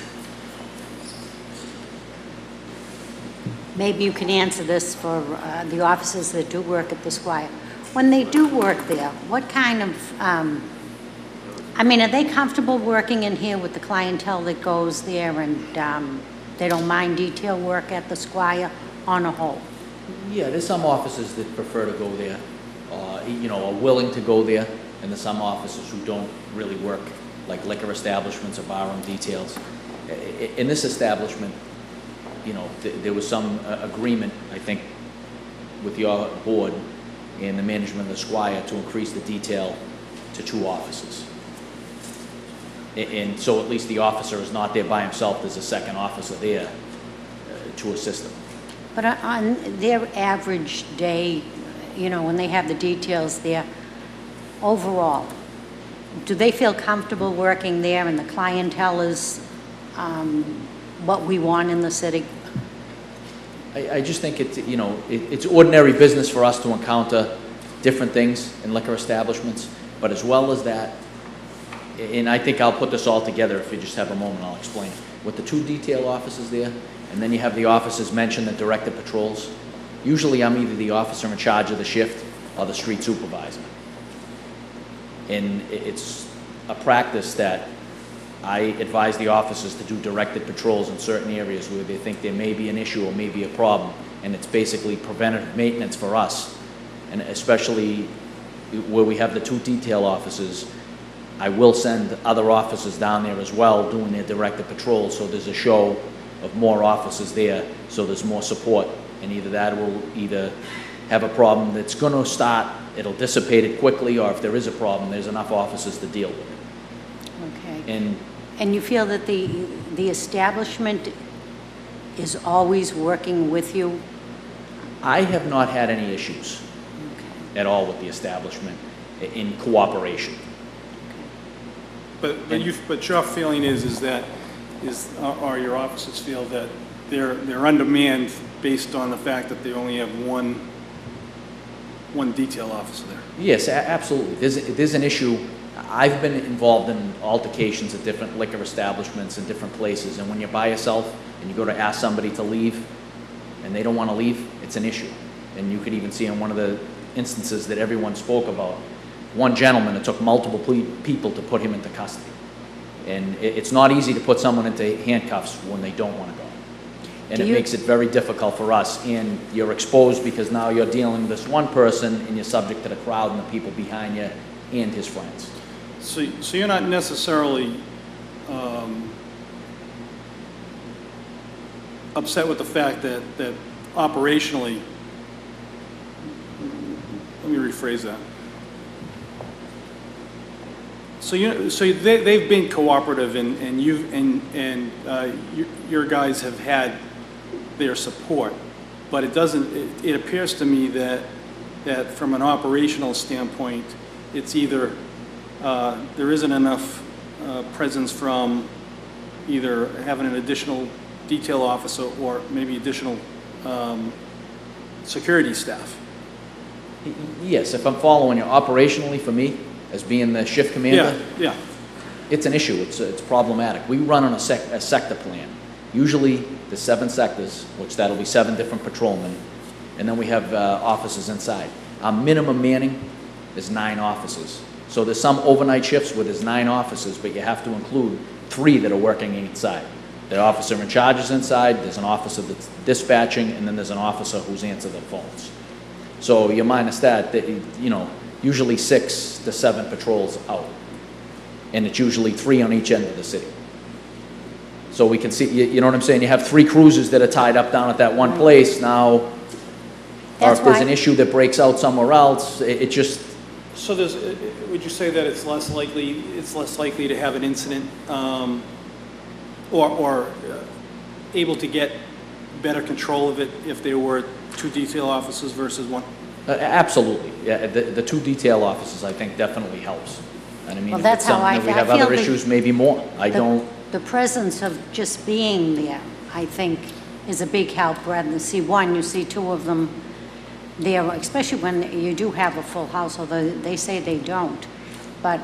Maybe you can answer this for the officers that do work at the Squire. When they do work there, what kind of, I mean, are they comfortable working in here with the clientele that goes there and they don't mind detail work at the Squire on a whole? Yeah, there's some officers that prefer to go there, you know, are willing to go there, and there's some officers who don't really work, like liquor establishments or barroom details. In this establishment, you know, there was some agreement, I think, with your board and the management of the Squire to increase the detail to 2 officers. And so at least the officer is not there by himself, there's a second officer there to assist him. But on their average day, you know, when they have the details there, overall, do they feel comfortable working there and the clientele is what we want in the city? I just think it's, you know, it's ordinary business for us to encounter different things in liquor establishments, but as well as that, and I think I'll put this all together if you just have a moment, I'll explain it. With the 2 detail officers there, and then you have the officers mention that direct the patrols. Usually I'm either the officer in charge of the shift or the street supervisor. And it's a practice that I advise the officers to do directed patrols in certain areas where they think there may be an issue or may be a problem. And it's basically preventative maintenance for us. And especially where we have the 2 detail officers, I will send other officers down there as well doing their directed patrols, so there's a show of more officers there, so there's more support. And either that will either have a problem that's going to start, it'll dissipate it quickly, or if there is a problem, there's enough officers to deal with it. Okay. And you feel that the establishment is always working with you? I have not had any issues at all with the establishment in cooperation. But your feeling is that or your officers feel that they're undermanned based on the fact that they only have one detail officer there? Yes, absolutely. There's an issue. I've been involved in altercations at different liquor establishments in different places, and when you're by yourself and you go to ask somebody to leave and they don't want to leave, it's an issue. And you could even see in one of the instances that everyone spoke about, one gentleman, it took multiple people to put him into custody. And it's not easy to put someone into handcuffs when they don't want to go. And it makes it very difficult for us, and you're exposed because now you're dealing with this one person and you're subject to the crowd and the people behind you and his friends. So you're not necessarily upset with the fact that operationally, let me rephrase that. So they've been cooperative, and your guys have had their support, but it doesn't. It appears to me that from an operational standpoint, it's either there isn't enough presence from either having an additional detail officer or maybe additional security staff. Yes, if I'm following you, operationally for me, as being the shift commander, yeah. It's an issue. It's problematic. We run on a sector plan. Usually the 7 sectors, which that'll be 7 different patrolmen, and then we have officers inside. Our minimum manning is 9 officers. So there's some overnight shifts where there's 9 officers, but you have to include 3 that are working inside. The officer in charge is inside, there's an officer that's dispatching, and then there's an officer who's answering the phones. So you minus that, you know, usually 6 to 7 patrols out. And it's usually 3 on each end of the city. So we can see, you know what I'm saying? You have 3 cruisers that are tied up down at that one place now. Or if there's an issue that breaks out somewhere else, it just... So would you say that it's less likely to have an incident or able to get better control of it if there were 2 detail officers versus 1? Absolutely. Yeah, the 2 detail officers, I think, definitely helps. And I mean, Well, if that's it's how something that we I have feel other issues, maybe more. The presence of just being there, I think, is a big help rather than see 1, you see 2 of them there, especially when you do have a full house, although they say they don't. But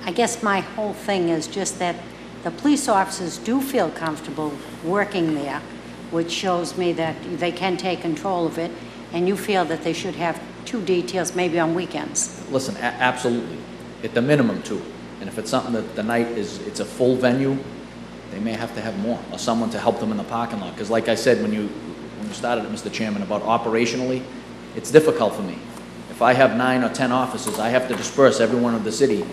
I guess my whole thing is just that the police officers do feel comfortable working there, which shows me that they can take control of it, and you feel that they should have 2 details, maybe on weekends. Listen, absolutely. At the minimum 2. And if it's something that the night it's a full venue, they may have to have more, or someone to help them in the parking lot. Because like I said, when you started it, Mr. Chairman, about operationally, it's difficult for me. If I have 9 or 10 officers, I have to disperse everyone of the city,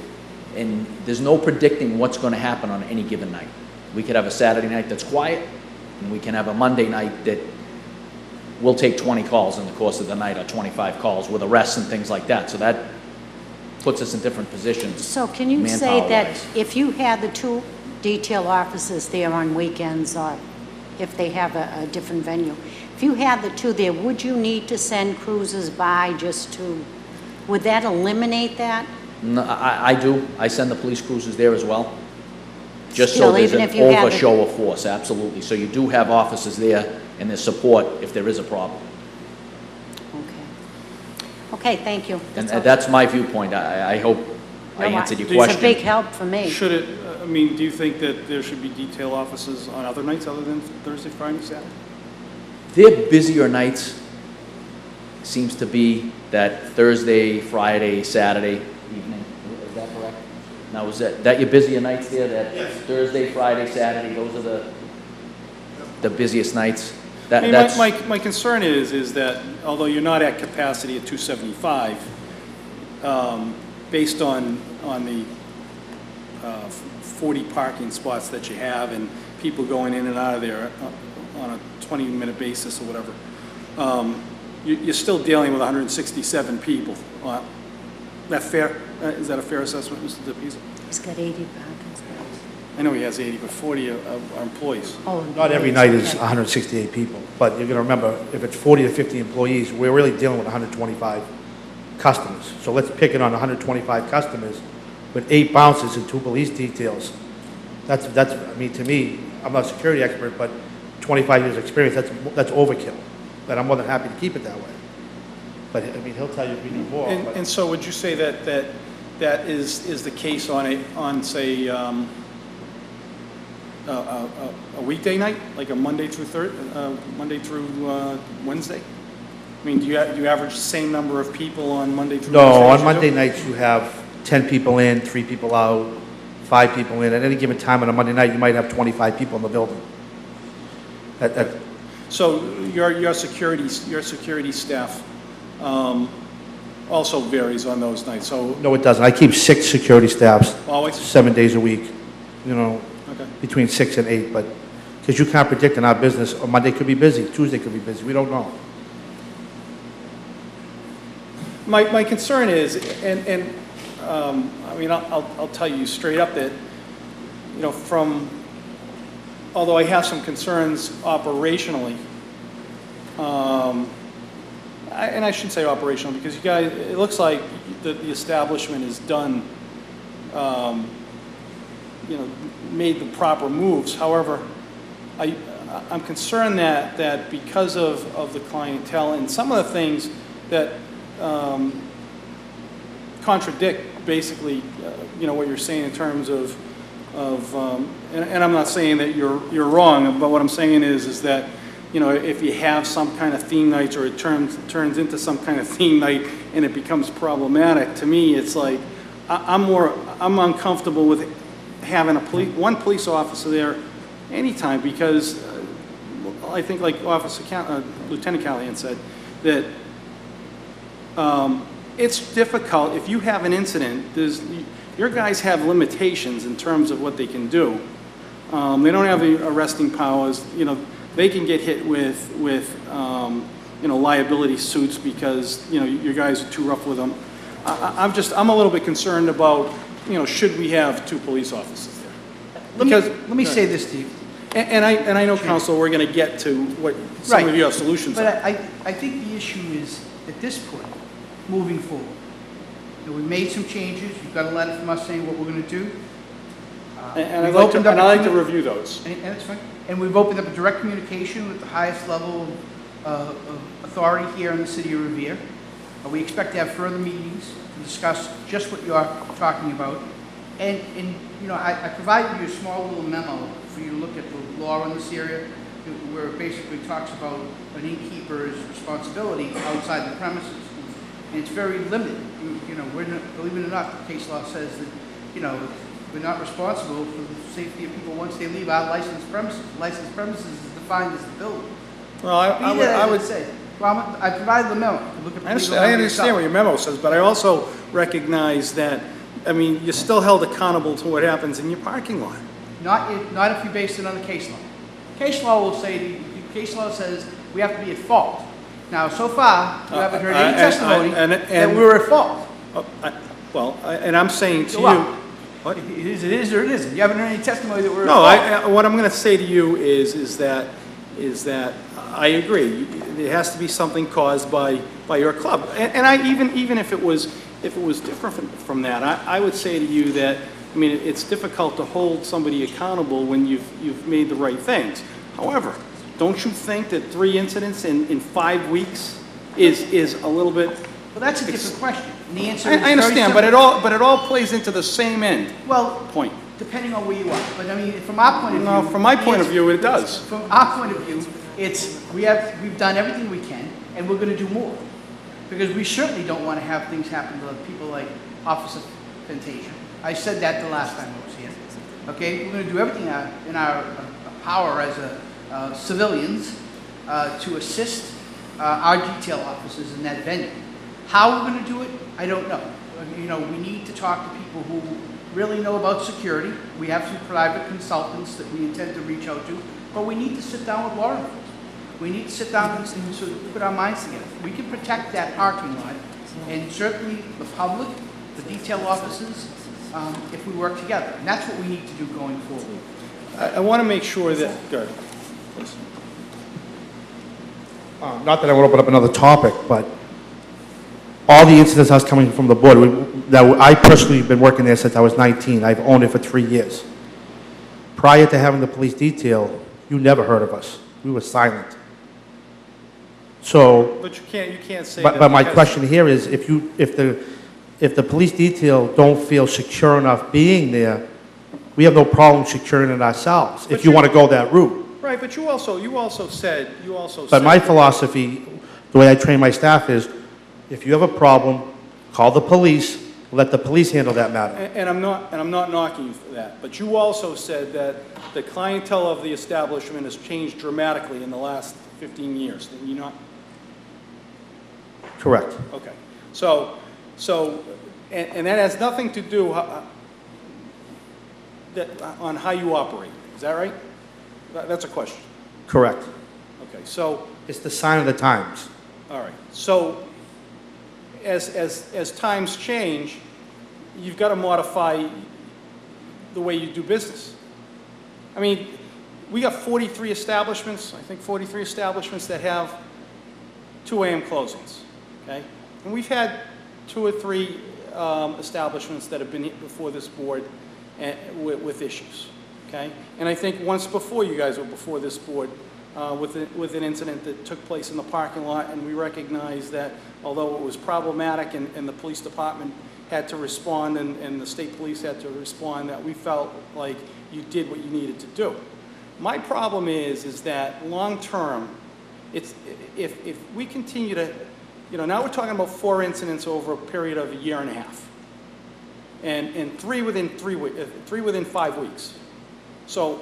and there's no predicting what's going to happen on any given night. We could have a Saturday night that's quiet, and we can have a Monday night that we'll take 20 calls in the course of the night, or 25 calls with arrests and things like that. So that puts us in different positions. So can you say that manpower-wise. if you had the 2 detail officers there on weekends, or if they have a different venue, if you had the 2 there, would you need to send cruisers by just to, would that eliminate that? No, I do. I send the police cruisers there as well. Just Still, so there's even an if you had the- overshow of force, absolutely. So you do have officers there and there's support if there is a problem. Okay, thank you. And all. that's my viewpoint. I hope I No, answered your Do you- question. It's a big help for me. Should it, I mean, do you think that there should be detail officers on other nights other than Thursday, Friday, Saturday? Their busier nights seems to be that Thursday, Friday, Saturday evening. Is that correct? Now, is that your busier nights there? That Thursday, Friday, Saturday, those are the busiest nights? I mean, That's my concern is that although you're not at capacity at 275, based on the 40 parking spots that you have and people going in and out of there on a 20-minute basis or whatever, you're still dealing with 167 people. That fair? Is that a fair assessment, Mr. DePisa? He's got 80 parking spots. I know he has 80, but 40 are employees. Oh, Not every night is 168 people, but you're going to remember, if it's 40 to 50 employees, we're really dealing with 125 customers. So let's pick it on 125 customers with 8 bouncers and 2 police details. That's, I mean, to me, I'm not a security expert, but 25 years experience, that's overkill. And I'm more than happy to keep it that way. But, I mean, he'll tell you if we need more. but- And so would you say that is the case on say, a weekday night, like a Monday through Wednesday? I mean, do you average the same number of people on Monday through Wednesday? No, as on you Monday do? nights you have 10 people in, 3 people out, 5 people in. At any given time on a Monday night, you might have 25 people in the building. So your security staff also varies on those nights, so... No, it doesn't. I keep 6 security staffs, Always? 7 days a week, Okay. between 6 and 8, but, because you can't predict in our business, or Monday could be busy, Tuesday could be busy, we don't know. My concern is, and I mean, I'll tell you straight up that, although I have some concerns operationally, and I shouldn't say operational, because you guys, it looks like the establishment has done, made the proper moves. However, I'm concerned that because of the clientele and some of the things that contradict basically, what you're saying in terms of and I'm not saying that you're wrong, but what I'm saying is that, if you have some kind of theme nights, or it turns into some kind of theme night and it becomes problematic, to me, it's like, I'm uncomfortable with having one police officer there anytime, because I think, like Lieutenant Callahan said, that it's difficult. If you have an incident, your guys have limitations in terms of what they can do. They don't have the arresting powers. They can get hit with liability suits because, your guys are too rough with them. I'm a little bit concerned about, should we have 2 police officers there? Let me say this, Steve. And I know, Counsel, we're going to get to what some of you have solutions But are. I think the issue is, at this point, moving forward, we made some changes. You've got a letter from us saying what we're going to do. And I'd like to review those. And that's fine. And we've opened up a direct communication with the highest level of authority here in the city of Revere. We expect to have further meetings to discuss just what you're talking about. And I provided you a small little memo for you to look at the law in this area, where it basically talks about an innkeeper's responsibility outside the premises. And it's very limited. Believe it or not, the case law says that, we're not responsible for the safety of people once they leave our licensed premises. Licensed premises is defined as the building. Well, I would say. Well, I provided the memo. Look at the I understand what your memo says, but I also recognize that, you're still held accountable to what happens in your parking lot. Not if you base it on the case law. Case law will say, the case law says we have to be at fault. Now, so far, you haven't heard any testimony that we were at fault. And I'm saying to you... What? It is or it isn't. You haven't heard any testimony that we're at No, fault. what I'm going to say to you is that I agree. There has to be something caused by your club. And even if it was different from that, I would say to you that, it's difficult to hold somebody accountable when you've made the right things. However, don't you think that 3 incidents in 5 weeks is a little bit... Well, that's a different question. And the answer I understand, but it all plays into the same end. Point. Depending on where you are. But from our point of view... No, from my point of view, it does. From our point of view, it's we've done everything we can, and we're going to do more. Because we certainly don't want to have things happen to people like Officer Fantasia. I said that the last time I was here. Okay? We're going to do everything in our power as civilians to assist our detail officers in that venue. How we're going to do it, I don't know. We need to talk to people who really know about security. We have some private consultants that we intend to reach out to, but we need to sit down with law enforcement. We need to sit down and sort of put our minds together. We can protect that parking lot, and certainly the public, the detail officers, if we work together. And that's what we need to do going forward. I want to make sure that... Go ahead. Please. Not that I want to open up another topic, but all the incidents that's coming from the board, I personally have been working there since I was 19. I've owned it for 3 years. Prior to having the police detail, you never heard of us. We were silent. So, But you can't say but my question here is, if the police detail don't feel secure enough being there, we have no problem securing it ourselves, But if you want to go that route. Right, but you also said. But my philosophy, the way I train my staff is, if you have a problem, call the police, let the police handle that matter. And I'm not knocking you for that, but you also said that the clientele of the establishment has changed dramatically in the last 15 years, did you not? Correct. Okay, so, and that has nothing to do on how you operate, is that right? That's a question. Correct. Okay, so. It's the sign of the times. All right, so as times change, you've got to modify the way you do business. I mean, we got 43 establishments, I think 43 establishments that have 2 a.m. closings, okay? And we've had 2 or 3 establishments that have been before this board with issues, okay? And I think once before you guys were before this board with an incident that took place in the parking lot, and we recognized that although it was problematic and the police department had to respond and the state police had to respond, that we felt like you did what you needed to do. My problem is that long-term, if we continue to, now we're talking about 4 incidents over a period of a year and a half, and 3 within 5 weeks. So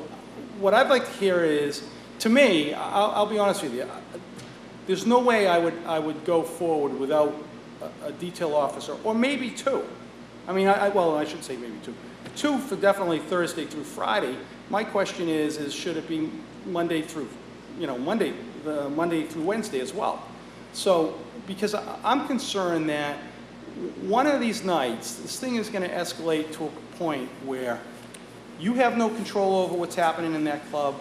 what I'd like to hear is, to me, I'll be honest with you, there's no way I would go forward without a detail officer, or maybe 2. I mean, well, I should say maybe 2. 2 for definitely Thursday through Friday. My question is should it be Monday through, Monday through Wednesday as well? So, because I'm concerned that one of these nights, this thing is going to escalate to a point where you have no control over what's happening in that club.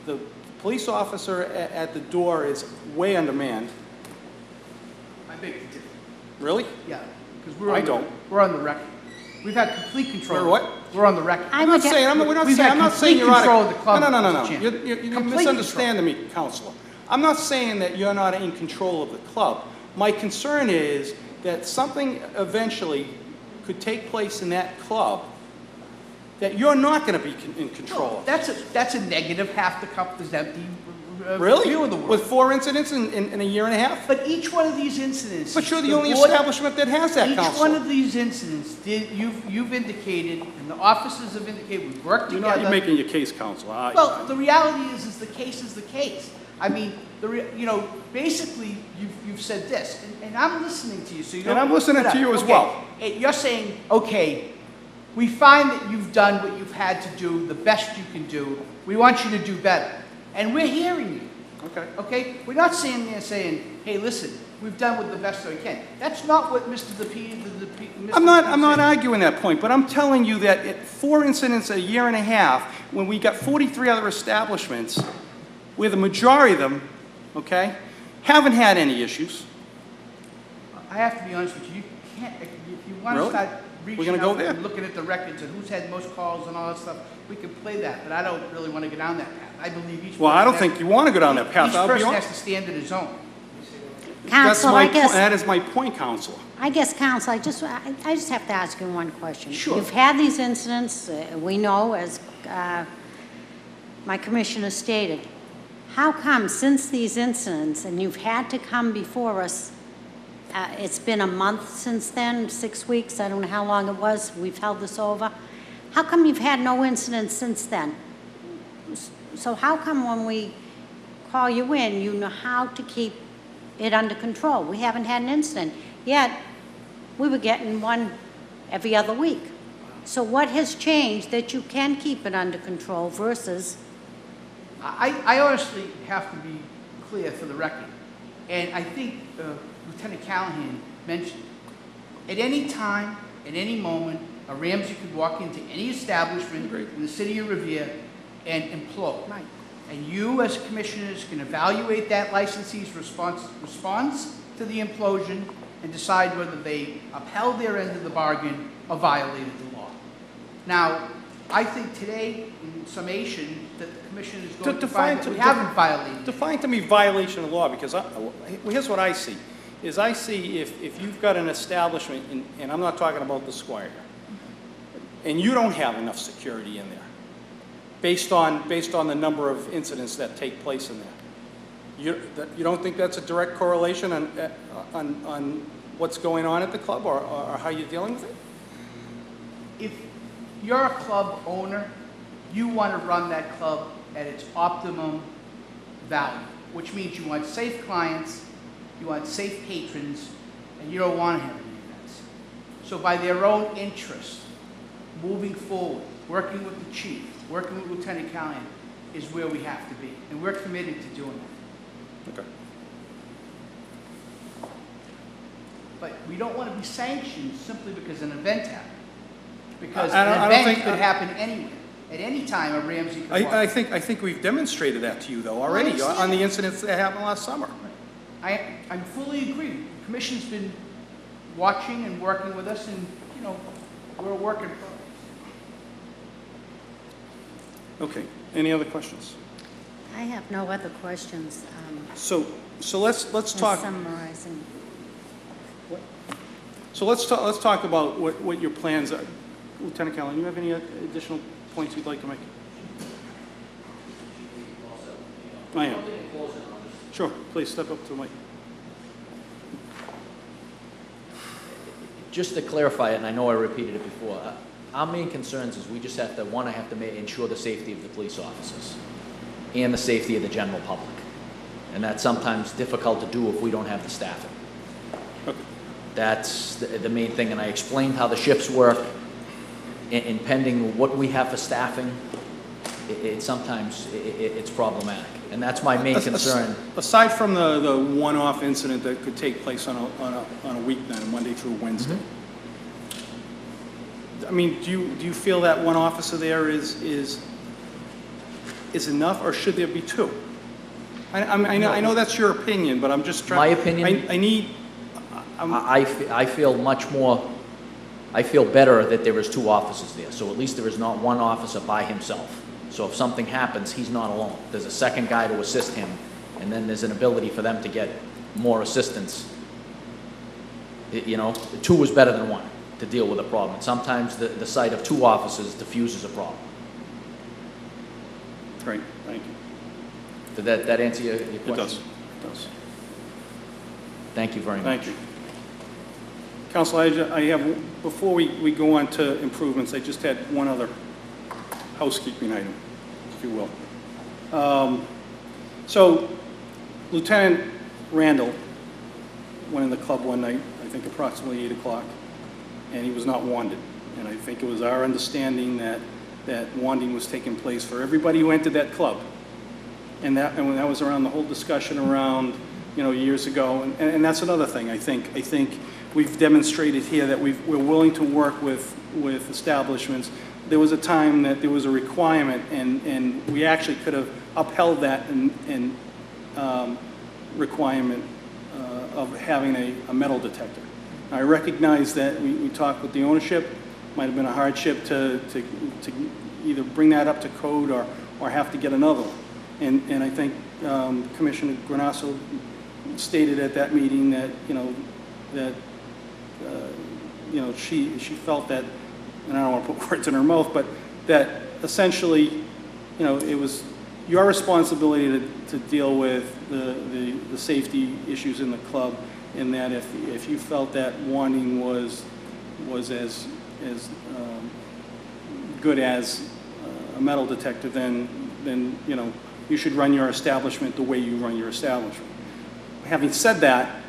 The police officer at the door is way undermanned. I beg to differ. Really? Yeah, because we're on the record. We've had complete control. We're what? We're on the record. I'm not saying you're out of club. No. You're misunderstanding me, Counselor. I'm not saying that you're not in control of the club. My concern is that something eventually could take place in that club that you're not going to be in control of. That's a negative. Half the cup is empty. Really? View of the world. With 4 incidents in a year and a half? But each one of these incidents. But you're the only establishment that has that, Counselor. Each one of these incidents, you've indicated, and the officers have indicated, we've worked together. You're making your case, Counselor. Well, the reality is the case is the case. I mean, basically, you've said this, and I'm listening to you, so you don't. And I'm listening to you as well. You're saying, okay, we find that you've done what you've had to do, the best you can do. We want you to do better. And we're hearing you. Okay. Okay? We're not sitting there saying, hey, listen, we've done what the best we can. That's not what Mr. I'm not arguing that point, but I'm telling you that at 4 incidents a year and a half, when we got 43 other establishments, where the majority of them, okay, haven't had any issues. I have to be honest with you. You can't, if you want to start reaching out and looking at the records and who's had most calls and all that stuff, we can play that, but I don't really want to go down that path. I believe each Well, I don't think you want to go down that path. Each person has to stand in his own. Counsel, that is my point, Counselor. I guess, Counsel, I just have to ask you one question. Sure. You've had these incidents, we know, as my commissioner stated. How come, since these incidents, and you've had to come before us, it's been a month since then, 6 weeks, I don't know how long it was, we've held this over. How come you've had no incidents since then? So how come when we call you in, you know how to keep it under control? We haven't had an incident, yet we were getting one every other week. So what has changed that you can keep it under control versus? I honestly have to be clear for the record, and I think Lieutenant Callahan mentioned, at any time, at any moment, a Ramsey could walk into any establishment in the city of Revere and implode. Right. And you, as commissioners, can evaluate that licensee's response to the implosion and decide whether they upheld their end of the bargain or violated the law. Now, I think today, in summation, that the commission is going to find that we haven't violated. Define to me violation of law, because here's what I see. Is I see if you've got an establishment, and I'm not talking about the Squire, and you don't have enough security in there, based on the number of incidents that take place in there. You don't think that's a direct correlation on what's going on at the club or how you're dealing with it? If you're a club owner, you want to run that club at its optimum value, which means you want safe clients, you want safe patrons, and you don't want to have any events. So by their own interest, moving forward, working with the chief, working with Lieutenant Callahan, is where we have to be. And we're committed to doing that. Okay. But we don't want to be sanctioned simply because an event happened. Because I an don't event think- could happen anywhere. At any time, a Ramsey could walk. I think we've demonstrated that to you, though, already, understand. on the incidents that happened last summer. I fully agree. The commission's been watching and working with us, and, you know, we're working. Okay, any other questions? I have no other questions. So let's talk. Summarizing. So let's talk about what your plans are. Lieutenant Callahan, you have any additional points you'd like to make? I am. Sure, please step up to the mic. Just to clarify it, and I know I repeated it before, our main concerns is we just have to ensure the safety of the police officers and the safety of the general public. And that's sometimes difficult to do if we don't have the staffing. Okay. That's the main thing, and I explained how the shifts work, and pending what we have for staffing, sometimes it's problematic. And that's my main concern. Aside from the one-off incident that could take place on a weeknight, Monday through Wednesday, I mean, do you feel that one officer there is enough, or should there be two? I know that's your opinion, but I'm just trying. My opinion. I feel much more. I feel better that there is two officers there, so at least there is not one officer by himself. So if something happens, he's not alone. There's a second guy to assist him, and then there's an ability for them to get more assistance. You know, two is better than one to deal with a problem. And sometimes the sight of two officers diffuses a problem. Great, thank you. Did that answer your question? It does. It does. Thank you very much. Thank you. Council, I have, before we go on to improvements, I just had one other housekeeping item, if you will. So Lieutenant Randall went in the club one night, I think approximately 8 o'clock, and he was not wanded. And I think it was our understanding that wanding was taking place for everybody who entered that club. And when that was around the whole discussion around, you know, years ago. And that's another thing, I think we've demonstrated here that we're willing to work with establishments. There was a time that there was a requirement, and we actually could have upheld that requirement of having a metal detector. I recognize that we talked with the ownership. Might have been a hardship to either bring that up to code or have to get another one. And I think Commissioner Granasso stated at that meeting that she felt that, and I don't want to put words in her mouth, but that essentially, it was your responsibility to deal with the safety issues in the club, and that if you felt that wanding was as good as a metal detector, then you should run your establishment the way you run your establishment. Having said that,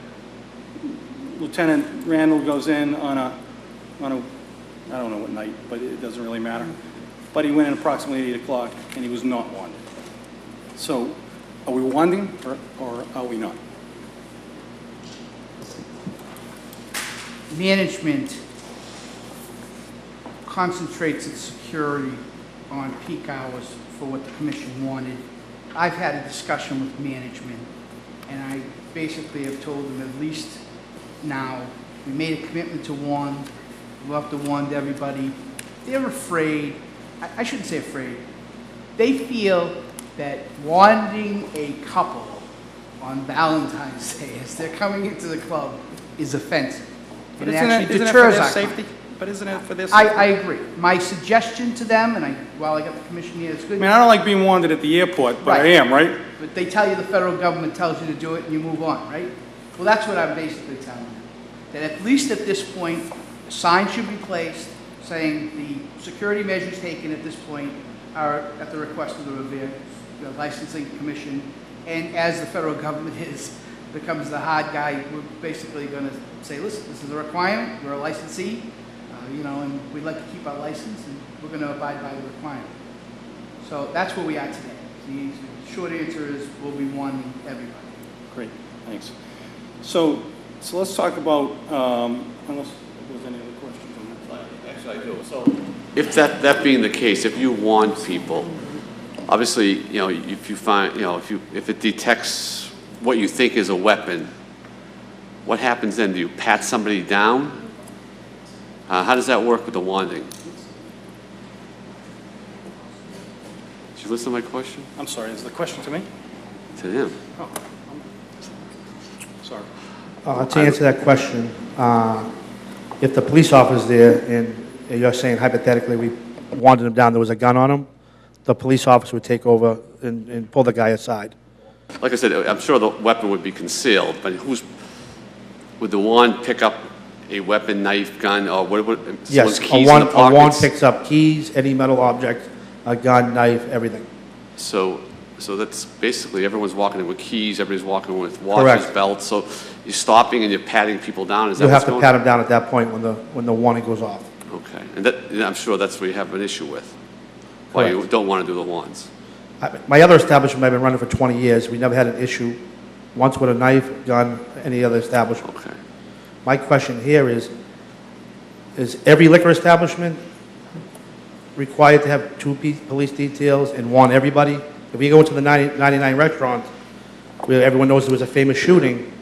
Lieutenant Randall goes in on a I don't know what night, but it doesn't really matter. But he went in approximately 8 o'clock, and he was not wanded. So, are we wanding, or are we not? Management concentrates its security on peak hours for what the commission wanted. I've had a discussion with management, and I basically have told them, at least now, we made a commitment to wand. We'll have to wand everybody. They're afraid. I shouldn't say afraid. They feel that wanding a couple on Valentine's Day as they're coming into the club is offensive. But And it isn't actually that deters for our their safety? client. but isn't it for this? I agree. My suggestion to them, and while I got the commission here, it's I good. mean, I don't like being wanted at the airport, but I am, right? But they tell you the federal government tells you to do it and you move on, right? Well, that's what I'm basically telling them. That at least at this point, a sign should be placed saying the security measures taken at this point are at the request of the Revere Licensing Commission. And as the federal government becomes the hard guy, we're basically going to say, listen, this is a requirement, we're a licensee, and we'd like to keep our license, and we're going to abide by the requirement. So that's where we are today. The short answer is we'll be warning everybody. Great, thanks. So let's talk about, unless there's any other questions on that. Actually, I do. So if that being the case, if you warn people, obviously, if you find, if it detects what you think is a weapon, what happens then? Do you pat somebody down? How does that work with the wanding? Did you listen to my question? I'm sorry, is the question to me? To him. Oh, sorry. To answer that question, if the police officer's there and you're saying hypothetically we wanted him down, there was a gun on him, the police officer would take over and pull the guy aside. Like I said, I'm sure the weapon would be concealed, but would the wand pick up a weapon, knife, gun, or what would, Yes, keys a in the wand pockets? picks up keys, any metal object, a gun, knife, everything. So that's basically everyone's walking in with keys, everybody's walking with watches, Correct. belts. So you're stopping and you're patting people down. Is that You'll have what's to going pat on? him down at that point when the warning goes off. Okay, and I'm sure that's where you have an issue with. Why you don't want to do the wands. My other establishment, I've been running for 20 years. We never had an issue once with a knife, gun, any other establishment. Okay. My question here is every liquor establishment required to have two police details and warn everybody? If we go into the 99 restaurant, where everyone knows there was a famous shooting,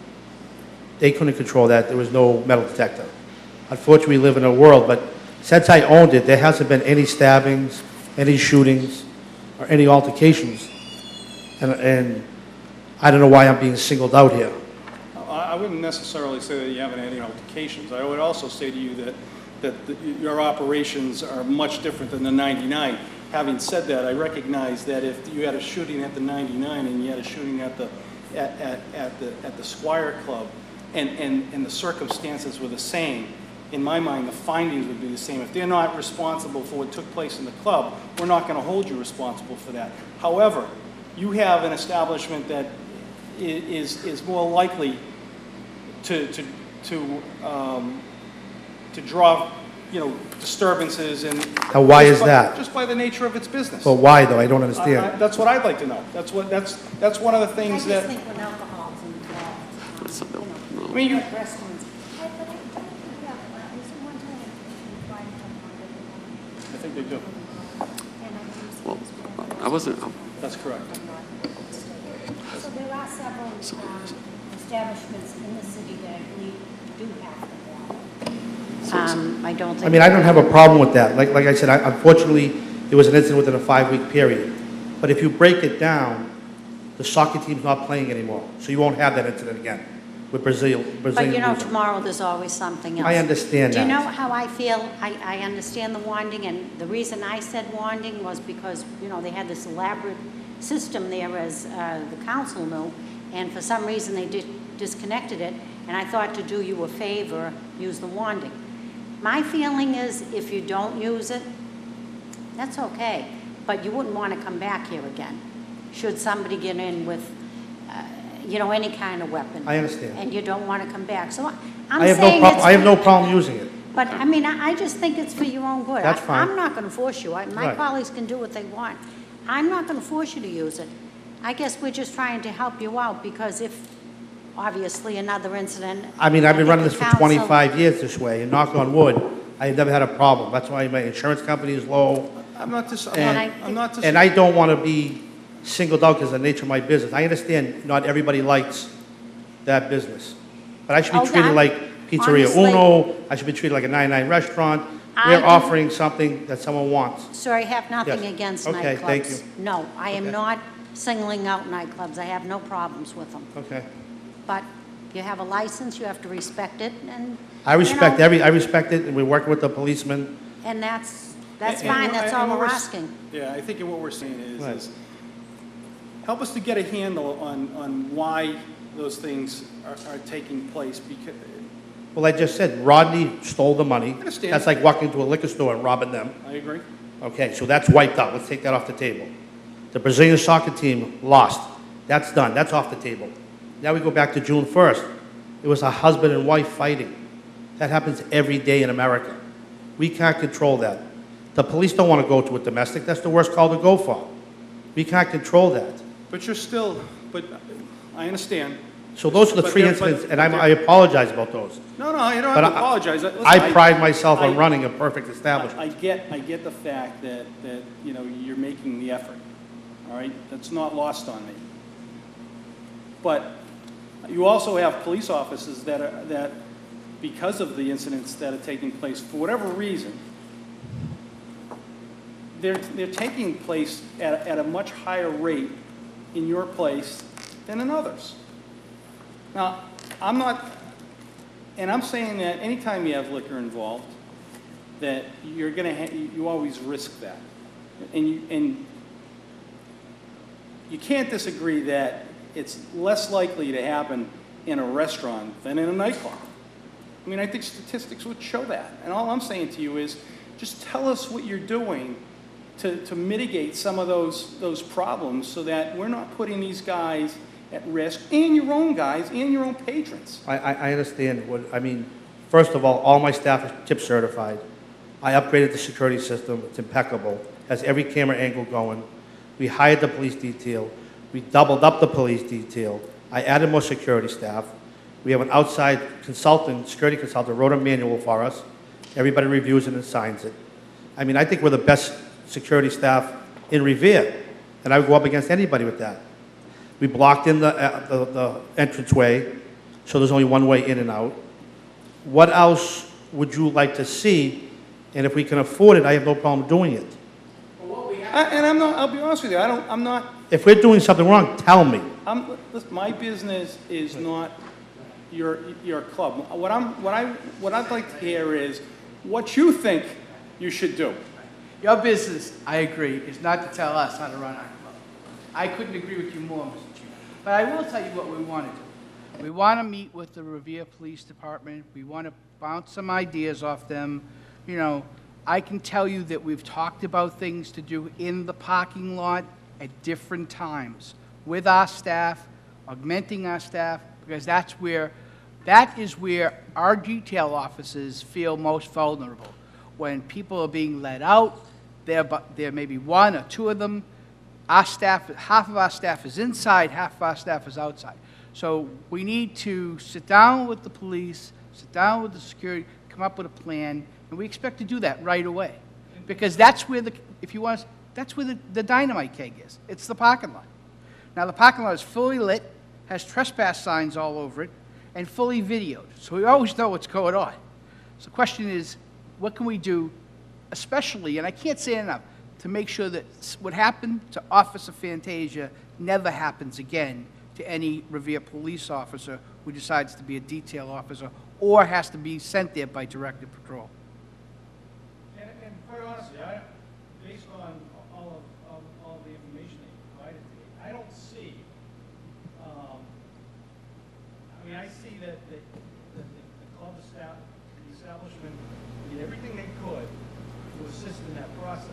they couldn't control that. There was no metal detector. Unfortunately, we live in a world, but since I owned it, there hasn't been any stabbings, any shootings, or any altercations. And I don't know why I'm being singled out here. I wouldn't necessarily say that you haven't had any altercations. I would also say to you that your operations are much different than the 99. Having said that, I recognize that if you had a shooting at the 99 and you had a shooting at the Squire Club, and the circumstances were the same, in my mind, the findings would be the same. If they're not responsible for what took place in the club, we're not going to hold you responsible for that. However, you have an establishment that is more likely to draw, disturbances and. Now, why is that? Just by the nature of its business. But why, though? I don't understand. That's what I'd like to know. That's one of the things that. I just think when alcohol's involved, I mean, restaurants. I think they do. Well, I wasn't. That's correct. So there are several establishments in the city that I believe do have the law. I don't think. I mean, I don't have a problem with that. Like I said, unfortunately, there was an incident within a 5-week period. But if you break it down, the soccer team's not playing anymore, so you won't have that incident again with Brazil. But tomorrow there's always something else. I understand Do you that. know how I feel? I understand the wanding, and the reason I said wanding was because, they had this elaborate system there, as the council knew, and for some reason they disconnected it, and I thought to do you a favor, use the wanding. My feeling is if you don't use it, that's okay, but you wouldn't want to come back here again, should somebody get in with any kind of weapon. I understand. And you don't want to come back. So I have no problem using it. But, I just think it's for your own good. That's fine. I'm not going to force you. My Right. colleagues can do what they want. I'm not going to force you to use it. I guess we're just trying to help you out, because if, obviously, another incident. I mean, I've been running this the for council- 25 years this way, and knock on wood, I've never had a problem. That's why my insurance company is low. I'm not And I don't want to be singled out because of the nature of my business. I understand not everybody likes that business. But I should be treated like Pizzeria honestly, Uno. I should be treated like a 99 restaurant. We're offering something that someone wants. Sir, I have nothing Yes. against Okay, nightclubs. thank you. No, I am Okay. not singling out nightclubs. I have no problems with them. Okay. But You have a license, you have to respect it, and, I respect you know, I respect it, and we're working with the policemen. and that's And- fine, and- that's and all what we're s- asking. Yeah, I think what we're saying is, Right. is help us to get a handle on why those things are taking place, because, Well, I just said, Rodney stole the money. understand. That's like walking into a liquor store and robbing them. I agree. Okay, so that's wiped out. Let's take that off the table. The Brazilian soccer team lost. That's done. That's off the table. Now we go back to June 1st. It was a husband and wife fighting. That happens every day in America. We can't control that. The police don't want to go to a domestic. That's the worst call to go for. We can't control that. But you're still, but I understand. So those are the But three they're- incidents, but and they're- I apologize about those. No, you don't But have to apologize. Listen, I pride myself on I- running a perfect establishment. I get the fact that, you know, you're making the effort, all right? That's not lost on me. But you also have police officers that, because of the incidents that are taking place, for whatever reason, they're taking place at a much higher rate in your place than in others. Now, I'm not, and I'm saying that anytime you have liquor involved, that you're going to, you always risk that. And you can't disagree that it's less likely to happen in a restaurant than in a nightclub. I mean, I think statistics would show that. And all I'm saying to you is, just tell us what you're doing to mitigate some of those problems so that we're not putting these guys at risk, and your own guys, and your own patrons. I understand what, I mean, first of all my staff is tip certified. I upgraded the security system, it's impeccable, has every camera angle going. We hired the police detail, we doubled up the police detail, I added more security staff. We have an outside consultant, security consultant, wrote a manual for us. Everybody reviews it and signs it. I mean, I think we're the best security staff in Revere, and I would go up against anybody with that. We blocked in the entranceway, so there's only one way in and out. What else would you like to see? And if we can afford it, I have no problem doing it. And I'm not, I'll be honest with you, I'm not, If we're doing something wrong, tell me. listen, my business is not your club. What I'd like to hear is what you think you should do. Your business, I agree, is not to tell us how to run our club. I couldn't agree with you more, Mr. Chief. But I will tell you what we want to do. We want to meet with the Revere Police Department. We want to bounce some ideas off them. You know, I can tell you that we've talked about things to do in the parking lot at different times with our staff, augmenting our staff, because that is where our detail officers feel most vulnerable. When people are being let out, there may be one or two of them. Our staff, half of our staff is inside, half of our staff is outside. So we need to sit down with the police, sit down with the security, come up with a plan, and we expect to do that right away. Because that's where that's where the dynamite keg is. It's the parking lot. Now, the parking lot is fully lit, has trespass signs all over it, and fully videoed. So we always know what's going on. So the question is, what can we do, especially, and I can't say enough, to make sure that what happened to Officer Fantasia never happens again to any Revere police officer who decides to be a detail officer or has to be sent there by directed patrol. And quite honestly, based on all of the information that you provided to me, I don't see, I see that the club staff, the establishment, did everything they could to assist in that process.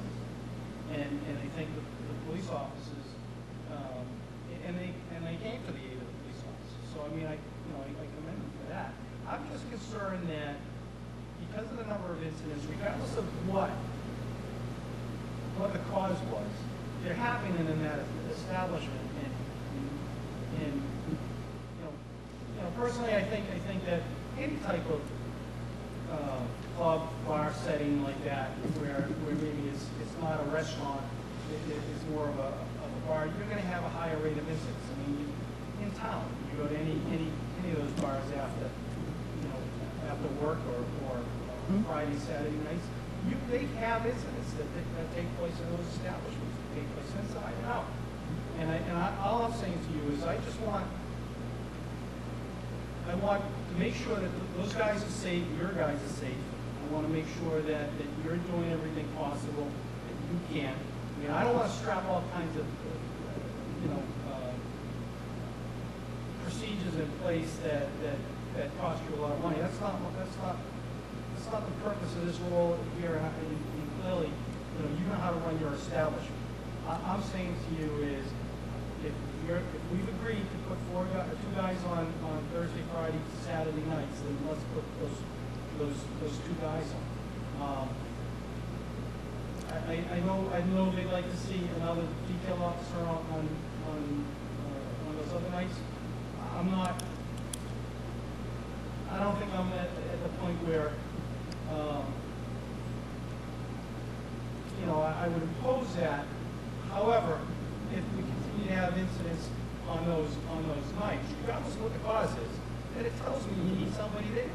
And I think the police officers, and they came to the aid of the police officers. So I commend them for that. I'm just concerned that because of the number of incidents, regardless of what the cause was, they're happening in that establishment. And personally, I think that any type of club, bar setting like that, where maybe it's not a restaurant, it's more of a bar, you're going to have a higher rate of incidents. I mean, in town, you go to any of those bars after work or Friday, Saturday nights, they have incidents that take place in those establishments, that take place inside and out. And all I'm saying to you is I I want to make sure that those guys are safe, your guys are safe. I want to make sure that you're doing everything possible that you can. I mean, I don't want to strap all kinds of, procedures in place that cost you a lot of money. That's not the purpose of this role here. And clearly, you know how to run your establishment. I'm saying to you is, if we've agreed to put two guys on Thursday, Friday, Saturday nights, then let's put those two guys on. I know they'd like to see another detail officer on those other nights. I don't think I'm at the point where, I would impose that. However, if we continue to have incidents on those nights, regardless of what the cause is, then it tells me you need somebody there.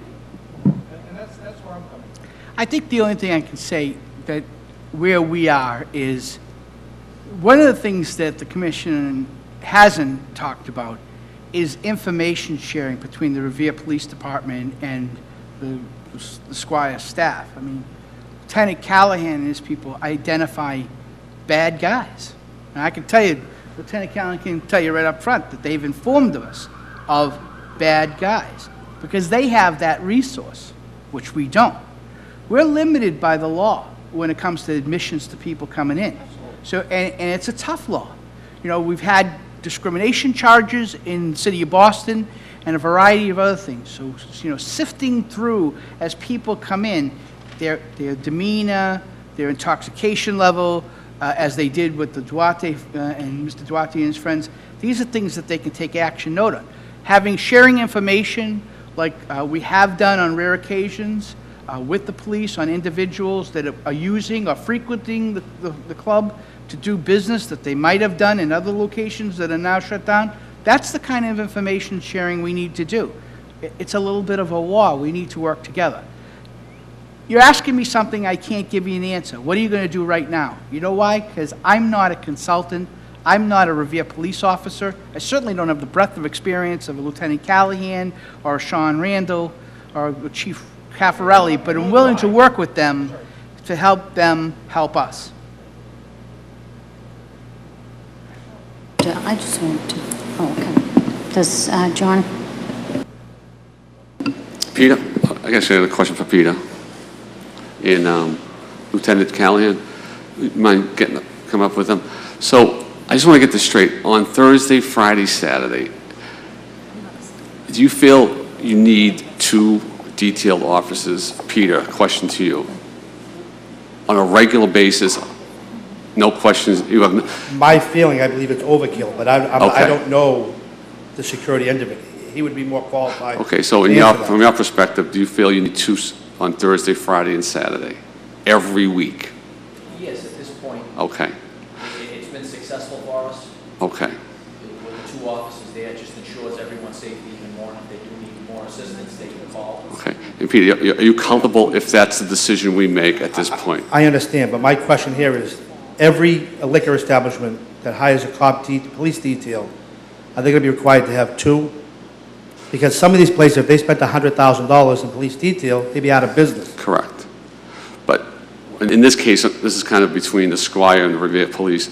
And that's where I'm coming from. I think the only thing I can say that where we are is, one of the things that the commission hasn't talked about is information sharing between the Revere Police Department and the Squire staff. I mean, Lieutenant Callahan and his people identify bad guys. And I can tell you, Lieutenant Callahan can tell you right up front that they've informed us of bad guys because they have that resource, which we don't. We're limited by the law when it comes to admissions to people coming in. So, and it's a tough law. We've had discrimination charges in the city of Boston and a variety of other things. So, sifting through as people come in, their demeanor, their intoxication level, as they did with the Duarte and Mr. Duarte and his friends, these are things that they can take action note on. Sharing information like we have done on rare occasions with the police on individuals that are using or frequenting the club to do business that they might have done in other locations that are now shut down. That's the kind of information sharing we need to do. It's a little bit of a war. We need to work together. You're asking me something I can't give you an answer. What are you going to do right now? You know why? Because I'm not a consultant. I'm not a Revere police officer. I certainly don't have the breadth of experience of a Lieutenant Callahan or a Sean Randall or Chief Caffarelli, but I'm willing to work with them to help them help us. I just want to, okay. Does John? Peter, I guess I have a question for Peter. And Lieutenant Callahan, you mind come up with them? So I just want to get this straight. On Thursday, Friday, Saturday, do you feel you need two detailed officers? Peter, question to you. On a regular basis, no questions. You have My feeling, I believe it's overkill, but I Okay. don't know the security end of it. He would be more qualified. Okay, so from your perspective, do you feel you need two on Thursday, Friday, and Saturday, every week? Yes, at this point. Okay, It's been successful for us. okay. With the two officers there, it just ensures everyone's safety even more. And if they do need more assistance, they can call. Okay. And Peter, are you comfortable if that's the decision we make at this point? I understand, but my question here is, every liquor establishment that hires a police detail, are they going to be required to have two? Because some of these places, if they spent $100,000 in police detail, they'd be out of business. Correct. But in this case, this is kind of between the Squire and the Revere Police,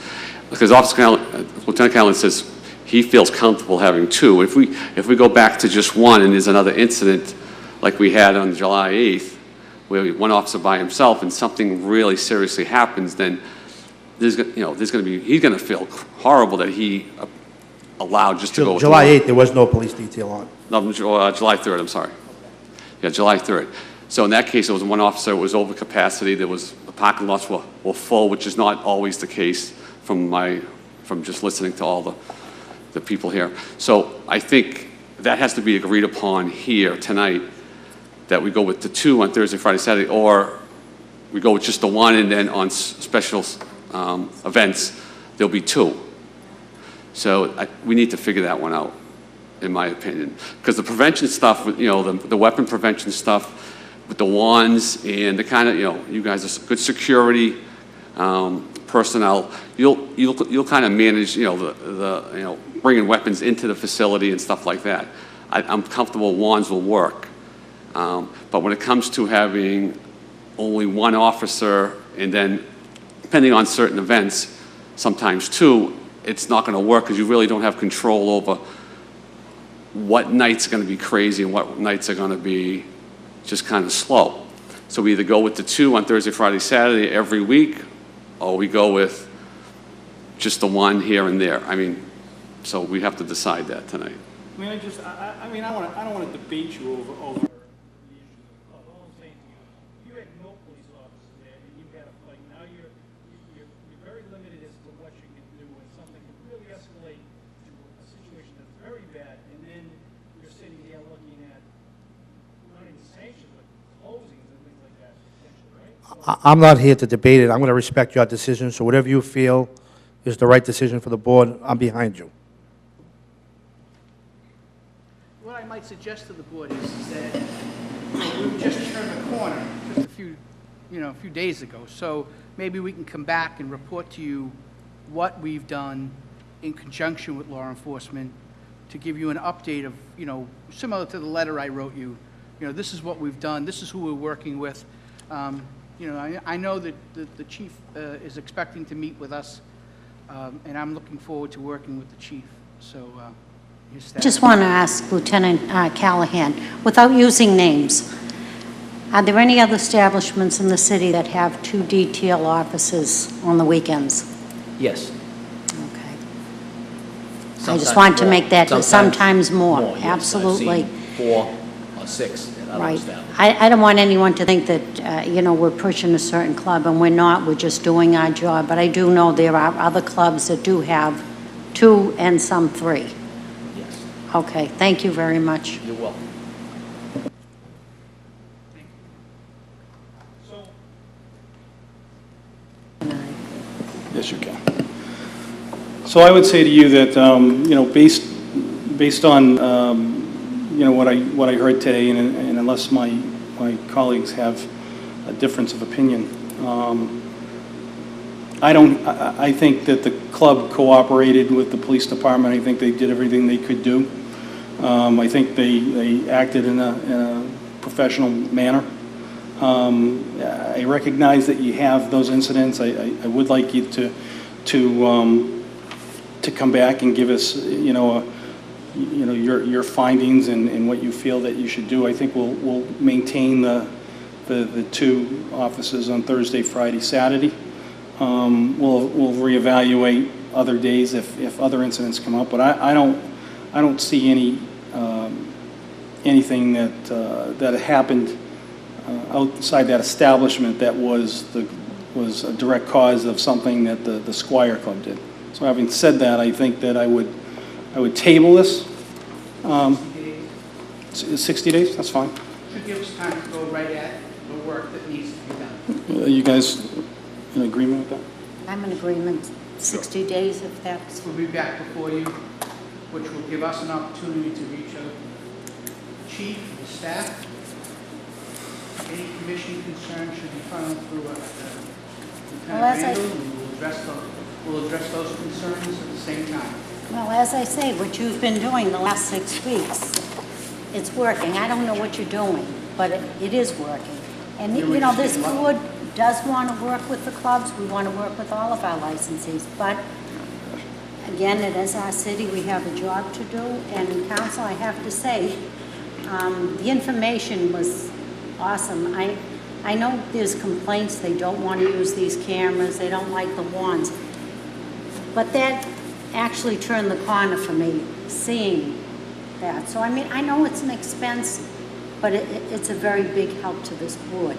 because Lieutenant Callahan says he feels comfortable having two. If we go back to just one and there's another incident like we had on July 8th, where one officer by himself and something really seriously happens, then he's going to feel horrible that he allowed just to go with July 8th, there was no police detail on. No, July 3rd, I'm sorry. Yeah, July 3rd. So in that case, it was one officer, it was over capacity, the parking lots were full, which is not always the case from just listening to all the people here. So I think that has to be agreed upon here tonight, that we go with the two on Thursday, Friday, Saturday, or we go with just the one, and then on special events, there'll be two. So we need to figure that one out, in my opinion. Because the prevention stuff, the weapon prevention stuff with the wands and the kind of, you guys are good security personnel, you'll kind of manage, bringing weapons into the facility and stuff like that. I'm comfortable wands will work. But when it comes to having only one officer and then, depending on certain events, sometimes two, it's not going to work because you really don't have control over what nights are going to be crazy and what nights are going to be just kind of slow. So we either go with the two on Thursday, Friday, Saturday every week, or we go with just the one here and there. I mean, so we have to decide that tonight. I mean, I don't want to debate you over the issue of all I'm saying to you, you had no police officers there, and you had a fight. Now you're very limited as to what you can do, and something can really escalate to a situation that's very bad, and then you're sitting here looking at not even sanctions, but closings and things like that, potentially, right? I'm not here to debate it. I'm going to respect your decision, so whatever you feel is the right decision for the board, I'm behind you. What I might suggest to the board is that we've just turned the corner just a few days ago. So maybe we can come back and report to you what we've done in conjunction with law enforcement to give you an update of, similar to the letter I wrote you. This is what we've done. This is who we're working with. I know that the chief is expecting to meet with us, and I'm looking forward to working with the chief. So. I just want to ask Lieutenant Callahan, without using names, are there any other establishments in the city that have 2 detail officers on the weekends? Yes. Okay. I just want to make that, sometimes more, yes. absolutely. I've seen 4 or 6 at other Right. establishments. I don't want anyone to think that, we're pushing a certain club, and we're not. We're just doing our job. But I do know there are other clubs that do have 2 and some 3. Yes. Okay, thank you very much. You're welcome. Yes, you can. So I would say to you that, based on, what I heard today, and unless my colleagues have a difference of opinion, I think that the club cooperated with the police department. I think they did everything they could do. I think they acted in a professional manner. I recognize that you have those incidents. I would like you to come back and give us, your findings and what you feel that you should do. I think we'll maintain the 2 officers on Thursday, Friday, Saturday. We'll reevaluate other days if other incidents come up. But I don't see anything that happened outside that establishment that was a direct cause of something that the Squire Club did. So having said that, I think that I would table this. 60 days, that's fine. Should give us time to go right at the work that needs to be done. You guys in agreement with that? I'm in agreement. 60 days if that's... We'll be back before you, which will give us an opportunity to reach out to the chief, the staff. Any commission concerns should be funneled through Lieutenant Randall, and we'll address those concerns at the same time. Well, as I say, what you've been doing the last 6 weeks, it's working. I don't know what you're doing, but it is working. And, this board does want to work with the clubs. We want to work with all of our licensees. But, again, it is our city. We have a job to do. And, council, I have to say, the information was awesome. I know there's complaints. They don't want to use these cameras. They don't like the wands. But that actually turned the corner for me, seeing that. So, I know it's an expense, but it's a very big help to this board,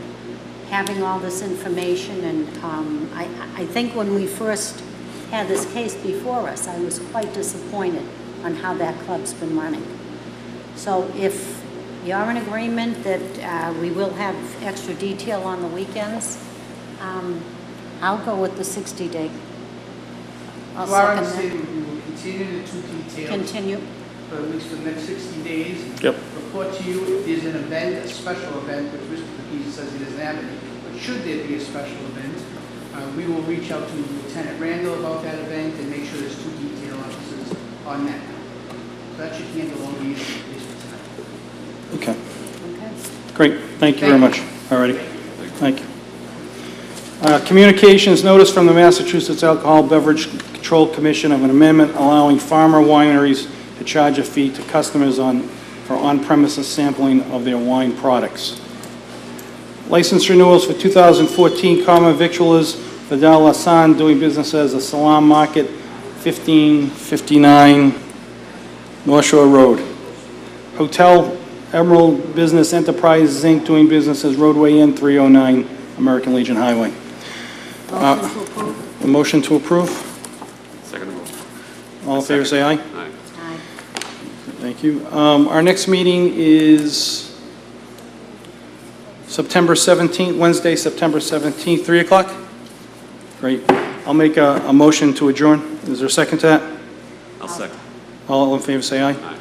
having all this information. And I think when we first had this case before us, I was quite disappointed on how that club's been running. So if you're in agreement that we will have extra detail on the weekends, I'll go with the 60-day. I'll second that. We will continue the 2 details. Continue. For at least for the next 60 days. Yep. Report to you if there's an event, a special event, which Mr. Pepisi says he doesn't have any, but should there be a special event, we will reach out to Lieutenant Randall about that event and make sure there's 2 detail officers on that. So that should handle all the issues. Okay. Great, thank you very much. All righty, thank you. Communications notice from the Massachusetts Alcohol Beverage Control Commission of an amendment allowing farmer wineries to charge a fee to customers for on-premises sampling of their wine products. License renewals for 2014 common victualers, Vidal Hassan, doing business as the Salam Market, 1559 North Shore Road. Hotel Emerald Business Enterprises, Inc., doing business as Roadway Inn, 309 American Legion Highway. A motion to approve? Second motion. All in favor, say aye. Aye. Thank you. Our next meeting is September 17th, Wednesday, September 17th, 3 o'clock? Great. I'll make a motion to adjourn. Is there a second to that? I'll second. All in favor, say aye. Aye.